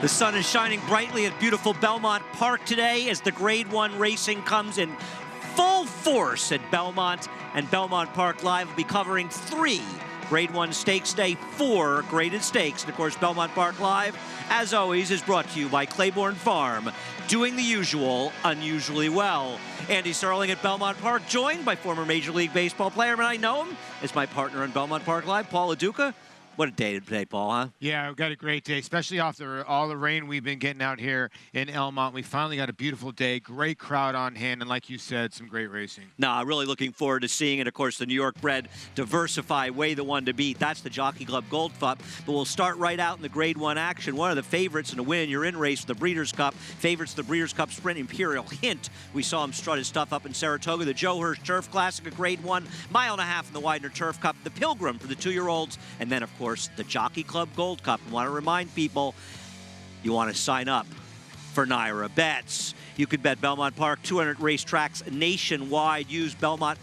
The sun is shining brightly at beautiful Belmont Park today as the Grade 1 racing comes in full force at Belmont. And Belmont Park Live will be covering 3 Grade 1 Stakes Day, 4 graded stakes. And of course, Belmont Park Live, as always, is brought to you by Claiborne Farm, doing the usual unusually well. Andy Serling at Belmont Park, joined by former Major League Baseball player, and I know him as my partner on Belmont Park Live, Paul LaDuca. What a day today, Paul, huh? Yeah, we've got a great day, especially after all the rain we've been getting out here in Elmont. We finally got a beautiful day, great crowd on hand, and like you said, some great racing. Nah, really looking forward to seeing it. Of course, the New York bred Diversify, way the one to beat. That's the Jockey Club Gold Cup. But we'll start right out in the Grade 1 action. One of the favorites in the win, you're in race, the Breeders' Cup. Favorites, the Breeders' Cup Sprint, Imperial Hint. We saw him strut his stuff up in Saratoga. The Joe Hirsch Turf Classic, a Grade 1, mile and a half in the Widener Turf Cup. The Pilgrim for the 2-year-olds. And then, of course, the Jockey Club Gold Cup. I want to remind people, you want to sign up for Naira Bets. You could bet Belmont Park, 200 racetracks nationwide. Use Belmont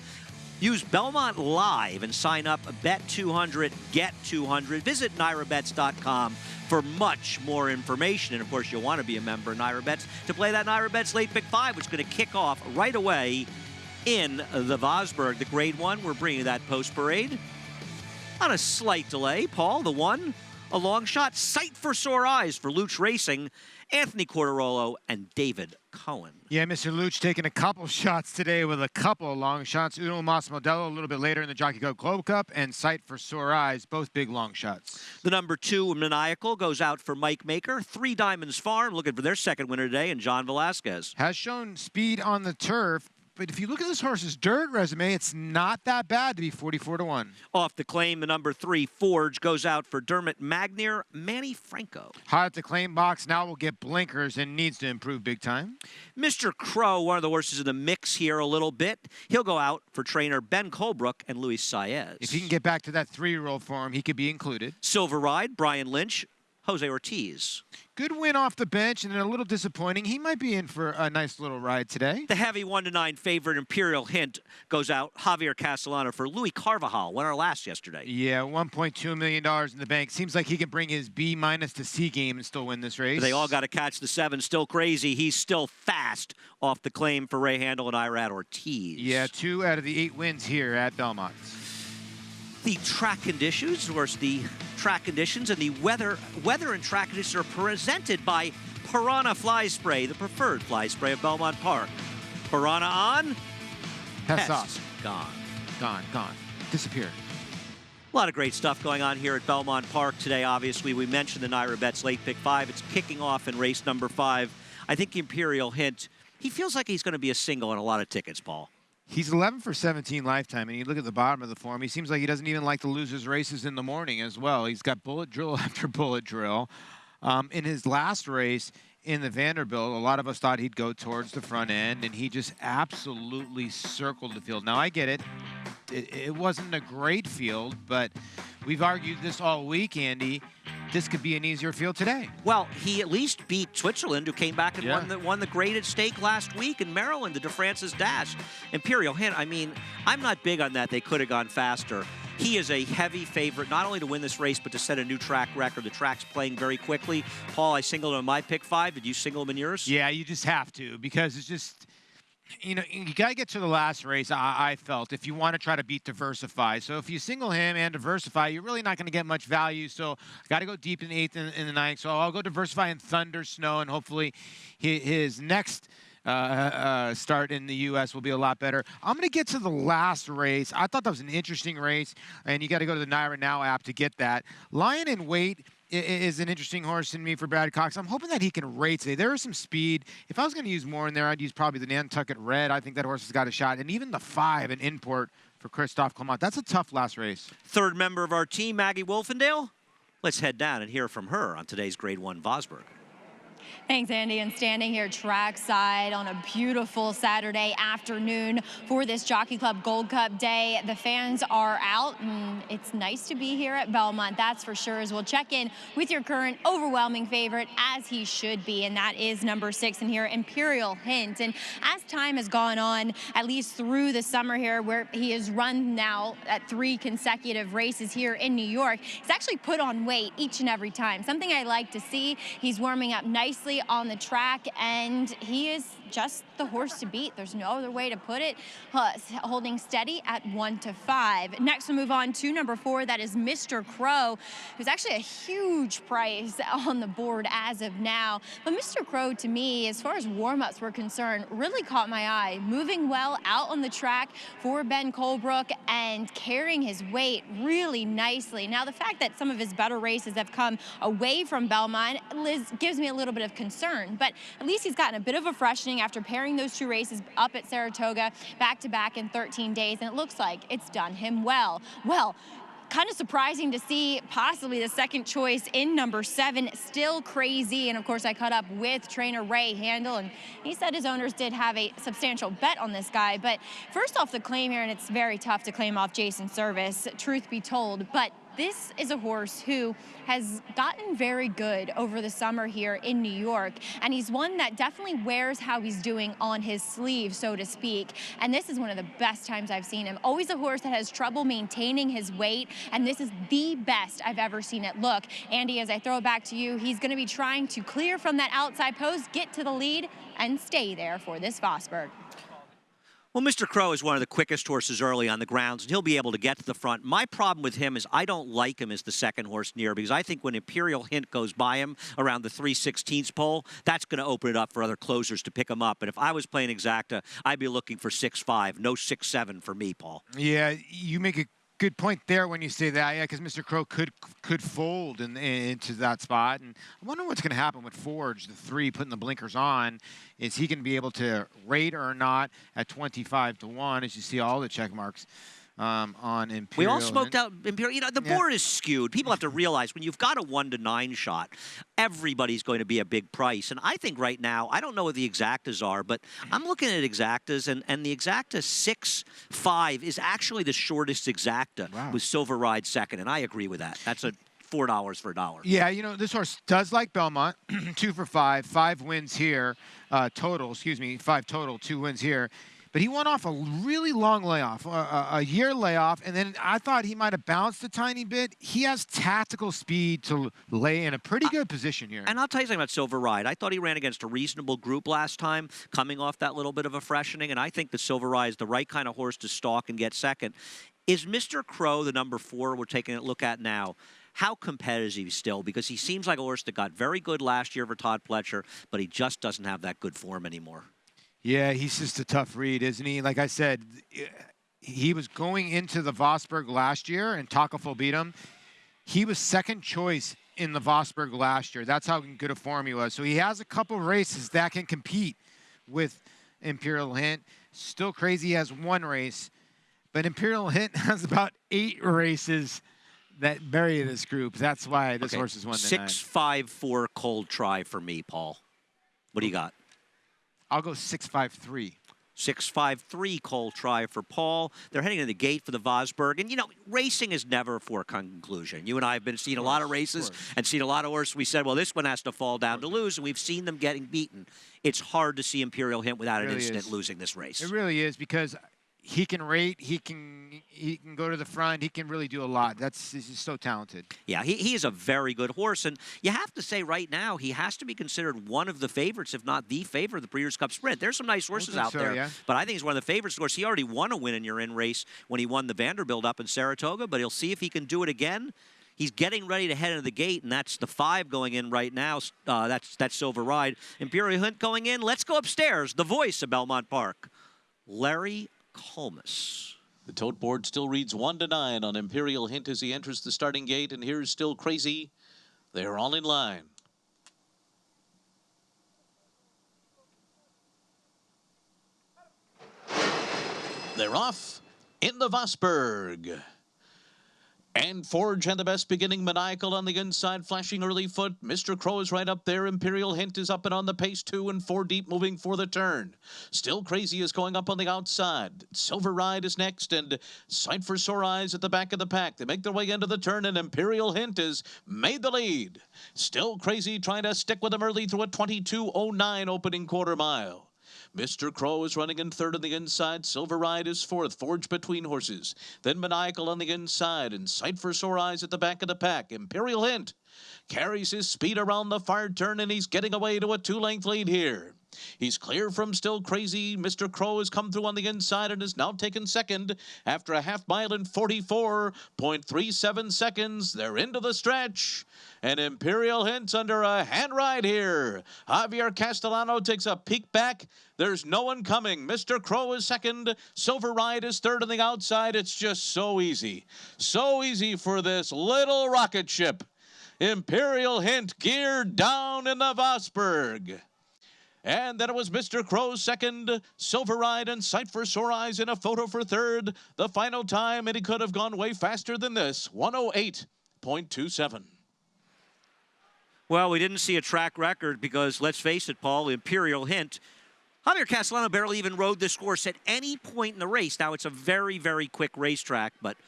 Live and sign up. Bet 200, get 200. Visit NairaBets.com for much more information. And of course, you'll want to be a member of Naira Bets to play that Naira Bets Late Pick 5, which is going to kick off right away in the Vosburgh. The Grade 1, we're bringing that post parade on a slight delay. Paul, the one, a long shot, Sight for Sore Eyes for Luch Racing, Anthony Cordarolo and David Cohen. Yeah, Mr. Luch taking a couple shots today with a couple of long shots. Uno Mas Modelo a little bit later in the Jockey Club Gold Cup, and Sight for Sore Eyes, both big long shots. The number 2, Maniacal, goes out for Mike Maker. 3 Diamonds Farm, looking for their second winner today, and John Velasquez. Has shown speed on the turf. But if you look at this horse's dirt resume, it's not that bad to be 44-1. Off the claim, the number 3, Forge, goes out for Dermot Magnier, Manny Franco. Hot at the claim box, now will get blinkers and needs to improve big time. Mr. Crow, one of the horses in the mix here a little bit. He'll go out for trainer Ben Colebrook and Luis Saez. If he can get back to that 3-year-old form, he could be included. Silver Ride, Brian Lynch, Jose Ortiz. Good win off the bench and a little disappointing. He might be in for a nice little ride today. The heavy 1-9 favorite Imperial Hint goes out. Javier Castellano for Louis Carvajal, won our last yesterday. Yeah, $1.2 million in the bank. Seems like he can bring his B- to C game and still win this race. But they all got to catch the 7. Still crazy. He's still fast off the claim for Ray Handel and Irad Ortiz. Yeah, 2 out of the 8 wins here at Belmont. The track conditions, of course, the track conditions and the weather and track conditions are presented by Piranha Fly Spray, the preferred fly spray of Belmont Park. Piranha on, Pest off. Gone. Gone. Disappeared. A lot of great stuff going on here at Belmont Park today. Obviously, we mentioned the Naira Bets Late Pick 5. It's kicking off in race number 5. I think Imperial Hint, he feels like he's going to be a single on a lot of tickets, Paul. He's 11 for 17 lifetime, and you look at the bottom of the form, he seems like he doesn't even like to lose his races in the morning as well. He's got bullet drill after bullet drill. In his last race in the Vanderbilt, a lot of us thought he'd go towards the front end, and he just absolutely circled the field. Now, I get it. It wasn't a great field, but we've argued this all week, Andy. This could be an easier field today. Well, he at least beat Switzerland, who came back and won the graded stake last week in Maryland, the DeFrancis Dash. Imperial Hint, I mean, I'm not big on that. They could have gone faster. He is a heavy favorite, not only to win this race, but to set a new track record. The track's playing very quickly. Paul, I singled him in my pick 5. Did you single him in yours? Yeah, you just have to, because it's just, you know, you got to get to the last race, I felt, if you want to try to beat Diversify. So if you single him and Diversify, you're really not going to get much value. So I got to go deep in the 8th and the 9th. So I'll go Diversify in Thunder, Snow, and hopefully his next start in the U.S. will be a lot better. I'm going to get to the last race. I thought that was an interesting race, and you got to go to the Naira Now app to get that. Lion in Wait is an interesting horse in me for Brad Cox. I'm hoping that he can rate today. There is some speed. If I was going to use more in there, I'd use probably the Nantucket Red. I think that horse has got a shot. And even the 5, an import for Christophe Clement. That's a tough last race. Third member of our team, Maggie Wolfendale. Let's head down and hear from her on today's Grade 1 Vosburgh. Thanks, Andy. And standing here trackside on a beautiful Saturday afternoon for this Jockey Club Gold Cup day. The fans are out, and it's nice to be here at Belmont, that's for sure, as we'll check in with your current overwhelming favorite, as he should be, and that is number 6 in here, Imperial Hint. And as time has gone on, at least through the summer here, where he has run now at 3 consecutive races here in New York, he's actually put on weight each and every time. Something I like to see. He's warming up nicely on the track, and he is just the horse to beat. There's no other way to put it. Holding steady at 1-5. Next, we'll move on to number 4. That is Mr. Crow, who's actually a huge price on the board as of now. But Mr. Crow, to me, as far as warm-ups were concerned, really caught my eye. Moving well out on the track for Ben Colebrook and carrying his weight really nicely. Now, the fact that some of his better races have come away from Belmont gives me a little bit of concern, but at least he's gotten a bit of a freshening after pairing those 2 races up at Saratoga back-to-back in 13 days, and it looks like it's done him well. Well, kind of surprising to see possibly the second choice in number 7, Still Crazy. And of course, I caught up with trainer Ray Handel, and he said his owners did have a substantial bet on this guy. But first off, the claim here, and it's very tough to claim off Jason Service, truth be told, but this is a horse who has gotten very good over the summer here in New York, and he's one that definitely wears how he's doing on his sleeve, so to speak. And this is one of the best times I've seen him. Always a horse that has trouble maintaining his weight, and this is the best I've ever seen it look. Andy, as I throw it back to you, he's going to be trying to clear from that outside post, get to the lead, and stay there for this Vosburgh. Well, Mr. Crow is one of the quickest horses early on the grounds, and he'll be able to get to the front. My problem with him is I don't like him as the second horse near, because I think when Imperial Hint goes by him around the 3/16 pole, that's going to open it up for other closers to pick him up. And if I was playing exacta, I'd be looking for 6-5, no 6-7 for me, Paul. Yeah, you make a good point there when you say that, yeah, because Mr. Crow could fold into that spot. And I wonder what's going to happen with Forge, the 3, putting the blinkers on. Is he going to be able to rate or not at 25-1, as you see all the check marks on Imperial? We all smoked out Imperial. You know, the board is skewed. People have to realize when you've got a 1-9 shot, everybody's going to be a big price. And I think right now, I don't know what the exactas are, but I'm looking at exactas, and the exacta 6-5 is actually the shortest exacta, with Silver Ride second. And I agree with that. That's a $4 for a dollar. Yeah, you know, this horse does like Belmont. 2 for 5, 5 wins here total. Excuse me, 5 total, 2 wins here. But he went off a really long layoff, a year layoff, and then I thought he might have bounced a tiny bit. He has tactical speed to lay in a pretty good position here. And I'll tell you something about Silver Ride. I thought he ran against a reasonable group last time, coming off that little bit of a freshening, and I think that Silver Ride is the right kind of horse to stalk and get second. Is Mr. Crow, the number 4 we're taking a look at now, how competitive is he still? Because he seems like a horse that got very good last year for Todd Pletcher, but he just doesn't have that good form anymore. Yeah, he's just a tough read, isn't he? Like I said, he was going into the Vosburgh last year, and Takaful beat him. He was second choice in the Vosburgh last year. That's how good a form he was. So he has a couple races that can compete with Imperial Hint. Still Crazy he has 1 race, but Imperial Hint has about 8 races that bury this group. That's why this horse is 1-9. 6-5-4 cold try for me, Paul. What do you got? I'll go 6-5-3. 6-5-3 cold try for Paul. They're heading to the gate for the Vosburgh. And, you know, racing is never for a conclusion. You and I have been seeing a lot of races and seen a lot of horses. We said, well, this one has to fall down to lose, and we've seen them getting beaten. It's hard to see Imperial Hint without an instant losing this race. It really is, because he can rate, he can go to the front, he can really do a lot. He's just so talented. Yeah, he is a very good horse, and you have to say right now he has to be considered one of the favorites, if not the favorite of the Breeders' Cup Sprint. There's some nice horses out there, but I think he's one of the favorites. Of course, he already won a win in your in race when he won the Vanderbilt up in Saratoga, but he'll see if he can do it again. He's getting ready to head into the gate, and that's the 5 going in right now. That's Silver Ride. Imperial Hint going in. Let's go upstairs. The voice of Belmont Park, Larry Colmus. The tote board still reads 1-9 on Imperial Hint as he enters the starting gate, and here's Still Crazy. They're all in line. They're off in the Vosburgh. And Forge had the best beginning. Maniacal on the inside, flashing early foot. Mr. Crow is right up there. Imperial Hint is up and on the pace, 2 and 4 deep, moving for the turn. Still Crazy is going up on the outside. Silver Ride is next, and Sight for Sore Eyes at the back of the pack. They make their way into the turn, and Imperial Hint has made the lead. Still Crazy trying to stick with them early through a 22:09 opening quarter mile. Mr. Crow is running in third on the inside. Silver Ride is fourth. Forge between horses. Then Maniacal on the inside. And Sight for Sore Eyes at the back of the pack. Imperial Hint carries his speed around the far turn, and he's getting away to a 2-length lead here. He's clear from Still Crazy. Mr. Crow has come through on the inside and is now taken second after a half mile in 44.37 seconds. They're into the stretch, and Imperial Hint's under a hand ride here. Javier Castellano takes a peek back. There's no one coming. Mr. Crow is second. Silver Ride is third on the outside. It's just so easy. So easy for this little rocket ship. Imperial Hint geared down in the Vosburgh. And then it was Mr. Crow's second, Silver Ride and Sight for Sore Eyes in a photo for third. The final time, and he could have gone way faster than this, 108.27. Well, we didn't see a track record because, let's face it, Paul, Imperial Hint, Javier Castellano barely even rode this course at any point in the race. Now, it's a very, very quick racetrack, but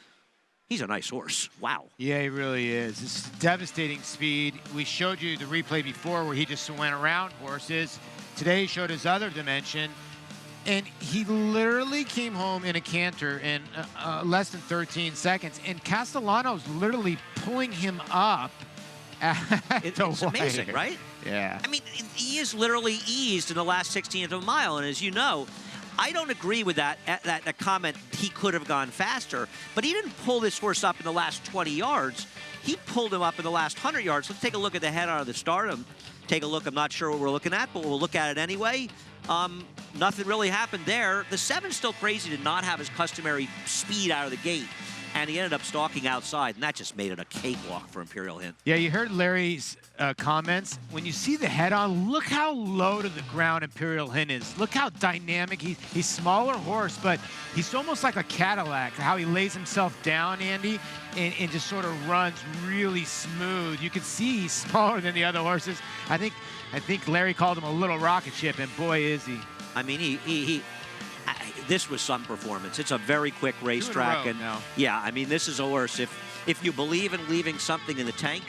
he's a nice horse. Wow. Yeah, he really is. It's devastating speed. We showed you the replay before where he just went around horses. Today he showed his other dimension, and he literally came home in a canter in less than 13 seconds, and Castellano's literally pulling him up. It's amazing, right? Yeah. I mean, he is literally eased in the last 16th of a mile, and as you know, I don't agree with that comment, he could have gone faster, but he didn't pull this horse up in the last 20 yards. He pulled him up in the last 100 yards. Let's take a look at the head out of the stardom. Take a look. I'm not sure what we're looking at, but we'll look at it anyway. Nothing really happened there. The 7 Still Crazy did not have his customary speed out of the gate, and he ended up stalking outside, and that just made it a cakewalk for Imperial Hint. Yeah, you heard Larry's comments. When you see the head-on, look how low to the ground Imperial Hint is. Look how dynamic. He's smaller horse, but he's almost like a Cadillac, how he lays himself down, Andy, and just sort of runs really smooth. You can see he's smaller than the other horses. I think Larry called him a little rocket ship, and boy, is he. I mean, this was some performance. It's a very quick racetrack, and yeah, I mean, this is a horse. If you believe in leaving something in the tank,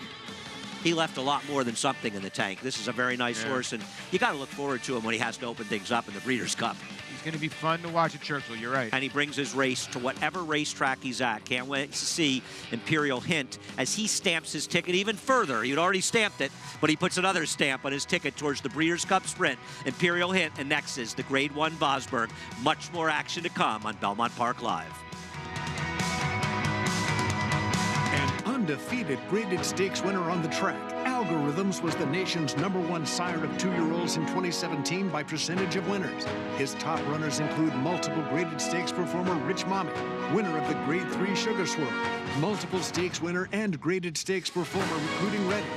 he left a lot more than something in the tank. This is a very nice horse, and you got to look forward to him when he has to open things up in the Breeders' Cup. He's going to be fun to watch at Churchill. You're right. And he brings his race to whatever racetrack he's at. Can't wait to see Imperial Hint as he stamps his ticket even further. He'd already stamped it, but he puts another stamp on his ticket towards the Breeders' Cup Sprint. Imperial Hint annexes the Grade 1 Vosburgh. Much more action to come on Belmont Park Live. An undefeated graded stakes winner on the track. Algorithms was the nation's #1 sire of 2-year-olds in 2017 by percentage of winners. His top runners include multiple graded stakes performer Rich Mommy, winner of the Grade 3 Sugar Swirl, multiple stakes winner and graded stakes performer Recruiting Ready,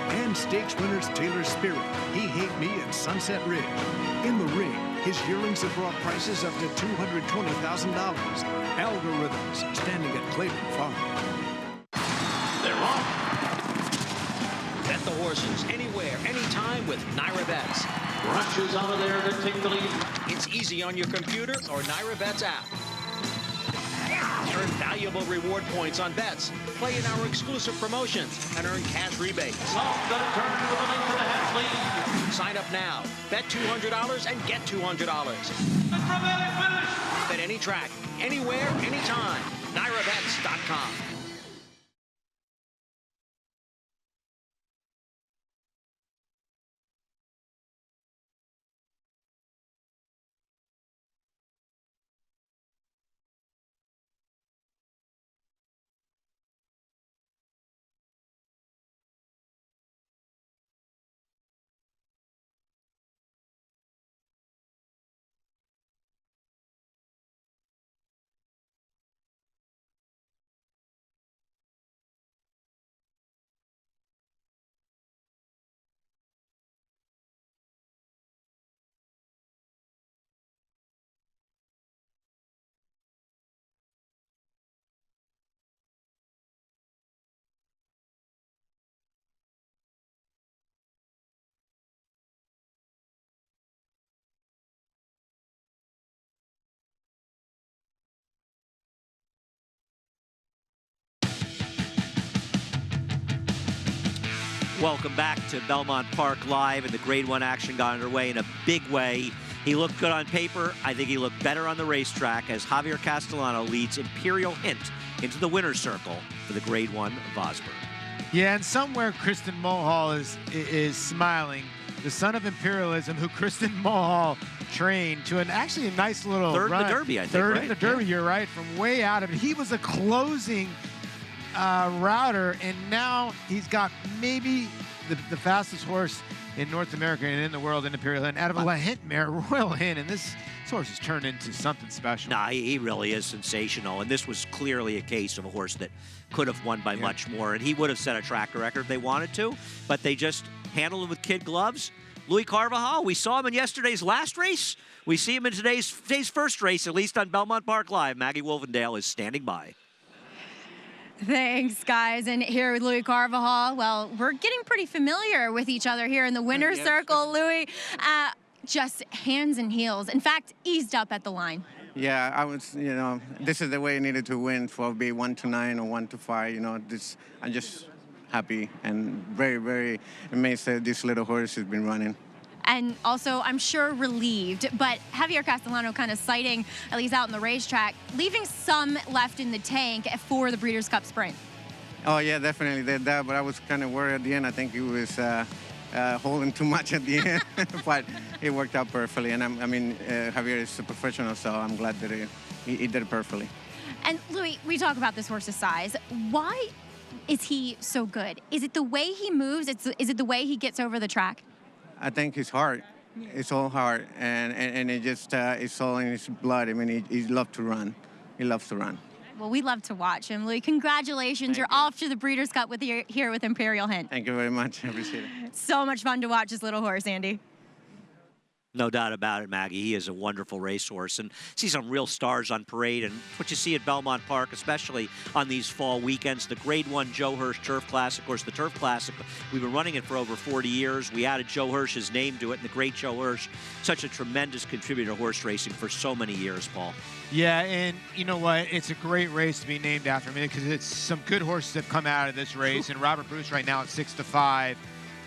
and stakes winners Taylor Spirit, He Hate Me, and Sunset Ridge. In the ring, his yearlings have brought prices up to $220,000. Algorithms, standing at Clayton Farm. They're on. Bet the horses anywhere, anytime with Naira Bets. Rushes out of there to take the lead. It's easy on your computer or Naira Bets app. Earn valuable reward points on bets. Play in our exclusive promotions and earn cash rebates. Well, gonna turn with a link to the half lead. Sign up now. Bet $200 and get $200. Bet any track, anywhere, anytime. NairaBets.com. Welcome back to Belmont Park Live, and the Grade 1 action got underway in a big way. He looked good on paper. I think he looked better on the racetrack as Javier Castellano leads Imperial Hint into the winner's circle for the Grade 1 Vosburgh. Yeah, and somewhere Kristen Mulhall is smiling. The son of Imperialism, who Kristen Mulhall trained to actually a nice little third run. in the Derby, I think, Third right? in the Derby, you're right, from way out of it. He was a closing router, and now he's got maybe the fastest horse in North America and in the world in Imperial Hint, out of a Hint mare, Royal Hint, and this horse has turned into something special. Nah, he really is sensational, and this was clearly a case of a horse that could have won by much more, and he would have set a track record if they wanted to, but they just handled him with kid gloves. Louis Carvajal, we saw him in yesterday's last race. We see him in today's first race, at least on Belmont Park Live. Maggie Wolfendale is standing by. Thanks, guys. And here with Louis Carvajal, well, we're getting pretty familiar with each other here in the winner's circle, Louis. Just hands and heels. In fact, eased up at the line. Yeah, I was, this is the way I needed to win for be 1-9 or 1-5. I'm just happy and very, very amazed that this little horse has been running. And also, I'm sure relieved, but Javier Castellano kind of citing, at least out in the racetrack, leaving some left in the tank for the Breeders' Cup Sprint. Oh, yeah, definitely did that, but I was kind of worried at the end. I think he was holding too much at the end, but it worked out perfectly. And Javier is a professional, so I'm glad that he did it perfectly. And Louis, we talk about this horse's size. Why is he so good? Is it the way he moves? Is it the way he gets over the track? I think his heart. It's all heart, and it just it's all in his blood. I mean, he loves to run. He loves to run. Well, we love to watch him, Louis. Congratulations. You're off to the Breeders' Cup here with Imperial Hint. Thank you very much. I appreciate it. So much fun to watch this little horse, Andy. No doubt about it, Maggie. He is a wonderful racehorse, and see some real stars on parade, and what you see at Belmont Park, especially on these fall weekends. The Grade 1 Joe Hirsch Turf Classic, of course, the Turf Classic, we've been running it for over 40 years. We added Joe Hirsch's name to it, and the great Joe Hirsch, such a tremendous contributor to horse racing for so many years, Paul. Yeah, and you know what? It's a great race to be named after me because it's some good horses have come out of this race, and Robert Bruce right now at 6-5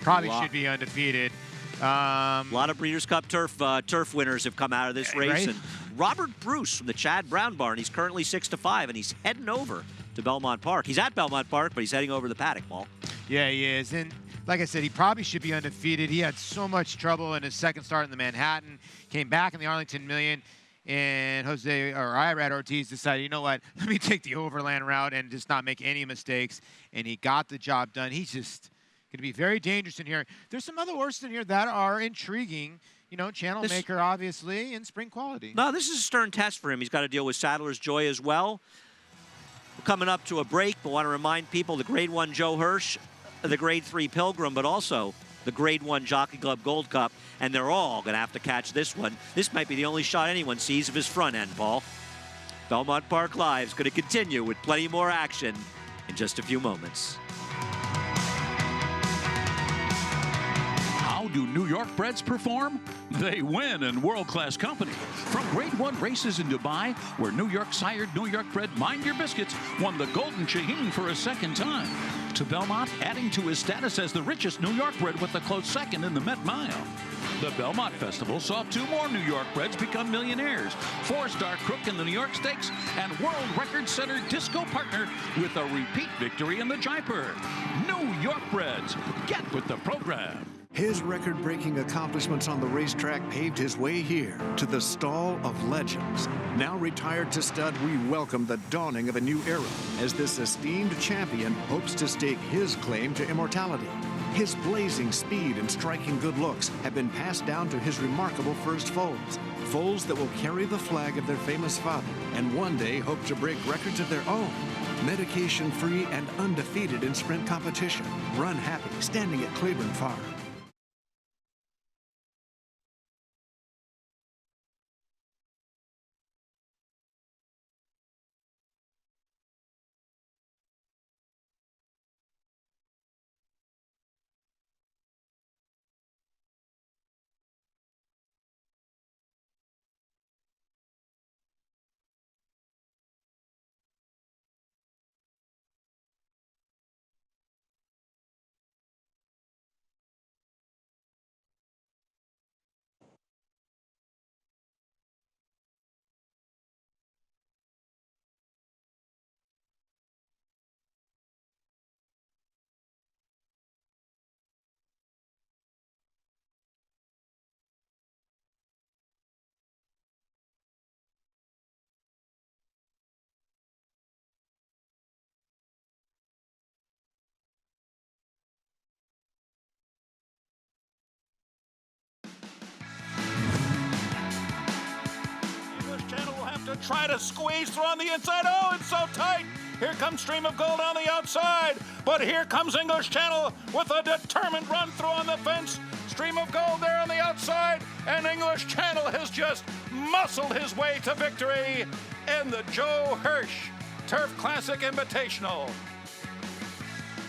probably should be undefeated. A lot of Breeders' Cup turf winners have come out of this race. Right? And Robert Bruce from the Chad Brown barn, he's currently 6-5, and he's heading over to Belmont Park. He's at Belmont Park, but he's heading over to the Paddock, Paul. Yeah, he is. And like I said, he probably should be undefeated. He had so much trouble in his second start in the Manhattan, came back in the Arlington Million, and Irad Ortiz decided, you know what, let me take the overland route and just not make any mistakes. And he got the job done. He's just going to be very dangerous in here. There's some other horses in here that are intriguing. Channel Maker, obviously, and Spring Quality. No, this is a stern test for him. He's got to deal with Saddler's Joy as well. We're coming up to a break, but want to remind people the Grade 1 Joe Hirsch, the Grade 3 Pilgrim, but also the Grade 1 Jockey Club Gold Cup, and they're all going to have to catch this one. This might be the only shot anyone sees of his front end, Paul. Belmont Park Live is going to continue with plenty more action in just a few moments. How do New York breds perform? They win in world-class company. From Grade 1 races in Dubai, where New York-sired New York bred Mind Your Biscuits won the Golden Shaheen for a second time, to Belmont adding to his status as the richest New York bred with a close second in the Met Mile. The Belmont Festival saw 2 more New York breds become millionaires. 4-star Crook in the New York Stakes and world record-setter Disco Partner with a repeat victory in the Jaipur. New York breds, get with the program. His record-breaking accomplishments on the racetrack paved his way here to the Stall of Legends. Now retired to stud, we welcome the dawning of a new era as this esteemed champion hopes to stake his claim to immortality. His blazing speed and striking good looks have been passed down to his remarkable first foals. Foals that will carry the flag of their famous father and one day hope to break records of their own. Medication-free and undefeated in sprint competition. Run happy, standing at Claiborne Farm. to try to squeeze through on the inside. Oh, it's so tight. Here comes Stream of Gold on the outside. But here comes English Channel with a determined run through on the fence. Stream of Gold there on the outside. And English Channel has just muscled his way to victory in the Joe Hirsch Turf Classic Invitational.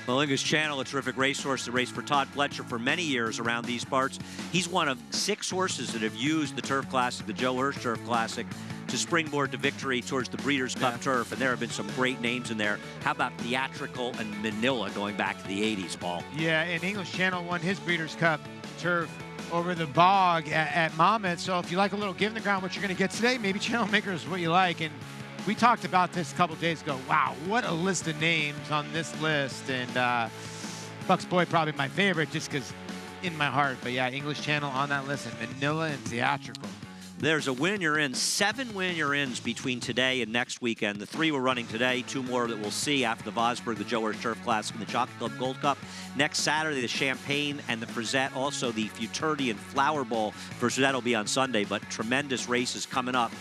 Well, English Channel, a terrific racehorse that raced for Todd Fletcher for many years around these parts. He's one of 6 horses that have used the Turf Classic, the Joe Hirsch Turf Classic, to springboard to victory towards the Breeders' Cup Turf, and there have been some great names in there. How about Theatrical and Manila going back to the 80s, Paul? Yeah, and English Channel won his Breeders' Cup Turf over the bog at Monmouth. So if you like a little give in the ground, what you're going to get today, maybe Channel Maker is what you like. And we talked about this a couple days ago. Wow, what a list of names on this list. And Buck's Boy probably my favorite just because in my heart. But yeah, English Channel on that list, and Manila and Theatrical. There's a win you're in, 7 win you're ins between today and next weekend. The 3 we're running today, 2 more that we'll see after the Vosburgh, the Joe Hirsch Turf Classic, and the Jockey Club Gold Cup. Next Saturday, the Champagne and the Frisette, also the Futurity and Flower Bowl. First, that'll be on Sunday, but tremendous races coming up.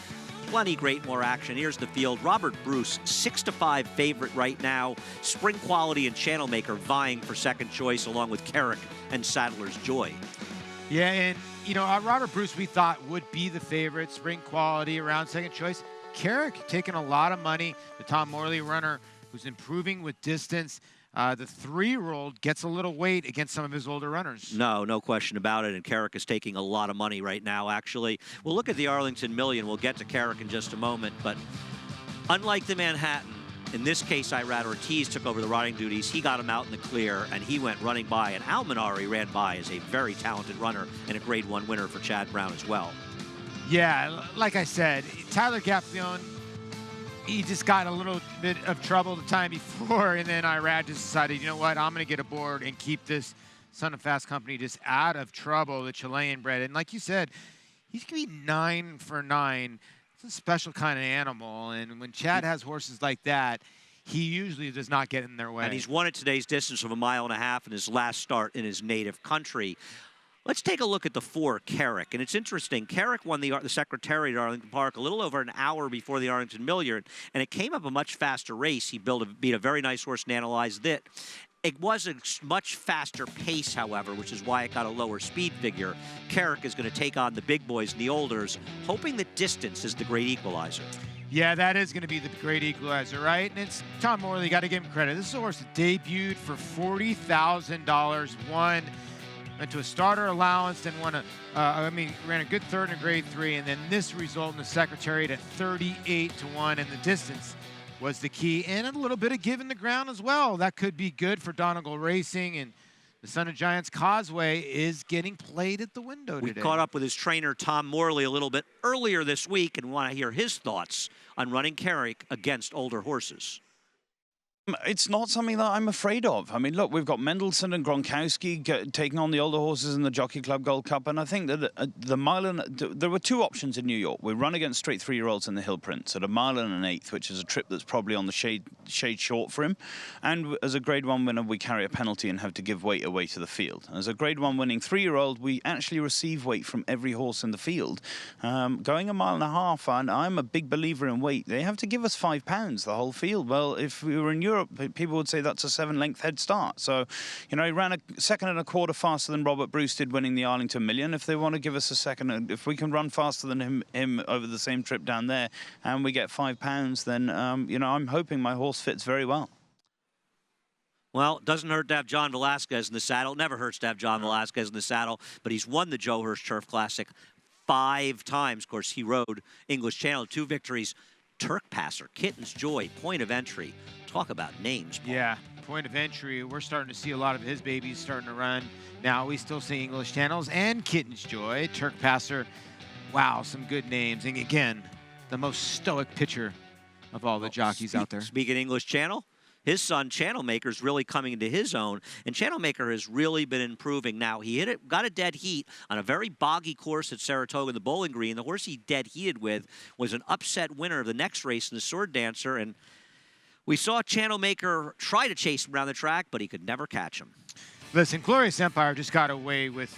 Plenty great more action. Here's the field. Robert Bruce, 6-5 favorite right now. Spring Quality and Channel Maker vying for second choice, along with Carrick and Saddler's Joy. Yeah, and you know, Robert Bruce we thought would be the favorite. Spring Quality around second choice. Carrick taking a lot of money. The Tom Morley runner who's improving with distance. The 3-year-old gets a little weight against some of his older runners. No question about it. And Carrick is taking a lot of money right now, actually. We'll look at the Arlington Million. We'll get to Carrick in just a moment. But unlike the Manhattan, in this case, Irad Ortiz took over the riding duties. He got him out in the clear, and he went running by. And Almanari ran by as a very talented runner and a Grade 1 winner for Chad Brown as well. Yeah, like I said, Tyler Gaffalione, he just got a little bit of trouble the time before, and then Irad just decided, you know what, I'm going to get aboard and keep this Son of Fast Company just out of trouble, the Chilean bred. And like you said, he's going to be 9 for 9. It's a special kind of animal, and when Chad has horses like that, he usually does not get in their way. And he's won at today's distance of 1.5 miles in his last start in his native country. Let's take a look at the 4, Carrick. And it's interesting. Carrick won the Secretariat at Arlington Park a little over an hour before the Arlington Million, and it came up a much faster race. He beat a very nice horse, Nanalyze That. It was a much faster pace, however, which is why it got a lower speed figure. Carrick is going to take on the big boys and the olders, hoping that distance is the great equalizer. Yeah, that is going to be the great equalizer, right? And it's Tom Morley, got to give him credit. This is a horse that debuted for $40,000, went to a starter allowance, then ran a good third in a Grade 3, and then this result in the Secretariat at 38-1, and the distance was the key, and a little bit of give in the ground as well. That could be good for Donegal Racing, and the Son of Giants Causeway is getting played at the window today. We caught up with his trainer, Tom Morley, a little bit earlier this week, and want to hear his thoughts on running Carrick against older horses. It's not something that I'm afraid of. I mean, look, we've got Mendelssohn and Gronkowski taking on the older horses in the Jockey Club Gold Cup, and I think that the mile and there were 2 options in New York. We run against straight 3-year-olds in the Hill Prince at 1 mile and 1/8, which is a trip that's probably on the shade short for him. And as a Grade 1 winner, we carry a penalty and have to give weight away to the field. As a Grade 1 winning 3-year-old, we actually receive weight from every horse in the field. Going 1.5 miles, and I'm a big believer in weight. They have to give us 5 pounds, the whole field. Well, if we were in Europe, people would say that's a 7-length head start. So, you know, he ran a 2 1/4 faster than Robert Bruce did winning the Arlington Million. If they want to give us a second, if we can run faster than him over the same trip down there and we get 5 pounds, then, you know, I'm hoping my horse fits very well. Well, it doesn't hurt to have John Velasquez in the saddle. It never hurts to have John Velasquez in the saddle, but he's won the Joe Hirsch Turf Classic 5 times. Of course, he rode English Channel, 2 victories. Turk Passer, Kitten's Joy, Point of Entry. Talk about names, Paul. Yeah, Point of Entry. We're starting to see a lot of his babies starting to run. Now we still see English Channels and Kitten's Joy. Turk Passer. Wow, some good names. And again, the most stoic pitcher of all the jockeys out there. Speaking English Channel, his son, Channel Maker, is really coming into his own, and Channel Maker has really been improving. Now, he got a dead heat on a very boggy course at Saratoga, the Bowling Green. The horse he dead heated with was an upset winner of the next race in the Sword Dancer, and we saw Channel Maker try to chase him around the track, but he could never catch him. Listen, Glorious Empire just got away with...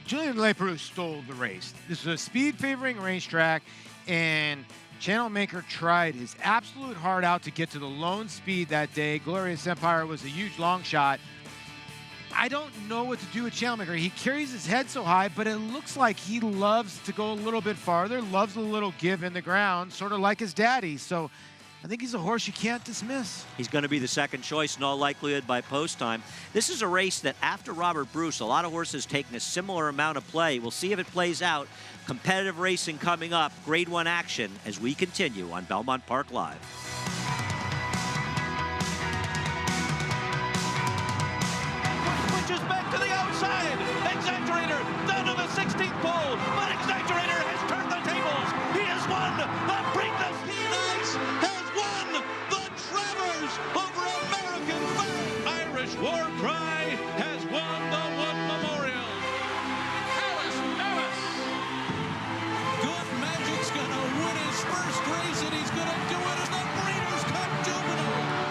Julian Leperoux stole the race. This was a speed-favoring racetrack. And Channel Maker tried his absolute heart out to get to the lone speed that day. Glorious Empire was a huge long shot. I don't know what to do with Channel Maker. He carries his head so high, but it looks like he loves to go a little bit farther, loves a little give in the ground, sort of like his daddy. So I think he's a horse you can't dismiss. He's going to be the second choice in all likelihood by post time. This is a race that after Robert Bruce, a lot of horses taking a similar amount of play. We'll see if it plays out. Competitive racing coming up. Grade 1 action as we continue on Belmont Park Live. Switches back to the outside. Exaggerator down to the 16th pole, but Exaggerator has turned the tables. He has won the Preakness. Nice has won the Travers over American Flag. Irish War Cry has won the Wood Memorial. Alice. Good Magic's gonna win his first race, and he's gonna do it in the Breeders' Cup Juvenile.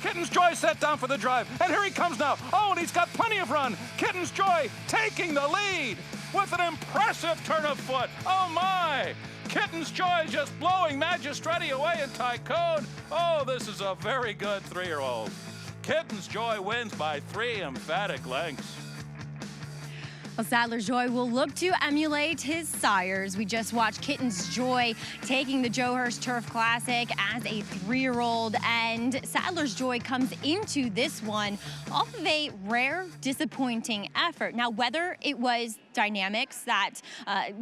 Kitten's Joy set down for the drive, and here he comes now. Oh, and he's got plenty of run. Kitten's Joy taking the lead with an impressive turn of foot. Oh, my. Kitten's Joy just blowing Magistretti away in Tycoon. Oh, this is a very good 3-year-old. Kitten's Joy wins by 3 emphatic lengths. Well, Sadler's Joy will look to emulate his sires. We just watched Kitten's Joy taking the Hirsch Turf Classic as a 3-year-old, and Sadler's Joy comes into this one off of a rare, disappointing effort. Now, whether it was dynamics that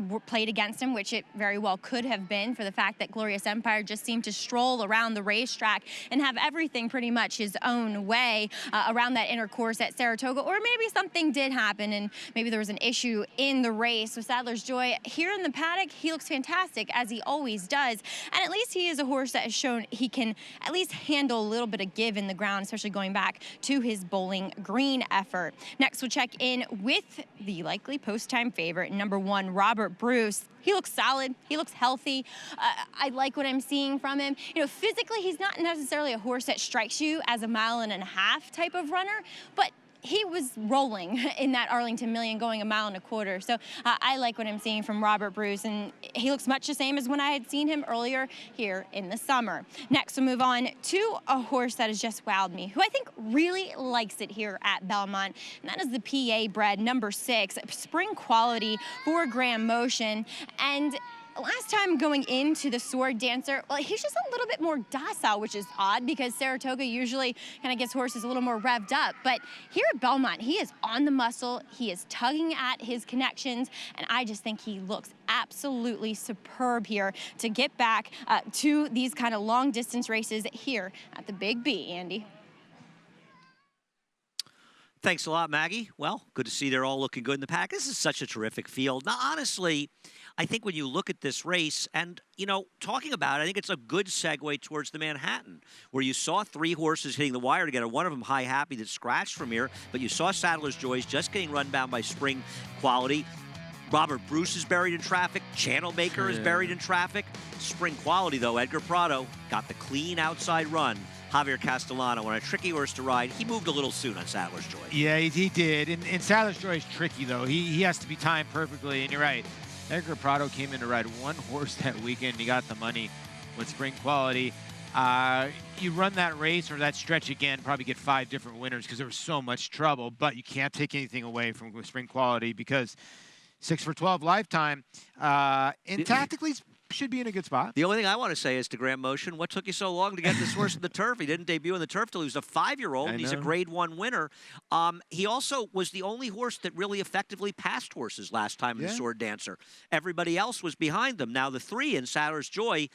were played against him, which it very well could have been, for the fact that Glorious Empire just seemed to stroll around the racetrack and have everything pretty much his own way around that inner course at Saratoga, or maybe something did happen and maybe there was an issue in the race. So Sadler's Joy here in the paddock, he looks fantastic, as he always does. And at least he is a horse that has shown he can at least handle a little bit of give in the ground, especially going back to his Bowling Green effort. Next, we'll check in with the likely post-time favorite, number 1, Robert Bruce. He looks solid. He looks healthy. I like what I'm seeing from him. You know, physically, he's not necessarily a horse that strikes you as a 1.5 mile type of runner, but he was rolling in that Arlington Million, going 1.25 miles. So I like what I'm seeing from Robert Bruce, and he looks much the same as when I had seen him earlier here in the summer. Next, we'll move on to a horse that has just wowed me, who I think really likes it here at Belmont, and that is the PA bred number 6, Spring Quality for Graham Motion. And last time going into the Sword Dancer, well, he's just a little bit more docile, which is odd because Saratoga usually kind of gets horses a little more revved up. But here at Belmont, he is on the muscle, he is tugging at his connections, and I just think he looks absolutely superb here to get back to these kind of long distance races here at the Big B, Andy. Thanks a lot, Maggie. Well, good to see they're all looking good in the pack. This is such a terrific field. Now, honestly, I think when you look at this race and, you know, talking about it, I think it's a good segue towards the Manhattan, where you saw 3 horses hitting the wire together. One of them, High Happy, that scratched from here, but you saw Sadler's Joys just getting run down by Spring Quality. Robert Bruce is buried in traffic. Channel Maker is buried in traffic. Spring Quality, though, Edgar Prado got the clean outside run. Javier Castellano on a tricky horse to ride. He moved a little soon on Sadler's Joy. Yeah, he did. And Sadler's Joy is tricky, though. He has to be timed perfectly, and you're right. Edgar Prado came in to ride one horse that weekend. He got the money with Spring Quality. You run that race or that stretch again, probably get 5 different winners because there was so much trouble, but you can't take anything away from Spring Quality because 6 for 12 lifetime. And tactically, should be in a good spot. The only thing I want to say is to Graham Motion, what took you so long to get this horse in the turf? He didn't debut in the turf till he was a 5-year-old, and he's a Grade 1 winner. He also was the only horse that really effectively passed horses last time in the Sword Dancer. Everybody else was behind them. Now the 3 in Sadler's Joy,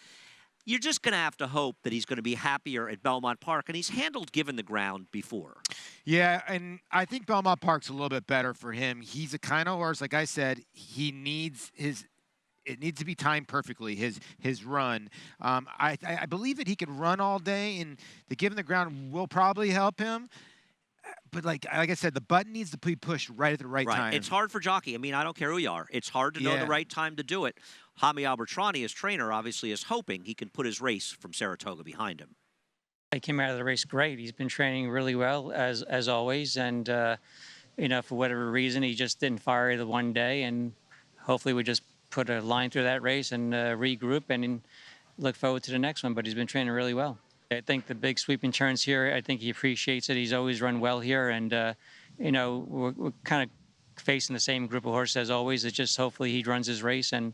you're just going to have to hope that he's going to be happier at Belmont Park, and he's handled given the ground before. Yeah, and I think Belmont Park's a little bit better for him. He's a kind of horse, like I said, he needs it needs to be timed perfectly, his run. I believe that he can run all day, and the given the ground will probably help him. But like I said, the button needs to be pushed right at the right time. It's hard for jockey. I mean, I don't care who you are. It's hard to know the right time to do it. Jaime Albertrani, his trainer, obviously is hoping he can put his race from Saratoga behind him. He came out of the race great. He's been training really well, as always. And, you know, for whatever reason, he just didn't fire the one day. And hopefully we just put a line through that race and regroup and look forward to the next one. But he's been training really well. I think the big sweeping turns here, I think he appreciates it. He's always run well here. And, you know, we're kind of facing the same group of horses as always. It's just hopefully he runs his race. And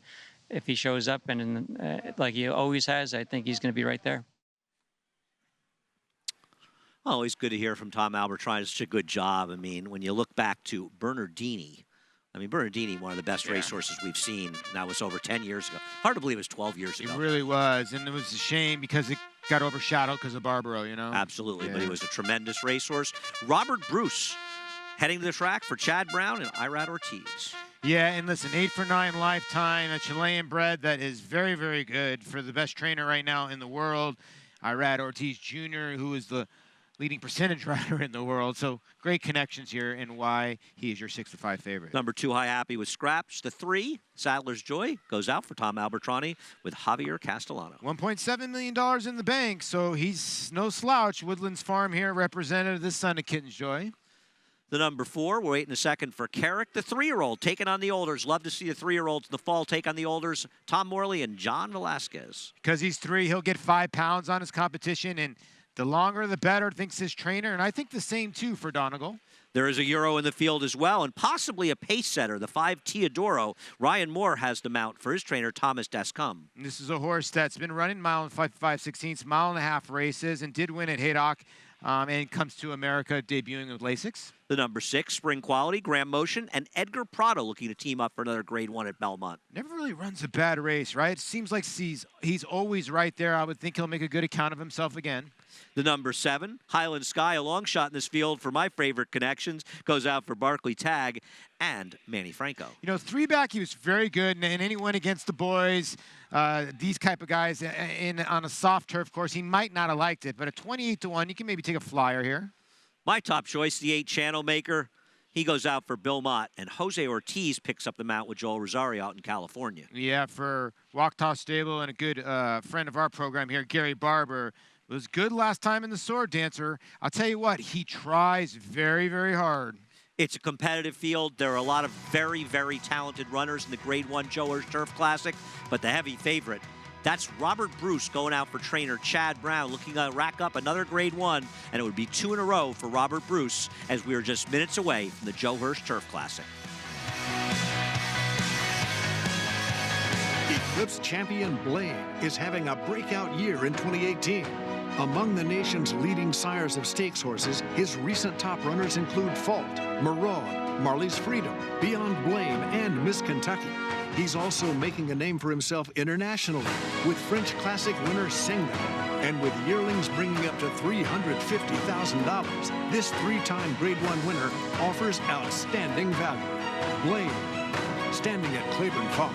if he shows up and like he always has, I think he's going to be right there. Always good to hear from Tom Albertrani. Such a good job. I mean, when you look back to Bernardini, Bernardini, one of the best racehorses we've seen. That was over 10 years ago. Hard to believe it was 12 years ago. It really was, and it was a shame because it got overshadowed because of Barbaro, you know? Absolutely, but he was a tremendous racehorse. Robert Bruce heading to the track for Chad Brown and Irad Ortiz. Yeah, and listen, 8 for 9 lifetime, a Chilean bred that is very, very good for the best trainer right now in the world, Irad Ortiz Jr., who is the leading percentage rider in the world. So great connections here and why he is your 6 to 5 favorite. Number 2, High Happy was scratched. The 3, Sadler's Joy, goes out for Tom Albertrani with Javier Castellano. $1.7 million in the bank, so he's no slouch. Woodlands Farm here, representative this son of Kitten's Joy. The number 4, we're waiting a second for Carrick, the 3-year-old, taking on the Olders. Love to see the 3-year-olds in the fall take on the Olders. Tom Morley and John Velasquez. Because he's 3, he'll get 5 pounds on his competition, and the longer, the better, thinks his trainer, and I think the same, too, for Donegal. There is a Euro in the field as well, and possibly a pace setter, the 5 Teodoro. Ryan Moore has the mount for his trainer, Thomas Descombe. This is a horse that's been running mile and 5.5/16 mile and a half races and did win at Haydock and comes to America debuting with Lasix. The number 6, Spring Quality, Graham Motion, and Edgar Prado looking to team up for another Grade 1 at Belmont. Never really runs a bad race, right? It seems like he's always right there. I would think he'll make a good account of himself again. The number 7, Highland Sky, a long shot in this field for my favorite connections, goes out for Barkley Tag and Manny Franco. You know, 3-back, he was very good, and any win against the boys, these type of guys on a soft turf course, he might not have liked it, but at 28-1, you can maybe take a flyer here. My top choice, the 8 Channel Maker. He goes out for Bill Mott, and Jose Ortiz picks up the mount with Joel Rosario out in California. Yeah, for Wachtah Stable and a good friend of our program here, Gary Barber. Was good last time in the Sword Dancer. I'll tell you what, he tries very, very hard. It's a competitive field. There are a lot of very, very talented runners in the Grade 1 Hirsch Turf Classic, but the heavy favorite, that's Robert Bruce going out for trainer Chad Brown, looking to rack up another Grade 1, and it would be 2 in a row for Robert Bruce as we are just minutes away from the Hirsch Turf Classic. Eclipse champion Blaine is having a breakout year in 2018. Among the nation's leading sires of stakes horses, his recent top runners include Fault, Maraud, Marley's Freedom, Beyond Blame, and Miss Kentucky. He's also making a name for himself internationally with French Classic winner Senga. And with yearlings bringing up to $350,000, this 3-time Grade 1 winner offers outstanding value. Blaine, standing at Claiborne Farm.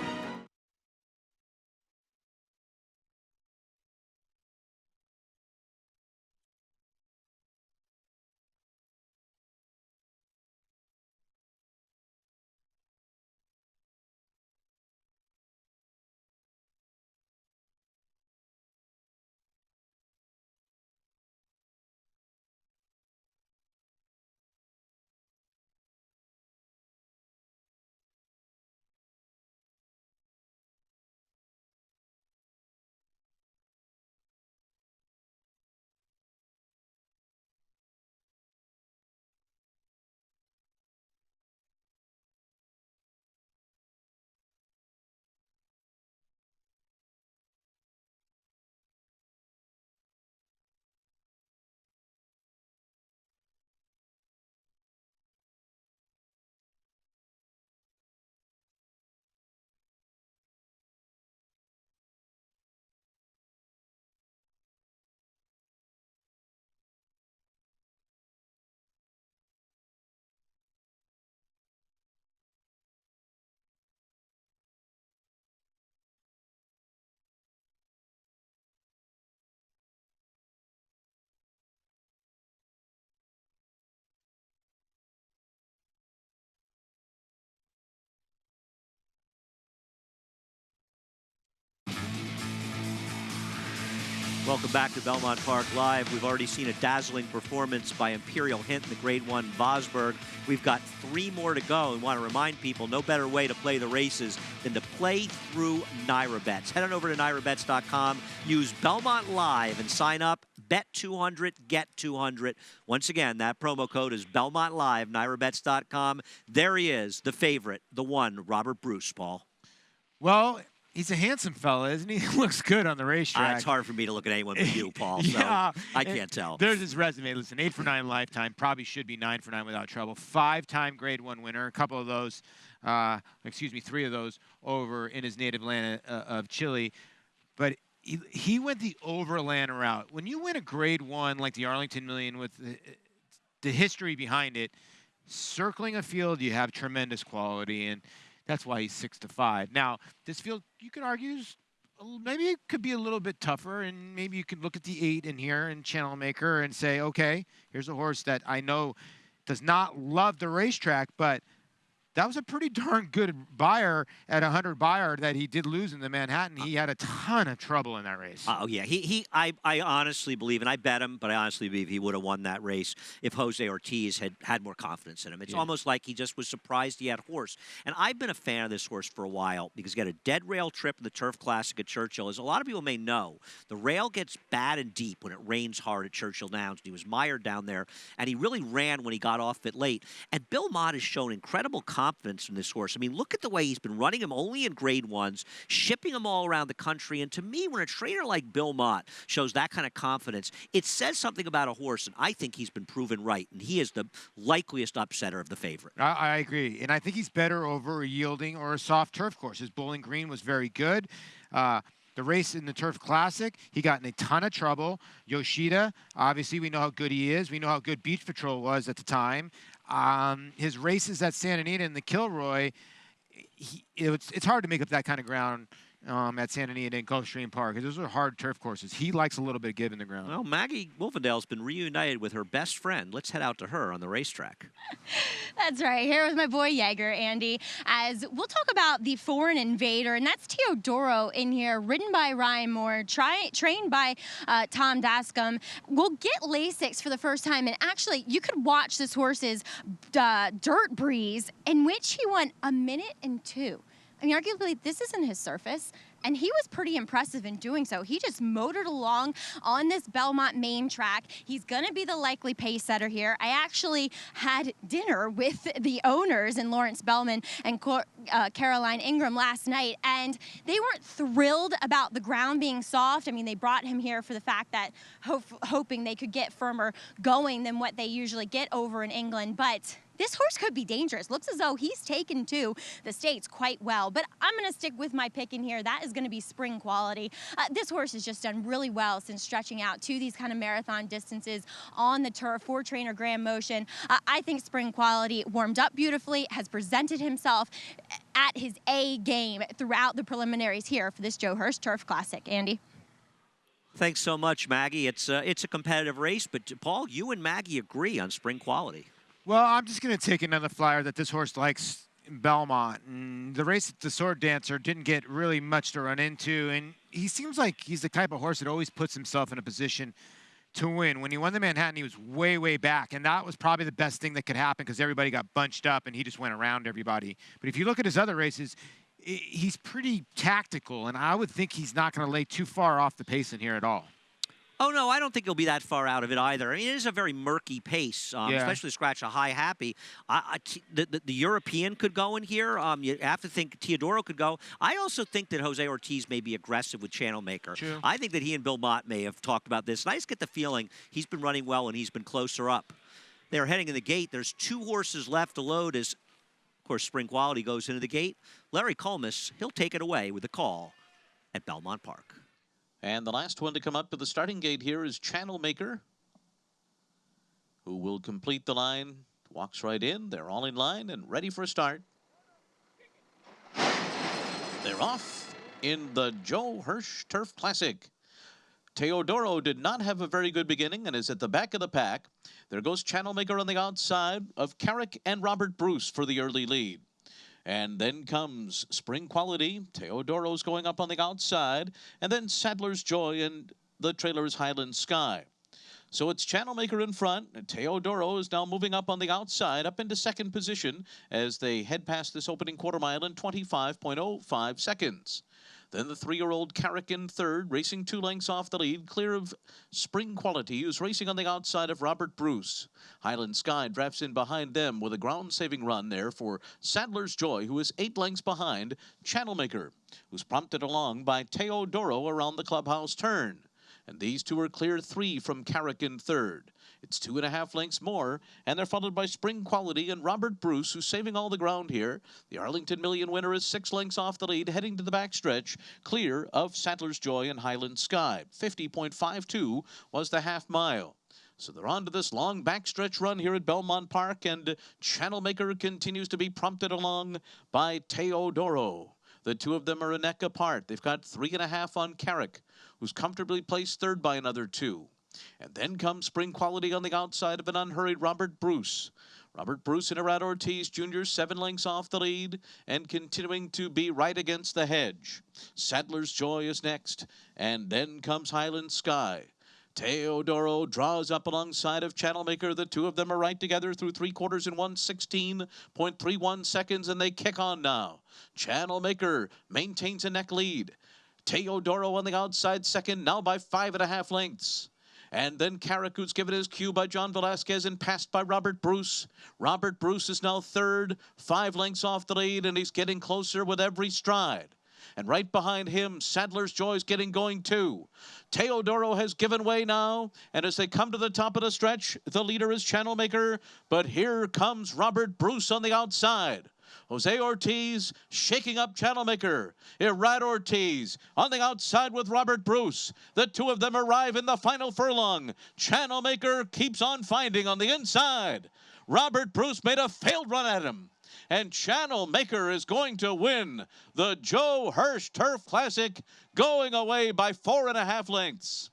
Welcome back to Belmont Park Live. We've already seen a dazzling performance by Imperial Hint in the Grade 1 Vosburgh. We've got 3 more to go and want to remind people no better way to play the races than to play through NYRA-Bets. Head on over to NYRABets.com, use Belmont Live and sign up. Bet 200, get 200. Once again, that promo code is Belmont Live, NYRABets.com. There he is, the favorite, the one, Robert Bruce, Paul. Well, he's a handsome fella, isn't he? He looks good on the racetrack. It's hard for me to look at anyone but you, Paul, so yeah, I can't tell. There's his resume. Listen, 8 for 9 lifetime. Probably should be 9 for 9 without trouble. 5-time Grade 1 winner. A couple of those, 3 of those over in his native land of Chile. But he went the overland route. When you win a Grade 1 like the Arlington Million with the history behind it, circling a field, you have tremendous quality, and that's why he's 6-5. Now, this field, you could argue, maybe it could be a little bit tougher, and maybe you could look at the 8 in here and Channel Maker and say, okay, here's a horse that I know does not love the racetrack, but that was a pretty darn good buyer at 100 buyer that he did lose in the Manhattan. He had a ton of trouble in that race. Oh, yeah. I honestly believe, and I bet him, but I honestly believe he would have won that race if Jose Ortiz had more confidence in him. It's almost like he just was surprised he had horse. And I've been a fan of this horse for a while because he got a dead rail trip in the Turf Classic at Churchill. As a lot of people may know, the rail gets bad and deep when it rains hard at Churchill Downs. He was mired down there, and he really ran when he got off it late. And Bill Mott has shown incredible confidence confidence in this horse. I mean, look at the way he's been running him only in grade ones, shipping him all around the country. And to me, when a trainer like Belmont shows that kind of confidence, it says something about a horse, and I think he's been proven right. And he is the likeliest upsetter of the favorite. I agree. And I think he's better over a yielding or a soft turf course. His Bowling Green was very good. The race in the Turf Classic, he got in a ton of trouble. Yoshida, obviously, we know how good he is. We know how good Beach Patrol was at the time. His races at Santa Anita and the Kilroy, it's hard to make up that kind of ground at Santa Anita and Gulfstream Park, because those are hard turf courses. He likes a little bit of give in the ground. Well, Maggie Wolfendale's been reunited with her best friend. Let's head out to her on the racetrack. That's right. Here with my boy Jaeger, Andy, as we'll talk about the foreign invader, and that's Teodoro in here, ridden by Ryan Moore, trained by Tom Dascom. We'll get Lasix for the first time, and actually, you could watch this horse's dirt breeze, in which he won 1 minute and 2. I mean, arguably, this isn't his surface, and he was pretty impressive in doing so. He just motored along on this Belmont main track. He's going to be the likely pace setter here. I actually had dinner with the owners in Lawrence Bellman and Caroline Ingram last night, and they weren't thrilled about the ground being soft. I mean, they brought him here for the fact that hoping they could get firmer going than what they usually get over in England, but this horse could be dangerous. Looks as though he's taken to the States quite well, but I'm going to stick with my pick in here. That is going to be Spring Quality. This horse has just done really well since stretching out to these kind of marathon distances on the turf for trainer Graham Motion. I think Spring Quality warmed up beautifully, has presented himself at his A game throughout the preliminaries here for this Joe Hirsch Turf Classic. Andy? Thanks so much, Maggie. It's a competitive race, but Paul, you and Maggie agree on Spring Quality. Well, I'm just going to take another flyer that this horse likes in Belmont. And the race at the Sword Dancer didn't get really much to run into. And he seems like he's the type of horse that always puts himself in a position to win. When he won the Manhattan, he was way, way back. And that was probably the best thing that could happen, because everybody got bunched up and he just went around everybody. But if you look at his other races, he's pretty tactical. And I would think he's not going to lay too far off the pace in here at all. Oh, no, I don't think he'll be that far out of it either. I mean, it is a very murky pace, especially to scratch a high happy. The European could go in here. You have to think Teodoro could go. I also think that Jose Ortiz may be aggressive with Channel Maker. True. I think that he and Belmont may have talked about this. And I just get the feeling he's been running well and he's been closer up. They're heading in the gate. There's 2 horses left to load as, of course, Spring Quality goes into the gate. Larry Colmus, he'll take it away with the call at Belmont Park. And the last one to come up to the starting gate here is Channel Maker, who will complete the line. Walks right in. They're all in line and ready for a start. They're off in the Joe Hirsch Turf Classic. Teodoro did not have a very good beginning and is at the back of the pack. There goes Channel Maker on the outside of Carrick and Robert Bruce for the early lead. And then comes Spring Quality. Teodoro's going up on the outside. And then Sadler's Joy and the trailer's Highland Sky. So it's Channel Maker in front. And Teodoro is now moving up on the outside, up into second position as they head past this opening quarter mile in 25.05 seconds. Then the 3-year-old Carrick in third, racing 2 lengths off the lead, clear of Spring Quality, who's racing on the outside of Robert Bruce. Highland Sky drafts in behind them with a ground-saving run there for Sadler's Joy, who is 8 lengths behind Channel Maker, who's prompted along by Teodoro around the clubhouse turn. And these two are clear 3 from Carrick in third. It's 2.5 lengths more, and they're followed by Spring Quality and Robert Bruce, who's saving all the ground here. The Arlington Million winner is 6 lengths off the lead, heading to the backstretch, clear of Sadler's Joy and Highland Sky. 50.52 was the half mile. So they're on to this long backstretch run here at Belmont Park, and Channel Maker continues to be prompted along by Teodoro. The two of them are a neck apart. They've got 3.5 on Carrick, who's comfortably placed third by another 2. And then comes Spring Quality on the outside of an unhurried Robert Bruce. Robert Bruce and Irad Ortiz Jr. 7 lengths off the lead and continuing to be right against the hedge. Sadler's Joy is next, and then comes Highland Sky. Teodoro draws up alongside of Channel Maker. The two of them are right together through 3/4 in 1:16.31 seconds, and they kick on now. Channel Maker maintains a neck lead. Teodoro on the outside second, now by 5.5 lengths. And then Carrick, who's given his cue by John Velasquez and passed by Robert Bruce. Robert Bruce is now third, 5 lengths off the lead, and he's getting closer with every stride. And right behind him, Sadler's Joy's getting going too. Teodoro has given way now, and as they come to the top of the stretch, the leader is Channel Maker, but here comes Robert Bruce on the outside. Jose Ortiz shaking up Channel Maker. Irad Ortiz on the outside with Robert Bruce. The two of them arrive in the final furlong. Channel Maker keeps on finding on the inside. Robert Bruce made a failed run at him. And Channel Maker is going to win the Joe Hirsch Turf Classic, going away by 4.5 lengths.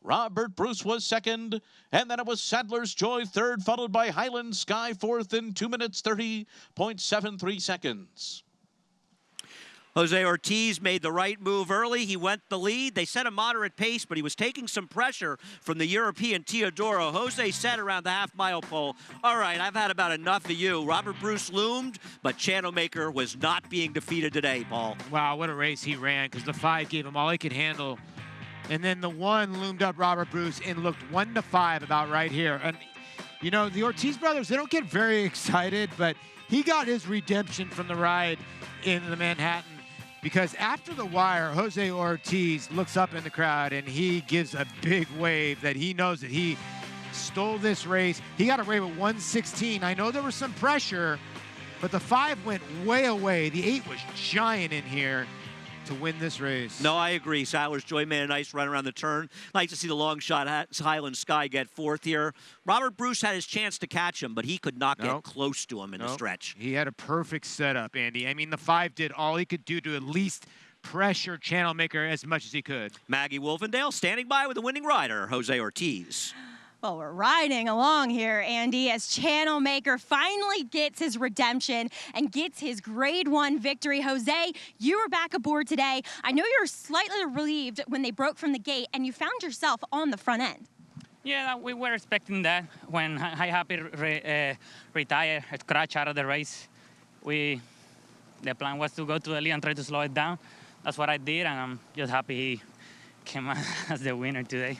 Robert Bruce was second, and then it was Sadler's Joy third, followed by Highland Sky fourth in 2 minutes 30.73 seconds. Jose Ortiz made the right move early. He went the lead. They set a moderate pace, but he was taking some pressure from the European Teodoro. Jose said around the half-mile pole, all right, I've had about enough of you. Robert Bruce loomed, but Channel Maker was not being defeated today, Paul. Wow, what a race he ran, because the 5 gave him all he could handle. And then the 1 loomed up Robert Bruce and looked 1-5 about right here. And, you know, the Ortiz brothers, they don't get very excited, but he got his redemption from the ride in the Manhattan. Because after the wire, Jose Ortiz looks up in the crowd and he gives a big wave that he knows that he stole this race. He got away with 1:16. I know there was some pressure, but the 5 went way away. The 8 was giant in here to win this race. No, I agree. Sadler's Joy made a nice run around the turn. Like to see the long shot Highland Sky get 4th here. Robert Bruce had his chance to catch him, but he could not get close to him in the stretch. He had a perfect setup, Andy. I mean, the 5 did all he could do to at least pressure Channel Maker as much as he could. Maggie Wolfendale standing by with the winning rider, Jose Ortiz. Well, we're riding along here, Andy, as Channel Maker finally gets his redemption and gets his Grade 1 victory. Jose, you were back aboard today. I know you were slightly relieved when they broke from the gate and you found yourself on the front end. Yeah, we were expecting that. When High Happy retired, scratch out of the race, the plan was to go to the lead and try to slow it down. That's what I did, and I'm just happy he came out as the winner today.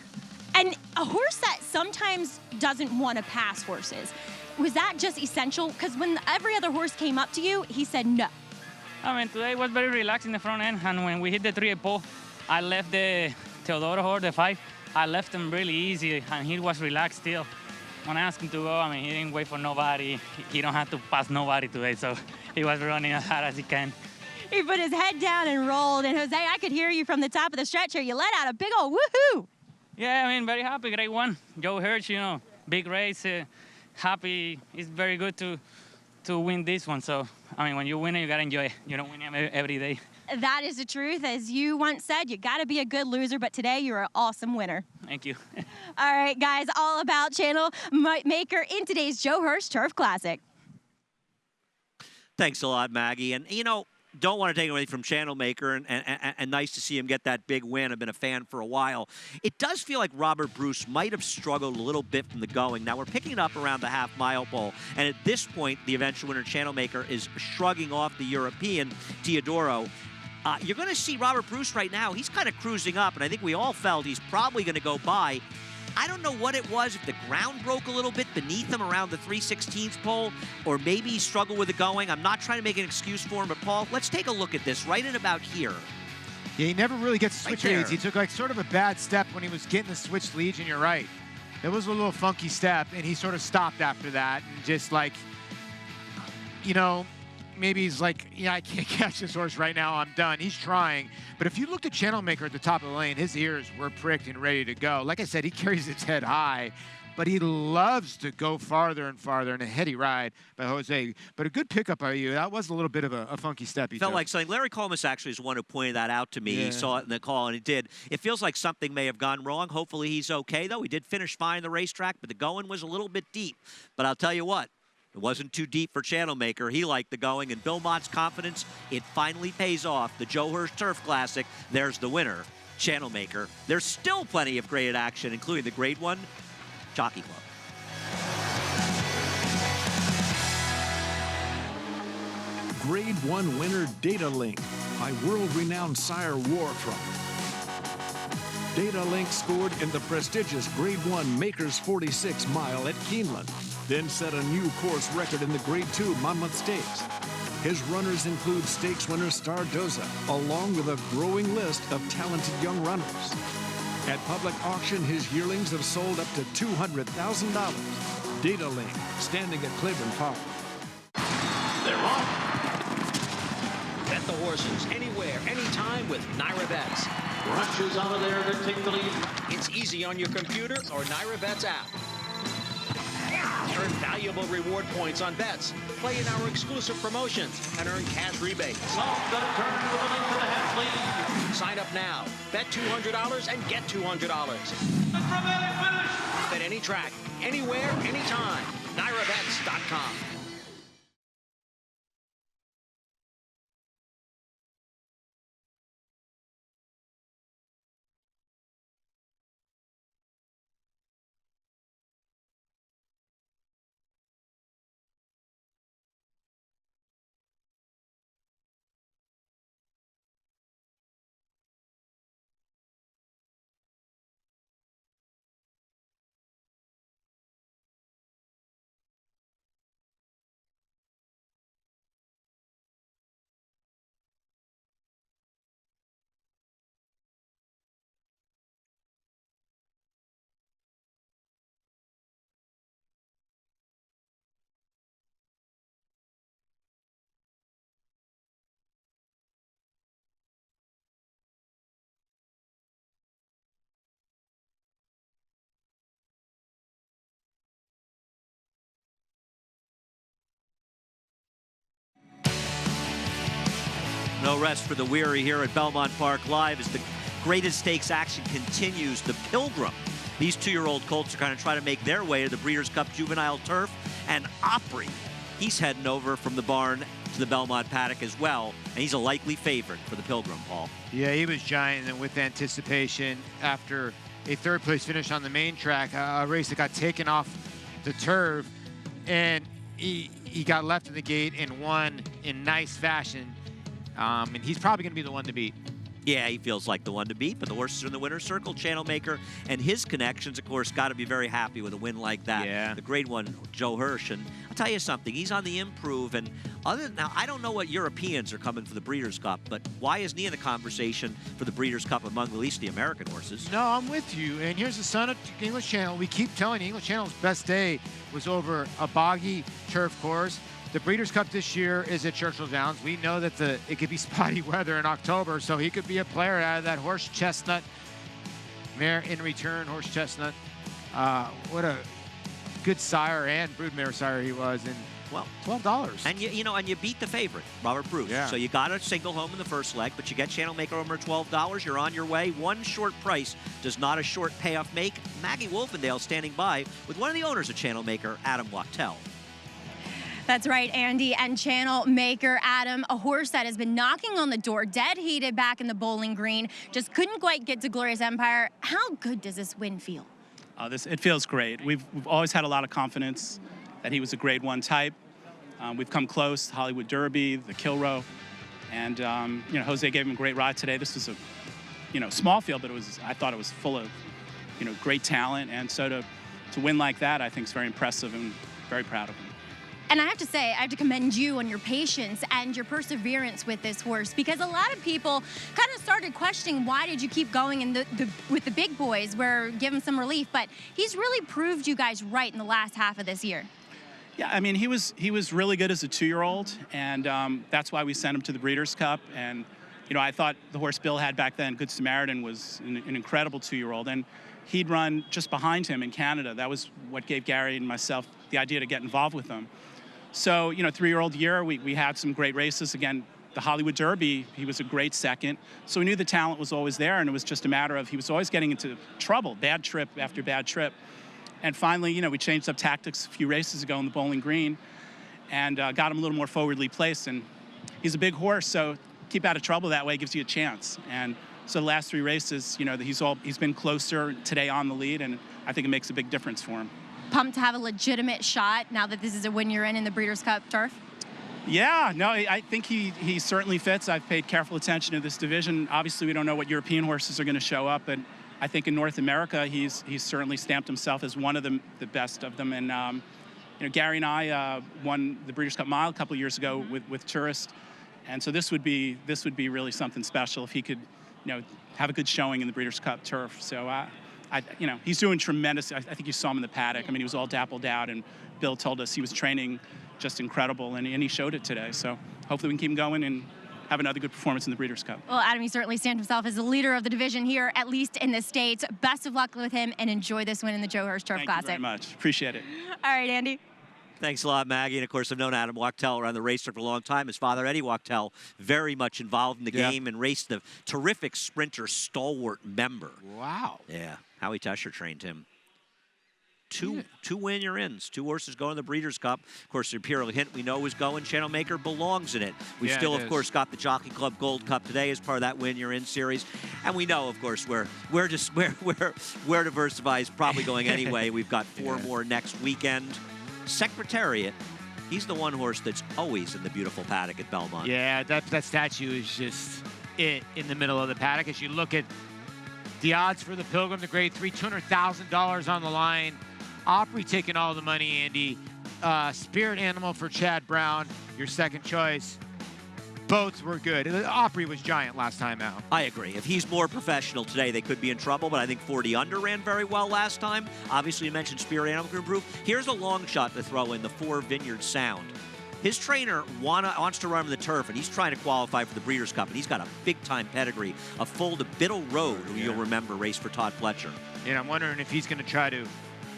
And a horse that sometimes doesn't want to pass horses, was that just essential? Because when every other horse came up to you, he said no. I mean, today was very relaxed in the front end, and when we hit the 3 pole, I left the Teodoro horse, the 5, I left him really easy, and he was relaxed still. When I asked him to go, I mean, he didn't wait for nobody. He don't have to pass nobody today, so he was running as hard as he can. He put his head down and rolled, and Jose, I could hear you from the top of the stretch here. You let out a big old woohoo. Yeah, I mean, very happy, Grade 1. Joe Hirsch, you know, big race, happy. It's very good to win this one. So, I mean, when you win it, you got to enjoy it. You don't win it every day. That is the truth. As you once said, you got to be a good loser, but today you're an awesome winner. Thank you. All right, guys, all about Channel Maker in today's Joe Hirsch Turf Classic. Thanks a lot, Maggie. And, you know, don't want to take away from Channel Maker, and nice to see him get that big win. I've been a fan for a while. It does feel like Robert Bruce might have struggled a little bit from the going. Now, we're picking it up around the half-mile pole, and at this point, the eventual winner, Channel Maker, is shrugging off the European, Teodoro. You're going to see Robert Bruce right now. He's kind of cruising up, and I think we all felt he's probably going to go by. I don't know what it was, if the ground broke a little bit beneath him around the 3/16 pole, or maybe he struggled with the going. I'm not trying to make an excuse for him, but Paul, let's take a look at this right at about here. Yeah, he never really gets switch Right leads. He took like sort of a bad step when he was getting the switch leads, and you're right. It was a little funky step, and he sort of stopped after that and just like, you know, maybe he's like, yeah, I can't catch this horse right now. I'm done. He's trying. But if you looked at Channel Maker at the top of the lane, his ears were pricked and ready to go. Like I said, he carries his head high, but he loves to go farther and farther in a heady ride by Jose. But a good pickup by you. That was a little bit of a funky step he Felt took. like something. Larry Colmus actually is the one who pointed that out to me. Yeah. He saw it in the call, and it did. It feels like something may have gone wrong. Hopefully he's okay, though. He did finish fine in the racetrack, but the going was a little bit deep. But I'll tell you what. It wasn't too deep for Channel Maker. He liked the going, and Belmont's confidence, it finally pays off. The Joe Hirsch Turf Classic, there's the winner, Channel Maker. There's still plenty of graded action, including the Grade 1 Jockey Club. Grade 1 winner Data Link by world-renowned sire Warthrop. Data Link scored in the prestigious Grade 1 Makers 46 mile at Keeneland, then set a new course record in the Grade 2 Monmouth Stakes. His runners include stakes winner Star Doza, along with a growing list of talented young runners. At public auction, his yearlings have sold up to $200,000. Data Link, standing at Claiborne Park. They're off. Bet the horses anywhere, anytime with Naira Bets. Rushes out of there to take the lead. It's easy on your computer or Naira Bets app. Earn valuable reward points on bets. Play in our exclusive promotions and earn cash rebates. Off the turn with a link to the half lead. Sign up now. Bet $200 and get $200. Dramatic finish. Bet any track, anywhere, anytime. NairaBets.com. No rest for the weary here at Belmont Park Live as the greatest stakes action continues. The Pilgrim. These 2-year-old colts are kind of trying to make their way to the Breeders' Cup Juvenile Turf. And Opry, he's heading over from the barn to the Belmont Paddock as well. And he's a likely favorite for the Pilgrim, Paul. Yeah, he was giant and with anticipation after a third-place finish on the main track, a race that got taken off the turf. And he got left in the gate and won in nice fashion. And he's probably going to be the one to beat. Yeah, he feels like the one to beat, but the horses are in the winner's circle. Channel Maker and his connections, of course, got to be very happy with a win like that. Yeah. The Grade 1, Joe Hirsch. And I'll tell you something, he's on the improve. And now, I don't know what Europeans are coming for the Breeders' Cup, but why isn't he in the conversation for the Breeders' Cup among at least the American horses? No, I'm with you. And here's the son of English Channel. We keep telling you, English Channel's best day was over a boggy turf course. The Breeders' Cup this year is at Churchill Downs. We know that it could be spotty weather in October, so he could be a player out of that Horse Chestnut mare in return. Horse Chestnut, what a good sire and broodmare sire he was, and well, $12. And you beat the favorite, Robert Bruce. Yeah. So you got a single home in the first leg, but you get Channel Maker over $12. You're on your way. One short price does not a short payoff make. Maggie Wolfendale standing by with one of the owners of Channel Maker, Adam Wachtel. That's right, Andy. And Channel Maker Adam, a horse that has been knocking on the door, dead heated back in the Bowling Green, just couldn't quite get to Glorious Empire. How good does this win feel? It feels great. We've always had a lot of confidence that he was a Grade 1 type. We've come close, Hollywood Derby, the Kilroe, and Jose gave him a great ride today. This was a small field, but I thought it was full of great talent, and so to win like that, I think is very impressive and very proud of him. And I have to say, I have to commend you on your patience and your perseverance with this horse, because a lot of people kind of started questioning why did you keep going with the big boys where give him some relief, but he's really proved you guys right in the last half of this year. Yeah, I mean, he was really good as a 2-year-old, and that's why we sent him to the Breeders' Cup. And I thought the horse Bill had back then, Good Samaritan, was an incredible 2-year-old, and he'd run just behind him in Canada. That was what gave Gary and myself the idea to get involved with him. So, 3-year-old year, we had some great races. Again, the Hollywood Derby, he was a great second. So we knew the talent was always there, and it was just a matter of he was always getting into trouble, bad trip after bad trip. And finally, we changed up tactics a few races ago in the Bowling Green and got him a little more forwardly placed. And he's a big horse, so keep out of trouble that way gives you a chance. And so the last 3 races, he's been closer today on the lead, and I think it makes a big difference for him. Pumped to have a legitimate shot now that this is a win you're in the Breeders' Cup turf? Yeah, no, I think he certainly fits. I've paid careful attention to this division. Obviously, we don't know what European horses are going to show up, but I think in North America, he's certainly stamped himself as one of the best of them. And you know, Gary and I won the Breeders' Cup Mile a couple of years ago with Tourist, and so this would be really something special if he could, you know, have a good showing in the Breeders' Cup Turf. So you know, he's doing tremendous. I think you saw him in the paddock. I mean, he was all dappled out, and Bill told us he was training just incredible, and he showed it today. So hopefully we can keep him going and have another good performance in the Breeders' Cup. Well, Adam, he certainly stamped himself as the leader of the division here, at least in the States. Best of luck with him, and enjoy this win in the Joe Hirsch Turf Classic. Thank you very much. Appreciate it. All right, Andy. Thanks a lot, Maggie. And, of course, I've known Adam Wachtel around the racetrack for a long time. His father, Eddie Wachtel, very much involved in the game and raced the terrific sprinter stalwart member. Wow. Yeah, Howie Tesher trained him. Two win your ins. 2 horses going to the Breeders' Cup. Of course, the Imperial Hint we know is going. Channel Maker belongs in it. We've still, of course, got the Jockey Club Gold Cup today as part of that win your in series. And we know, of course, where Diversify is probably going anyway. We've got 4 more next weekend. Secretariat, he's the one horse that's always in the beautiful paddock at Belmont. Yeah, that statue is just it in the middle of the paddock. As you look at the odds for the Pilgrim, the Grade 3, $200,000 on the line. Opry taking all the money, Andy. Spirit Animal for Chad Brown, your second choice. Both were good. Opry was giant last time out. I agree. If he's more professional today, they could be in trouble, but I think 40 under ran very well last time. Obviously, you mentioned Spirit Animal can improve. Here's a long shot to throw in, the 4 Vineyard Sound. His trainer wants to run the turf, and he's trying to qualify for the Breeders' Cup, and he's got a big-time pedigree. A foal to Biddle Road, who you'll remember raced for Todd Fletcher. And I'm wondering if he's going to try to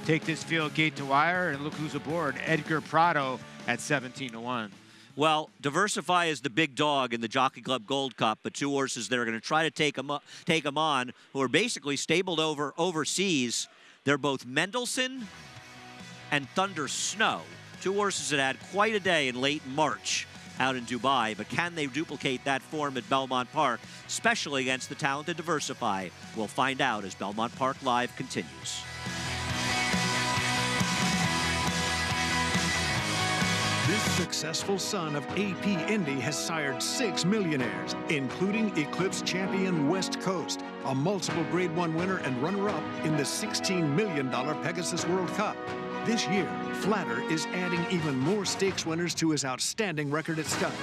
take this field gate to wire, and look who's aboard. Edgar Prado at 17-1. Well, Diversify is the big dog in the Jockey Club Gold Cup, but 2 horses that are going to try to take him on, who are basically stabled overseas. They're both Mendelssohn and Thunder Snow. 2 horses that had quite a day in late March out in Dubai, but can they duplicate that form at Belmont Park, especially against the talented Diversify? We'll find out as Belmont Park Live continues. This successful son of AP Indy has sired 6 millionaires, including Eclipse champion West Coast, a multiple Grade 1 winner and runner-up in the $16 million Pegasus World Cup. This year, Flatter is adding even more stakes winners to his outstanding record at stud.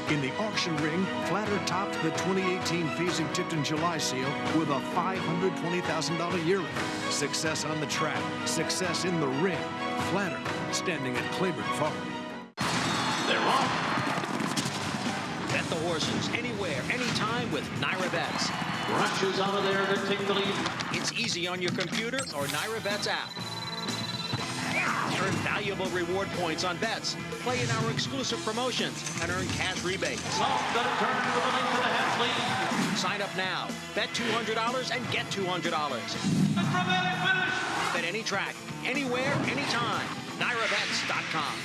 In the auction ring, Flatter topped the 2018 Fasig-Tipton July Seal with a $520,000 yearly. Success on the track, success in the ring. Flatter standing at Claiborne Farm. They're off. Bet the horses anywhere, anytime with Naira Bets. Rushes out of there to take the lead. It's easy on your computer or Naira Bets app. Earn valuable reward points on bets. Play in our exclusive promotions and earn cash rebates. Sign up now. Bet $200 and get $200. Bet any track, anywhere, anytime. NairaBets.com.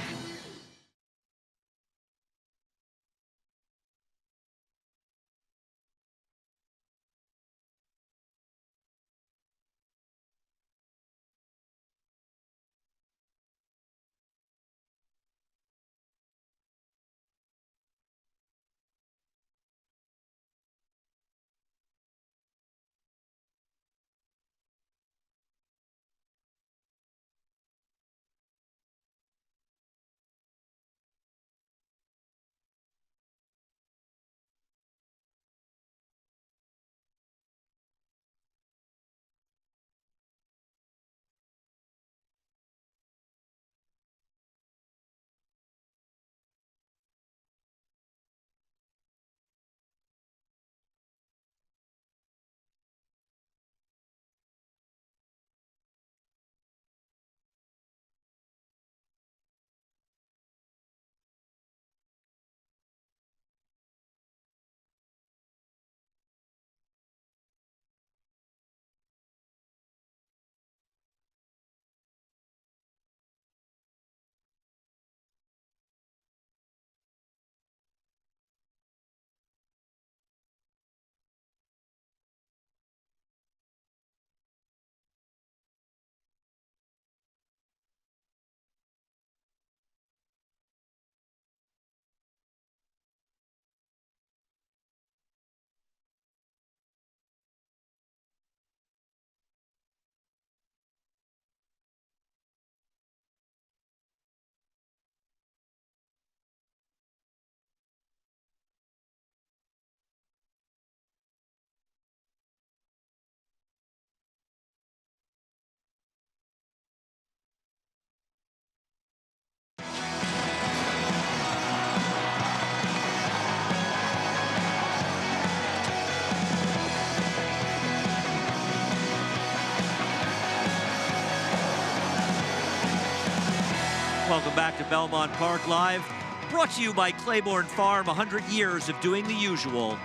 Welcome back to Belmont Park Live. Brought to you by Claiborne Farm, 100 years of doing the usual,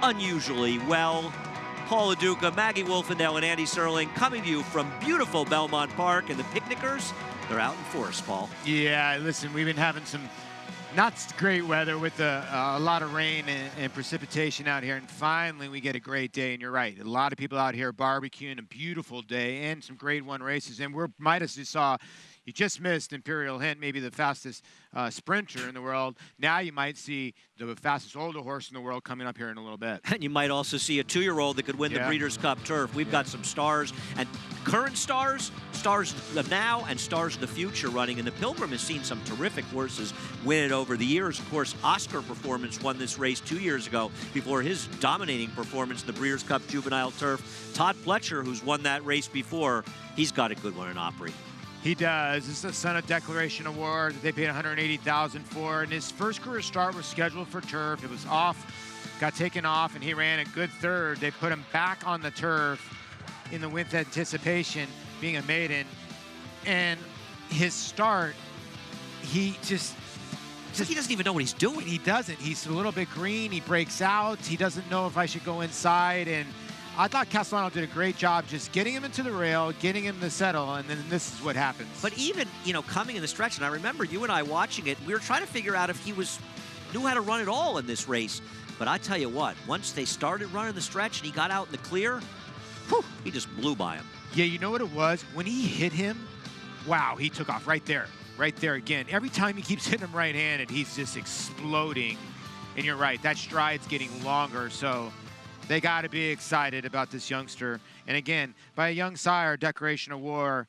unusually well. Paul LaDuca, Maggie Wolfendale, and Andy Serling coming to you from beautiful Belmont Park. And the picnickers, they're out in force, Paul. Yeah, listen, we've been having some not great weather with a lot of rain and precipitation out here. And finally, we get a great day. And you're right, a lot of people out here barbecuing, a beautiful day, and some grade 1 races. And we're, Midas, you saw, you just missed Imperial Hint, maybe the fastest sprinter in the world. Now you might see the fastest older horse in the world coming up here in a little bit. And you might also see a 2-year-old that could win the Breeders' Cup Turf. We've got some stars, and current stars, stars of now, and stars of the future running. And the Pilgrim has seen some terrific horses win it over the years. Of course, Oscar Performance won this race 2 years ago before his dominating performance in the Breeders' Cup Juvenile Turf. Todd Pletcher, who's won that race before, he's got a good one in Opry. He does. This is a Son of Declaration Award that they paid $180,000 for. And his first career start was scheduled for turf. It was off, got taken off, and he ran a good third. They put him back on the turf in the With Anticipation, being a maiden. And his start, he just he doesn't even know what he's doing. He doesn't. He's a little bit green. He breaks out. He doesn't know if I should go inside. And I thought Castellano did a great job just getting him into the rail, getting him to settle, and then this is what happens. But even, you know, coming in the stretch, and I remember you and I watching it, we were trying to figure out if he knew how to run it all in this race. But I tell you what, once they started running the stretch and he got out in the clear, whew, he just blew by him. Yeah, you know what it was? When he hit him, wow, he took off right there again. Every time he keeps hitting him right-handed, he's just exploding. And you're right, that stride's getting longer, so they got to be excited about this youngster. And again, by a young sire, Declaration of War,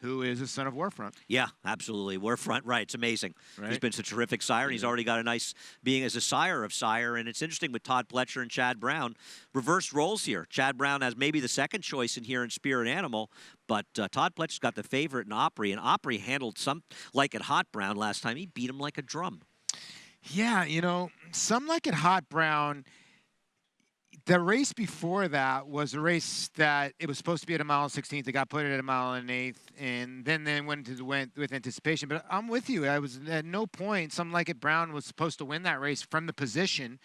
who is a son of Warfront. Yeah, absolutely. Warfront, right. It's amazing. Right. He's been such a terrific sire, and he's already got a nice being as a sire of sire. And it's interesting with Todd Pletcher and Chad Brown. Reverse roles here. Chad Brown has maybe the second choice in here in Spirit Animal, but Todd Pletcher's got the favorite in Opry, and Opry handled some like it Hot Brown last time. He beat him like a drum. Yeah, you know, some like it Hot Brown. The race before that was a race that it was supposed to be at a mile and 16th. They got put at a mile and 1/8, and then they went with Anticipation. But I'm with you. I was at no point. Something like it Brown was supposed to win that race from the position,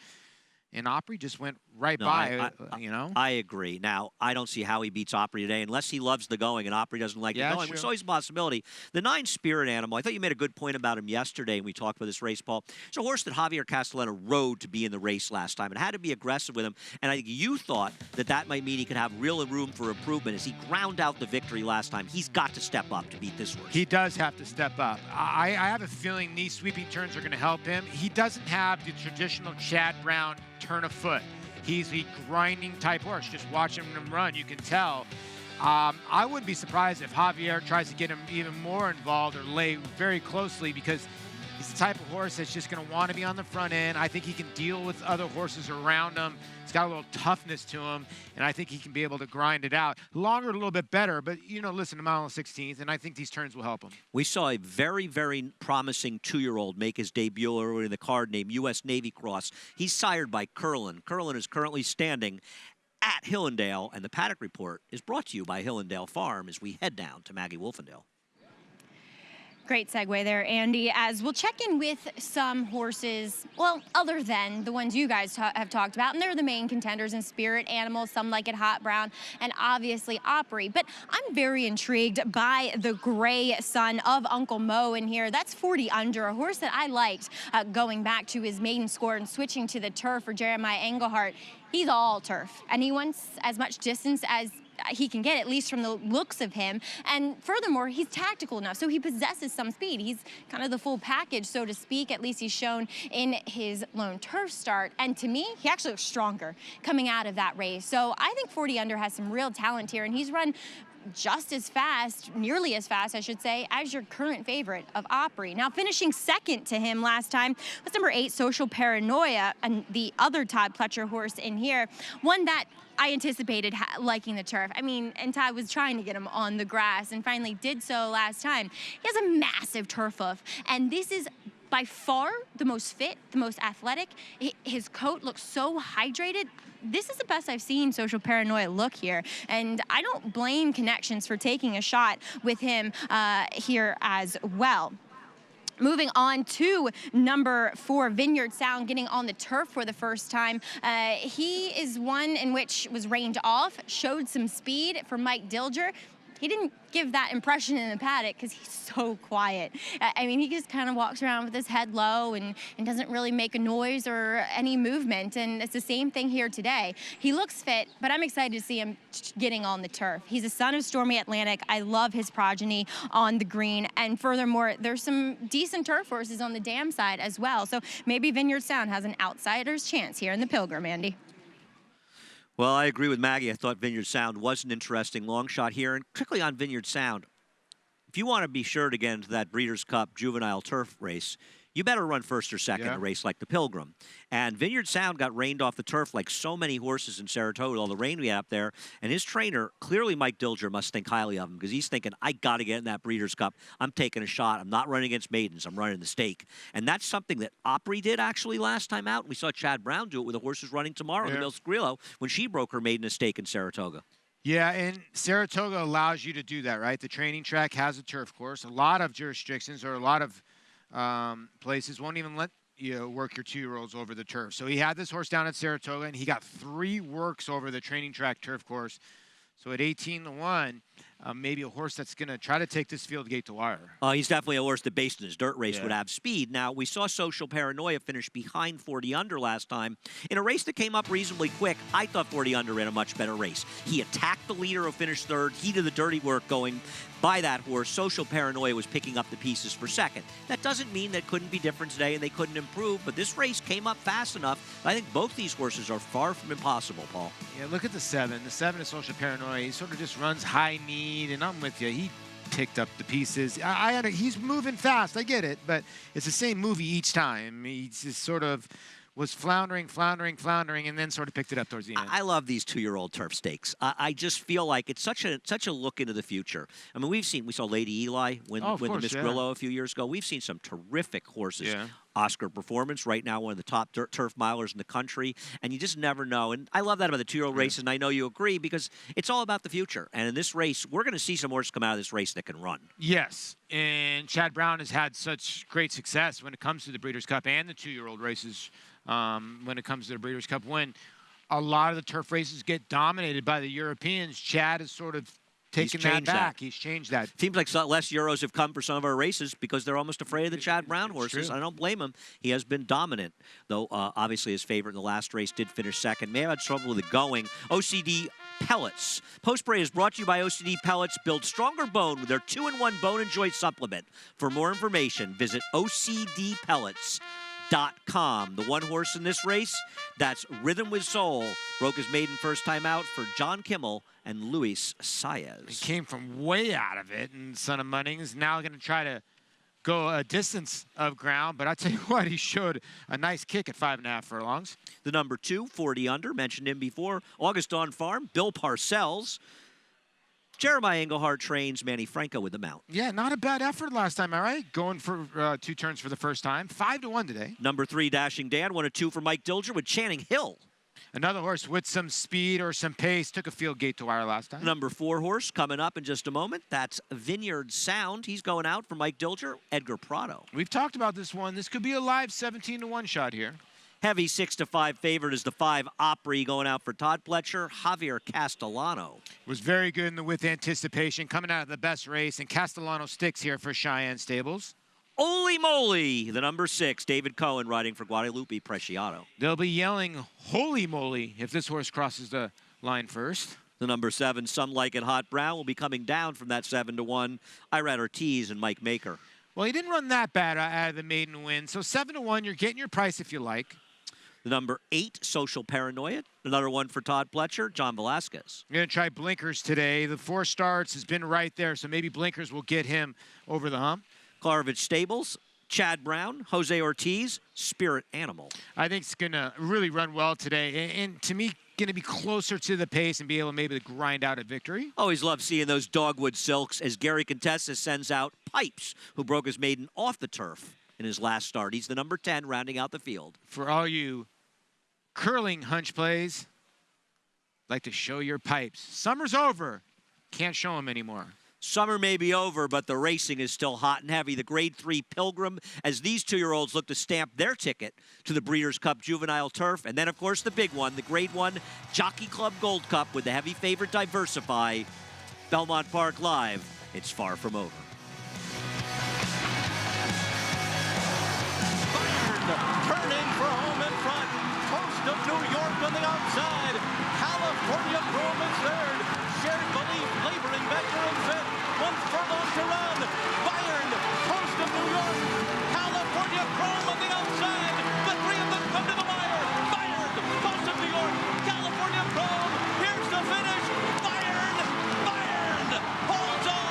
and Opry just went right by. You know. I agree. Now I don't see how he beats Opry today unless he loves the going and Opry doesn't like the going. Which is always a possibility. The 9 Spirit Animal. I thought you made a good point about him yesterday when we talked about this race, Paul. It's a horse that Javier Castellano rode to be in the race last time and had to be aggressive with him. And I think you thought that might mean he could have real room for improvement as he ground out the victory last time. He's got to step up to beat this horse. He does have to step up. I have a feeling these sweeping turns are going to help him. He doesn't have the traditional Chad Brown turn of foot. He's a grinding type horse. Just watching him run, you can tell. I wouldn't be surprised if Javier tries to get him even more involved or lay very closely, because he's the type of horse that's just going to want to be on the front end. I think he can deal with other horses around him. He's got a little toughness to him, and I think he can be able to grind it out. Longer, a little bit better, but, you know, listen, a mile and 16th, and I think these turns will help him. We saw a very, very promising 2-year-old make his debut earlier in the card named U.S. Navy Cross. He's sired by Curlin. Curlin is currently standing at Hillendale, and the Paddock Report is brought to you by Hillendale Farm as we head down to Maggie Wolfendale. Great segue there, Andy, as we'll check in with some horses, well, other than the ones you guys have talked about, and they're the main contenders in Spirit Animal, Some Like It Hot Brown, and obviously Opry. But I'm very intrigued by the gray son of Uncle Mo in here. That's 40 under, a horse that I liked going back to his maiden score and switching to the turf for Jeremiah Engelhardt. He's all turf, and he wants as much distance as he can get, at least from the looks of him. And furthermore, he's tactical enough, so he possesses some speed. He's kind of the full package, so to speak. At least he's shown in his lone turf start. And to me, he actually looks stronger coming out of that race. So I think 40 under has some real talent here, and he's run just as fast, nearly as fast, I should say, as your current favorite of Opry. Now, finishing second to him last time was number 8, Social Paranoia, and the other Todd Pletcher horse in here, one that I anticipated liking the turf. I mean, and Todd was trying to get him on the grass and finally did so last time. He has a massive turf hoof, and this is by far the most fit, the most athletic. His coat looks so hydrated. This is the best I've seen Social Paranoia look here, and I don't blame Connections for taking a shot with him here as well. Moving on to number 4, Vineyard Sound, getting on the turf for the first time. He is one in which was reined off, showed some speed for Mike Dilger. He didn't give that impression in the paddock because he's so quiet. I mean, he just kind of walks around with his head low and doesn't really make a noise or any movement. And it's the same thing here today. He looks fit, but I'm excited to see him getting on the turf. He's a son of Stormy Atlantic. I love his progeny on the green. And furthermore, there's some decent turf horses on the dam side as well. So maybe Vineyard Sound has an outsider's chance here in the Pilgrim, Andy. Well, I agree with Maggie. I thought Vineyard Sound was an interesting long shot here. And quickly on Vineyard Sound, if you want to be sure to get into that Breeders' Cup juvenile turf race, you better run first or second in a race like the Pilgrim. And Vineyard Sound got rained off the turf like so many horses in Saratoga, all the rain we had up there. And his trainer, clearly Mike Dilger, must think highly of him because he's thinking, I got to get in that Breeders' Cup. I'm taking a shot. I'm not running against maidens. I'm running the stake. And that's something that Opry did actually last time out. We saw Chad Brown do it with the horses running tomorrow, the Mills Grillo, when she broke her maiden stake in Saratoga. Yeah, and Saratoga allows you to do that, right? The training track has a turf course. A lot of jurisdictions or a lot of places won't even let you work your 2-year-olds over the turf. So he had this horse down at Saratoga, and he got 3 works over the training track turf course. So at 18-1, maybe a horse that's going to try to take this field gate to wire. He's definitely a horse that, based on his dirt race, would have speed. Now, we saw Social Paranoia finish behind 40 Under last time in a race that came up reasonably quick. I thought 40 Under ran a much better race. He attacked the leader who finished third. He did the dirty work going by that horse. Social Paranoia was picking up the pieces for second. That doesn't mean that couldn't be different today and they couldn't improve, but this race came up fast enough. I think both these horses are far from impossible, Paul. Yeah, look at the 7. The 7 is Social Paranoia. He sort of just runs high need, and I'm with you. He picked up the pieces. He's moving fast. I get it, but it's the same movie each time. He just sort of was floundering, and then sort of picked it up towards the end. I love these 2-year-old turf stakes. I just feel like it's such a look into the future. I mean, we saw Lady Eli win the Miss Grillo a few years ago. We've seen some terrific horses. Oscar Performance, right now one of the top turf milers in the country, and you just never know. And I love that about the 2-year-old races, and I know you agree, because it's all about the future. And in this race, we're going to see some horses come out of this race that can run. Yes, and Chad Brown has had such great success when it comes to the Breeders' Cup and the 2-year-old races. When it comes to the Breeders' Cup, when a lot of the turf races get dominated by the Europeans, Chad has sort of taken that back. He's changed that. Seems like less Euros have come for some of our races because they're almost afraid of the Chad Brown horses. I don't blame him. He has been dominant, though obviously his favorite in the last race did finish second. May have had trouble with it going. OCD Pellets. Post Parade is brought to you by OCD Pellets. Build stronger bone with their 2-in-1 Bone and Joint supplement. For more information, visit OCDPellets.com. The one horse in this race, that's Rhythm with Soul, broke his maiden first time out for John Kimmel and Luis Saez. He came from way out of it, and Son of Munning is now going to try to go a distance of ground, but I tell you what, he showed a nice kick at 5.5 furlongs. The number 2, 40 Under, mentioned him before, August Dawn Farm, Bill Parcells. Jeremiah Engelhardt trains Manny Franco with the mount. Yeah, not a bad effort last time, all right? Going for 2 turns for the first time. 5-1 today. Number 3, Dashing Dan, 1-2 for Mike Dilger with Channing Hill. Another horse with some speed or some pace. Took a field gate to wire last time. Number 4 horse coming up in just a moment. That's Vineyard Sound. He's going out for Mike Dilger, Edgar Prado. We've talked about this one. This could be a live 17-1 shot here. Heavy 6-5 favorite is the 5 Opry going out for Todd Pletcher, Javier Castellano. Was very good in the with anticipation, coming out of the best race, and Castellano sticks here for Cheyenne Stables. Holy moly, the number 6, David Cohen riding for Guadalupe Preciado. They'll be yelling, holy moly, if this horse crosses the line first. The number 7, Some Like It Hot Brown, will be coming down from that 7-1. Irad Ortiz and Mike Maker. Well, he didn't run that bad out of the maiden win, so 7-1, you're getting your price if you like. The number 8, Social Paranoia. Another one for Todd Pletcher, John Velasquez. We're going to try Blinkers today. The 4 starts has been right there, so maybe Blinkers will get him over the hump. Klarovich Stables, Chad Brown, Jose Ortiz, Spirit Animal. I think it's going to really run well today, and to me, going to be closer to the pace and be able maybe to grind out a victory. Always love seeing those Dogwood Silks as Gary Contessa sends out Pipes, who broke his maiden off the turf in his last start. He's the number 10, rounding out the field. For all you curling hunch plays, like to show your pipes. Summer's over. Can't show them anymore. Summer may be over, but the racing is still hot and heavy. The Grade 3 Pilgrim, as these two-year-olds look to stamp their ticket to the Breeders' Cup Juvenile Turf. And then, of course, the big one, the Grade 1 Jockey Club Gold Cup with the heavy favorite Diversify. Belmont Park Live, it's far from over. Turning for home in front. Coast of New York on the outside. California Chrome is third. Shared Belief laboring back to in fifth. 1 furlong to run. Bayern, Coast of New York. California Chrome on the outside. The three of them come to the wire. Bayern, Coast of New York. California Chrome. Here's the finish. Bayern holds on.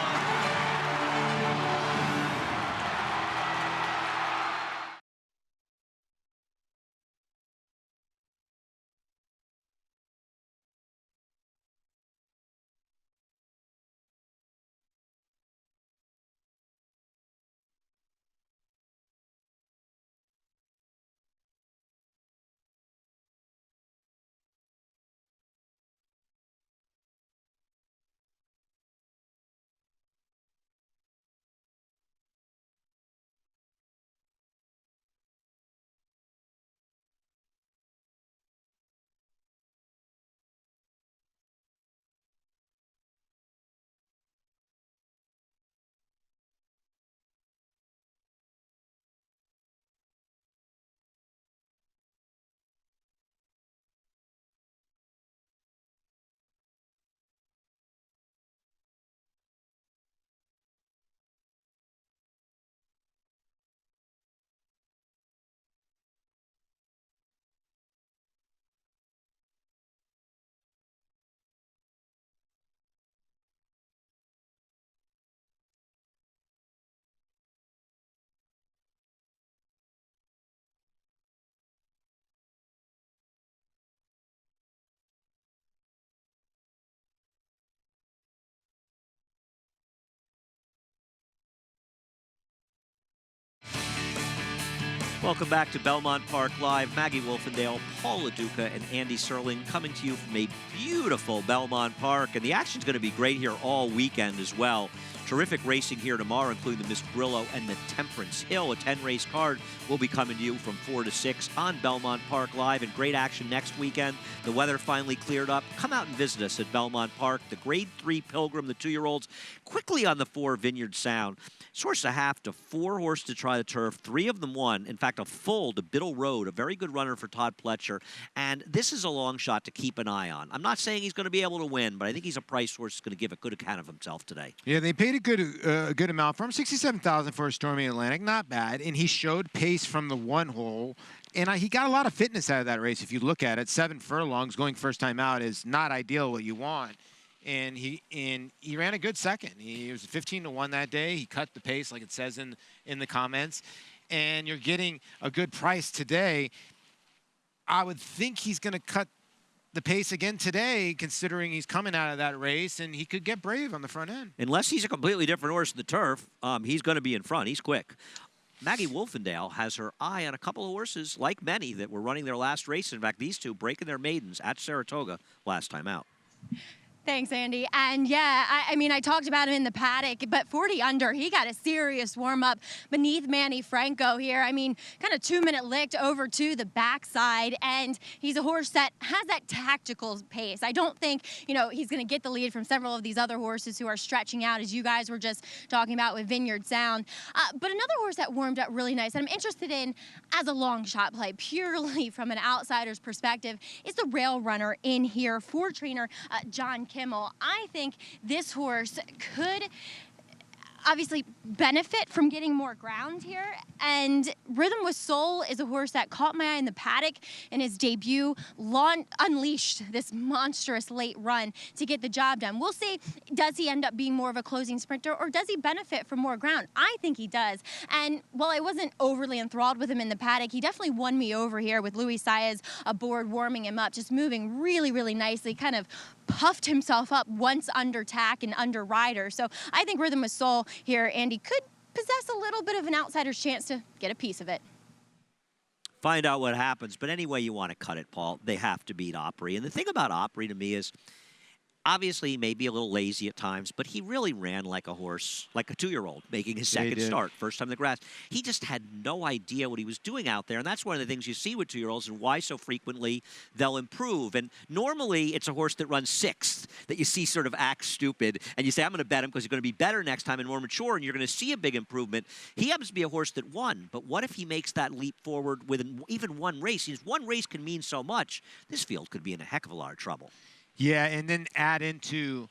Welcome back to Belmont Park Live. Maggie Wolfendale, Paul LaDuca, and Andy Serling coming to you from a beautiful Belmont Park. And the action's going to be great here all weekend as well. Terrific racing here tomorrow, including the Miss Grillo and the Temperance Hill. A 10-race card will be coming to you from 4 to 6 on Belmont Park Live. And great action next weekend. The weather finally cleared up. Come out and visit us at Belmont Park. The Grade 3 Pilgrim, the 2-year-olds, quickly on the 4 Vineyard Sound. Source a half to 4 horse to try the turf. 3 of them won. In fact, a full to Biddle Road, a very good runner for Todd Pletcher. And this is a long shot to keep an eye on. I'm not saying he's going to be able to win, but I think he's a price horse that's going to give a good account of himself today. Yeah, they paid a good amount for him. $67,000 for a Stormy Atlantic, not bad. And he showed pace from the 1 hole. And he got a lot of fitness out of that race. If you look at it, 7 furlongs going first time out is not ideal what you want. And he ran a good second. He was 15-1 that day. He cut the pace, like it says in the comments. And you're getting a good price today. I would think he's going to cut the pace again today, considering he's coming out of that race, and he could get brave on the front end. Unless he's a completely different horse in the turf, he's going to be in front. He's quick. Maggie Wolfendale has her eye on a couple of horses, like many, that were running their last race. In fact, these two breaking their maidens at Saratoga last time out. Thanks, Andy. And yeah, I mean, I talked about him in the paddock, but 40 under, he got a serious warm-up beneath Manny Franco here. I mean, kind of 2-minute licked over to the backside, and he's a horse that has that tactical pace. I don't think, you know, he's going to get the lead from several of these other horses who are stretching out, as you guys were just talking about with Vineyard Sound. But another horse that warmed up really nice, that I'm interested in as a long shot play, purely from an outsider's perspective, is the rail runner in here for trainer John Kimmel. I think this horse could obviously benefit from getting more ground here, and Rhythm with Soul is a horse that caught my eye in the paddock in his debut, unleashed this monstrous late run to get the job done. We'll see, does he end up being more of a closing sprinter, or does he benefit from more ground? I think he does, and while I wasn't overly enthralled with him in the paddock, he definitely won me over here with Luis Saez aboard, warming him up, just moving really, really nicely, kind of puffed himself up once under tack and under rider. So I think Rhythm with Soul here, Andy, could possess a little bit of an outsider's chance to get a piece of it. Find out what happens. But any way you want to cut it, Paul, they have to beat Opry. And the thing about Opry to me is, obviously he may be a little lazy at times, but he really ran like a horse, like a 2-year-old, making his second start, first time in the grass. He just had no idea what he was doing out there, and that's one of the things you see with 2-year-olds and why so frequently they'll improve. And normally it's a horse that runs 6th that you see sort of act stupid, and you say, I'm going to bet him because he's going to be better next time and more mature, and you're going to see a big improvement. He happens to be a horse that won, but what if he makes that leap forward with even one race? One race can mean so much. This field could be in a heck of a lot of trouble. Yeah, and then add into